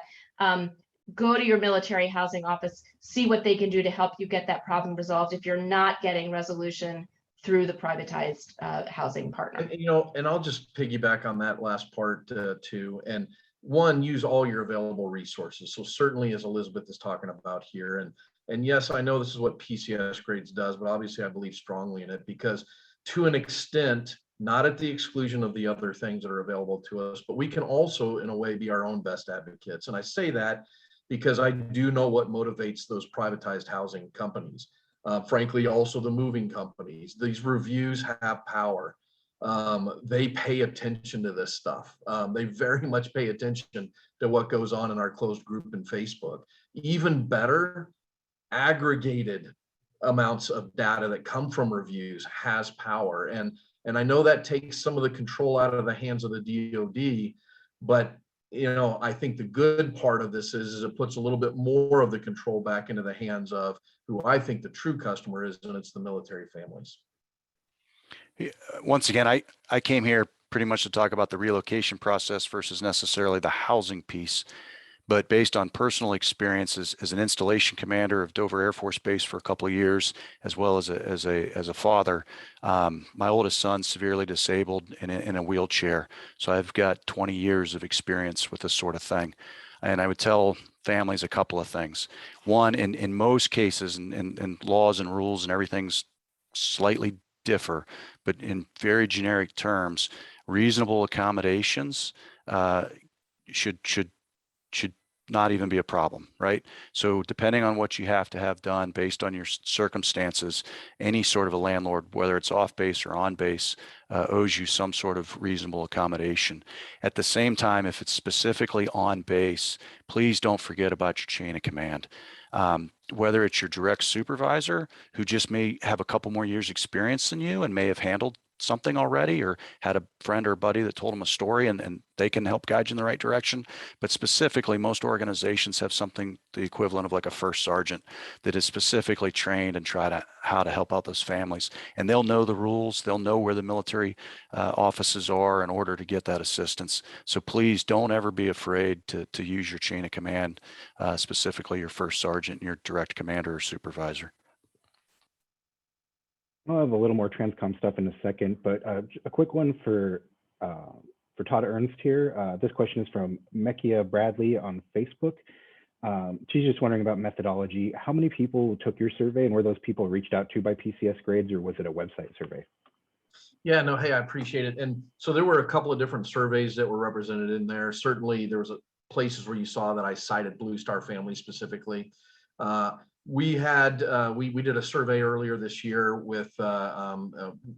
go to your military housing office, see what they can do to help you get that problem resolved if you're not getting resolution through the privatized housing partner. And I'll just piggyback on that last part too. And one, use all your available resources. So certainly, as Elizabeth is talking about here, And yes, I know this is what PCSgrades does, but obviously I believe strongly in it because to an extent, not at the exclusion of the other things that are available to us, but we can also in a way be our own best advocates. And I say that because I do know what motivates those privatized housing companies. Frankly, also the moving companies. These reviews have power. They pay attention to this stuff. They very much pay attention to what goes on in our closed group in Facebook. Even better, aggregated amounts of data that come from reviews has power. And I know that takes some of the control out of the hands of the DoD, but I think the good part of this is it puts a little bit more of the control back into the hands of who I think the true customer is, and it's the military families. Once again, I came here pretty much to talk about the relocation process versus necessarily the housing piece. But based on personal experiences as an installation commander of Dover Air Force Base for a couple of years, as well as a father, my oldest son's severely disabled in a wheelchair. So I've got 20 years of experience with this sort of thing. And I would tell families a couple of things. One, in most cases, and laws and rules and everything's slightly differ, but in very generic terms, reasonable accommodations should not even be a problem, right? So depending on what you have to have done based on your circumstances, any sort of a landlord, whether it's off base or on base, owes you some sort of reasonable accommodation. At the same time, if it's specifically on base, please don't forget about your chain of command. Whether it's your direct supervisor who just may have a couple more years experience than you and may have handled something already or had a friend or a buddy that told them a story and they can help guide you in the right direction. But specifically, most organizations have something the equivalent of like a first sergeant that is specifically trained and how to help out those families. And they'll know the rules. They'll know where the military offices are in order to get that assistance. So please don't ever be afraid to use your chain of command, specifically your first sergeant, your direct commander or supervisor. I'll have a little more TRANSCOM stuff in a second, but a quick one for Todd Ernst here. This question is from Mekia Bradley on Facebook. She's just wondering about methodology. How many people took your survey and were those people reached out to by PCSgrades or was it a website survey? Yeah, no, hey, I appreciate it. And so there were a couple of different surveys that were represented in there. Certainly there was places where you saw that I cited Blue Star Family specifically. We had we did a survey earlier this year with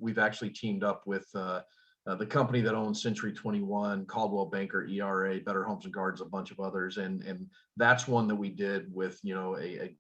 we've actually teamed up with the company that owns Century 21, Caldwell Banker, ERA, Better Homes and Gardens, a bunch of others, and that's one that we did with a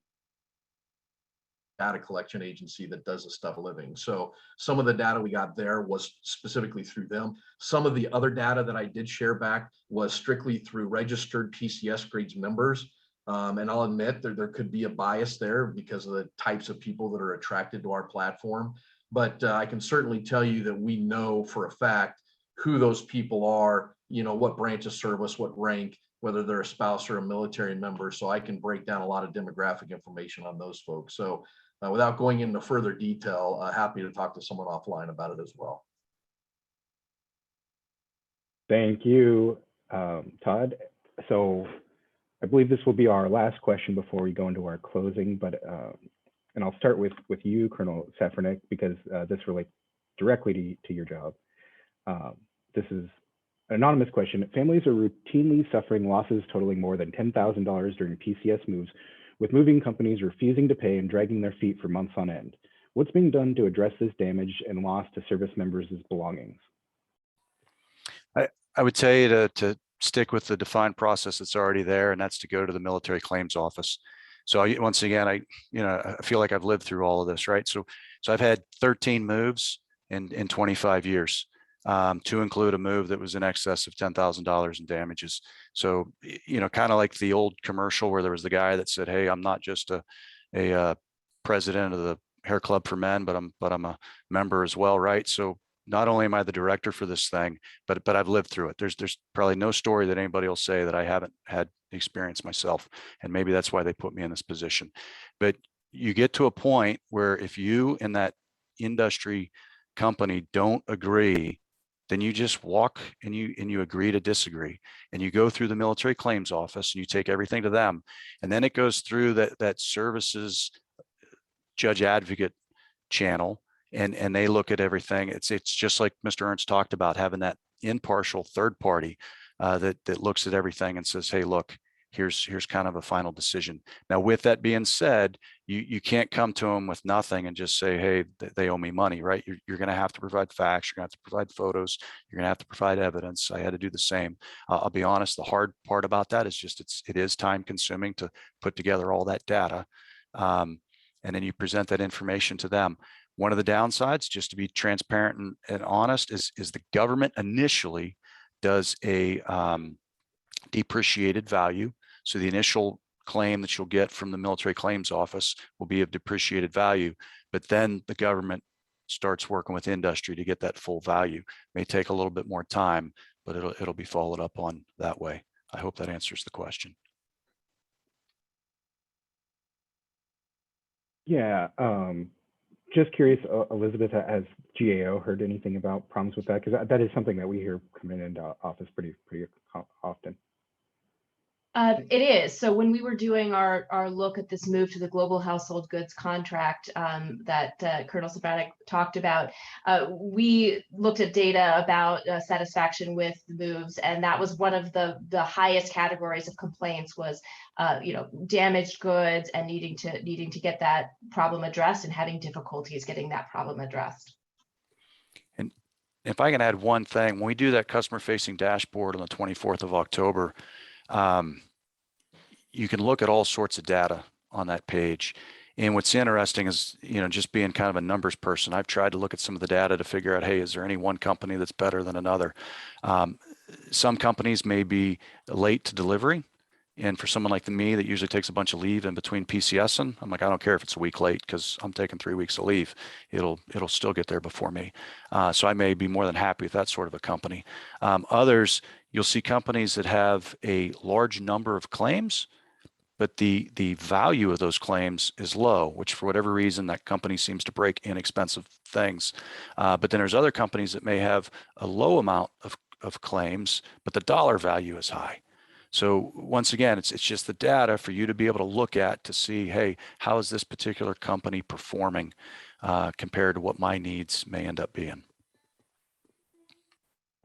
data collection agency that does this stuff for a living. So some of the data we got there was specifically through them. Some of the other data that I did share back was strictly through registered PCSgrades members. And I'll admit there could be a bias there because of the types of people that are attracted to our platform. But I can certainly tell you that we know for a fact who those people are, what branch of service, what rank, whether they're a spouse or a military member. So I can break down a lot of demographic information on those folks. So without going into further detail, happy to talk to someone offline about it as well. Thank you, Todd. So I believe this will be our last question before we go into our closing, but and I'll start with you, Colonel Safranek, because this relates directly to your job. This is an anonymous question. Families are routinely suffering losses totaling more than $10,000 during PCS moves, with moving companies refusing to pay and dragging their feet for months on end. What's being done to address this damage and loss to service members' belongings? I would tell you to stick with the defined process that's already there, and that's to go to the military claims office. So once again, I feel like I've lived through all of this, right? So I've had 13 moves in 25 years, to include a move that was in excess of $10,000 in damages. So, kind of like the old commercial where there was the guy that said, "Hey, I'm not just a president of the hair club for men, but I'm a member as well," right? So not only am I the director for this thing, but I've lived through it. There's probably no story that anybody will say that I haven't had experience myself. And maybe that's why they put me in this position. But you get to a point where if you in that industry company don't agree then you just walk and you agree to disagree, and you go through the military claims office and you take everything to them, and then it goes through that services judge advocate channel, and they look at everything. It's just like Mr. Ernst talked about, having that impartial third party that looks at everything and says, hey, look, here's kind of a final decision. Now, with that being said, you can't come to them with nothing and just say, hey, they owe me money, right? You're going to have to provide facts. You're going to have to provide photos. You're going to have to provide evidence. I had to do the same. I'll be honest, the hard part about that is just it is time consuming to put together all that data. And then you present that information to them. One of the downsides, just to be transparent and honest, is the government initially does a depreciated value. So the initial claim that you'll get from the military claims office will be of depreciated value, but then the government starts working with industry to get that full value. May take a little bit more time, but it'll be followed up on that way. I hope that answers the question. Yeah, just curious, Elizabeth, has GAO heard anything about problems with that? Because that is something that we hear coming into office pretty often. It is. So when we were doing our look at this move to the global household goods contract that Colonel Safranek talked about, we looked at data about satisfaction with the moves, and that was one of the highest categories of complaints was, damaged goods and needing to get that problem addressed and having difficulties getting that problem addressed. And if I can add one thing, when we do that customer-facing dashboard on the 24th of October, you can look at all sorts of data on that page. And what's interesting is, just being kind of a numbers person, I've tried to look at some of the data to figure out, hey, is there any one company that's better than another? Some companies may be late to delivery. And for someone like me that usually takes a bunch of leave in between PCSing, I'm like, I don't care if it's a week late because I'm taking 3 weeks of leave. It'll still get there before me. So I may be more than happy with that sort of a company. Others, you'll see companies that have a large number of claims, but the value of those claims is low, which for whatever reason, that company seems to break inexpensive things. But then there's other companies that may have a low amount of claims, but the dollar value is high. So once again, it's just the data for you to be able to look at to see, hey, how is this particular company performing compared to what my needs may end up being?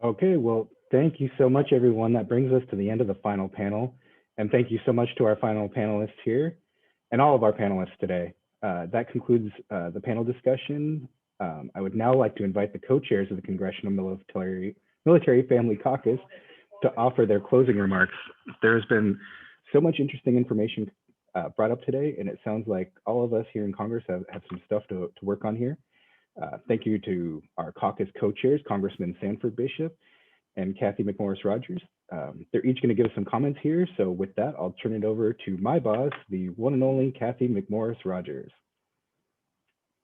Okay, well, thank you so much, everyone. That brings us to the end of the final panel. And thank you so much to our final panelists here and all of our panelists today. That concludes the panel discussion. I would now like to invite the co-chairs of the Congressional Military Family Caucus to offer their closing remarks. There has been so much interesting information brought up today, and it sounds like all of us here in Congress have some stuff to work on here. Thank you to our caucus co-chairs, Congressman Sanford Bishop and Cathy McMorris Rodgers. They're each going to give us some comments here. So with that, I'll turn it over to my boss, the one and only Cathy McMorris Rodgers.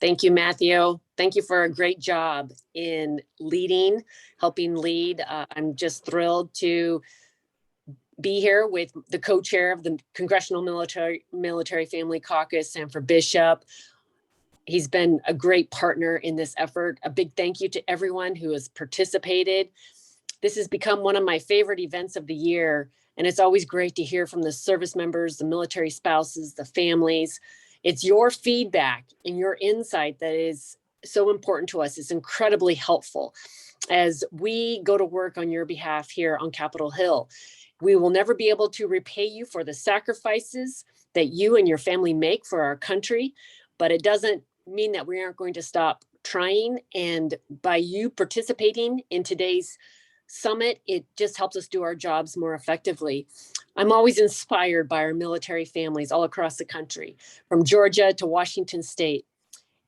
Thank you, Matthew. Thank you for a great job in helping lead. I'm just thrilled to be here with the co-chair of the Congressional Military Family Caucus, Sanford Bishop. He's been a great partner in this effort. A big thank you to everyone who has participated. This has become one of my favorite events of the year, and it's always great to hear from the service members, the military spouses, the families. It's your feedback and your insight that is so important to us. It's incredibly helpful as we go to work on your behalf here on Capitol Hill. We will never be able to repay you for the sacrifices that you and your family make for our country, but it doesn't mean that we aren't going to stop trying. And by you participating in today's summit, it just helps us do our jobs more effectively. I'm always inspired by our military families all across the country, from Georgia to Washington State.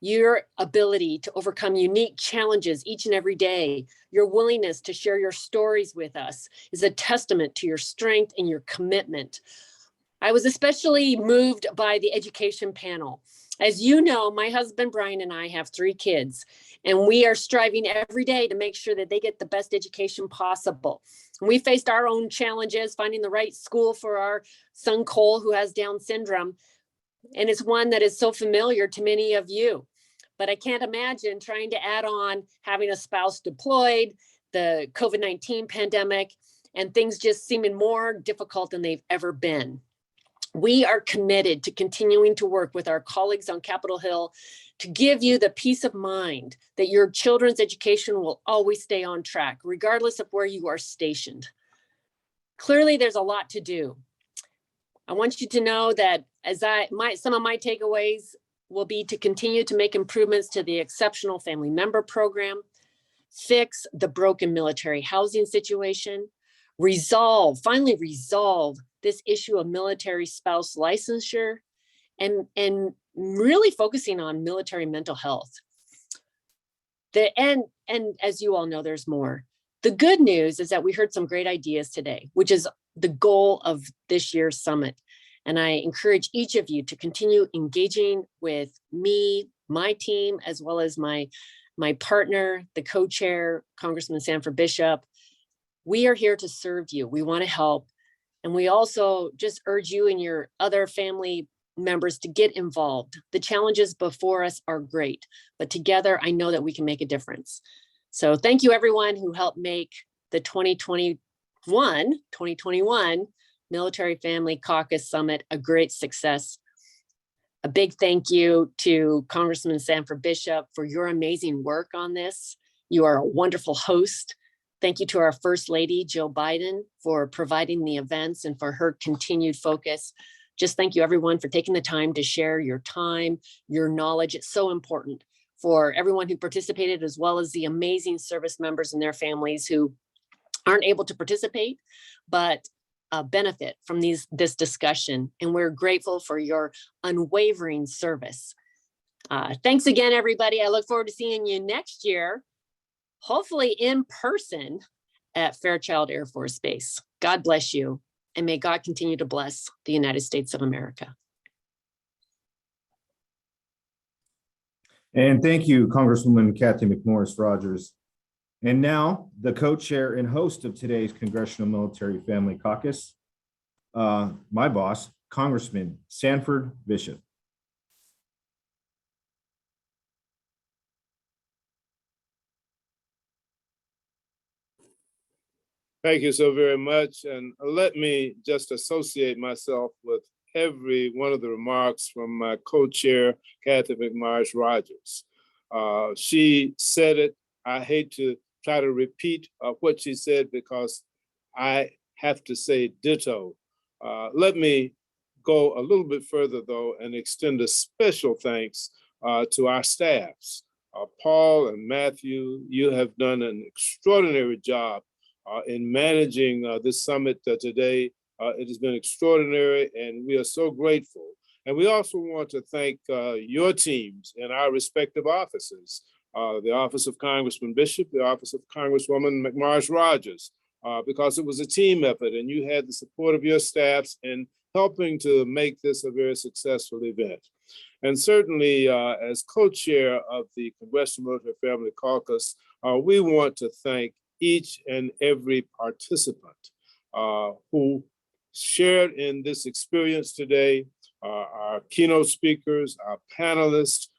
Your ability to overcome unique challenges each and every day, your willingness to share your stories with us is a testament to your strength and your commitment. I was especially moved by the education panel. As you know, my husband, Brian, and I have 3 kids, and we are striving every day to make sure that they get the best education possible. We faced our own challenges, finding the right school for our son, Cole, who has Down syndrome. And it's one that is so familiar to many of you. But I can't imagine trying to add on having a spouse deployed, the COVID-19 pandemic, and things just seeming more difficult than they've ever been. We are committed to continuing to work with our colleagues on Capitol Hill to give you the peace of mind that your children's education will always stay on track, regardless of where you are stationed. Clearly, there's a lot to do. I want you to know that some of my takeaways will be to continue to make improvements to the Exceptional Family Member Program, fix the broken military housing situation, finally resolve this issue of military spouse licensure, and really focusing on military mental health. And as you all know, there's more. The good news is that we heard some great ideas today, which is the goal of this year's summit. And I encourage each of you to continue engaging with me, my team, as well as my partner, the co-chair, Congressman Sanford Bishop. We are here to serve you. We want to help. And we also just urge you and your other family members to get involved. The challenges before us are great, but together I know that we can make a difference. So thank you everyone who helped make the 2021 Military Family Caucus Summit a great success. A big thank you to Congressman Sanford Bishop for your amazing work on this. You are a wonderful host. Thank you to our First Lady, Jill Biden, for providing the events and for her continued focus. Just thank you everyone for taking the time to share your time, your knowledge. It's so important for everyone who participated, as well as the amazing service members and their families who aren't able to participate, but benefit from this discussion. And we're grateful for your unwavering service. Thanks again, everybody. I look forward to seeing you next year, hopefully in person at Fairchild Air Force Base. God bless you, and may God continue to bless the United States of America. And thank you, Congresswoman Cathy McMorris Rodgers. And now the co-chair and host of today's Congressional Military Family Caucus, my boss, Congressman Sanford Bishop. Thank you so very much. And let me just associate myself with every one of the remarks from my co-chair, Cathy McMorris Rodgers. She said it. I hate to try to repeat what she said because I have to say ditto. Let me go a little bit further though and extend a special thanks to our staffs. Paul and Matthew, you have done an extraordinary job in managing this summit today. It has been extraordinary and we are so grateful. And we also want to thank your teams in our respective offices, the Office of Congressman Bishop, the Office of Congresswoman McMorris Rodgers, because it was a team effort and you had the support of your staffs in helping to make this a very successful event. And certainly as co-chair of the Congressional Military Family Caucus, we want to thank each and every participant who shared in this experience today, our keynote speakers, our panelists,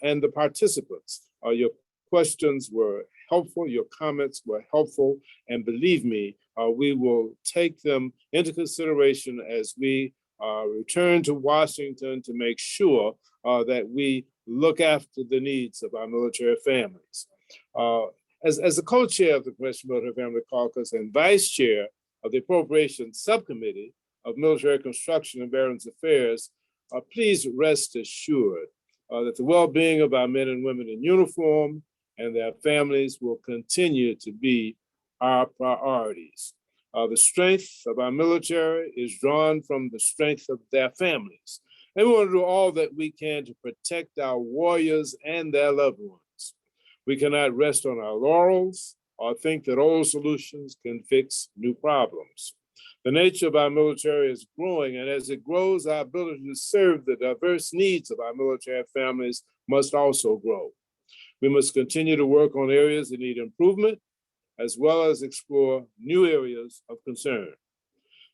and the participants. Your questions were helpful, your comments were helpful, and believe me, we will take them into consideration as we return to Washington to make sure that we look after the needs of our military families. As the co-chair of the Congressional Military Family Caucus and vice chair of the Appropriations Subcommittee of Military Construction and Veterans Affairs, please rest assured that the well-being of our men and women in uniform and their families will continue to be our priorities. The strength of our military is drawn from the strength of their families. And we want to do all that we can to protect our warriors and their loved ones. We cannot rest on our laurels or think that old solutions can fix new problems. The nature of our military is growing, and as it grows, our ability to serve the diverse needs of our military families must also grow. We must continue to work on areas that need improvement, as well as explore new areas of concern.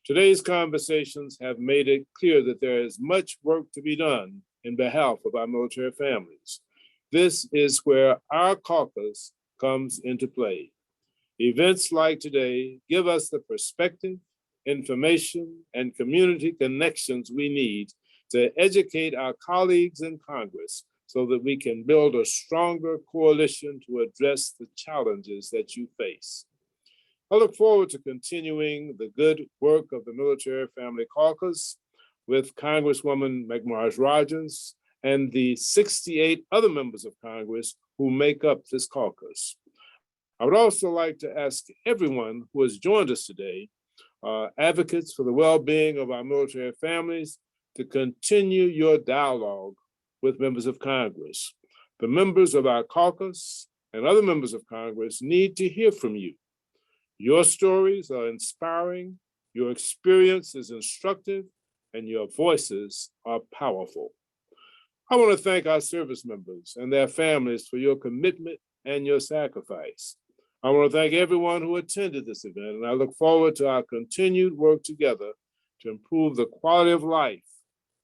Today's conversations have made it clear that there is much work to be done in behalf of our military families. This is where our caucus comes into play. Events like today give us the perspective, information, and community connections we need to educate our colleagues in Congress so that we can build a stronger coalition to address the challenges that you face. I look forward to continuing the good work of the Military Family Caucus with Congresswoman McMorris Rodgers and the 68 other members of Congress who make up this caucus. I would also like to ask everyone who has joined us today, advocates for the well-being of our military families, to continue your dialogue with members of Congress. The members of our caucus and other members of Congress need to hear from you. Your stories are inspiring, your experience is instructive, and your voices are powerful. I want to thank our service members and their families for your commitment and your sacrifice. I want to thank everyone who attended this event, and I look forward to our continued work together to improve the quality of life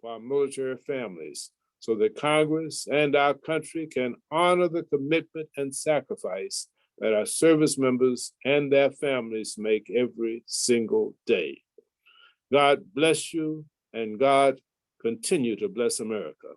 for our military families so that Congress and our country can honor the commitment and sacrifice that our service members and their families make every single day. God bless you, and God continue to bless America.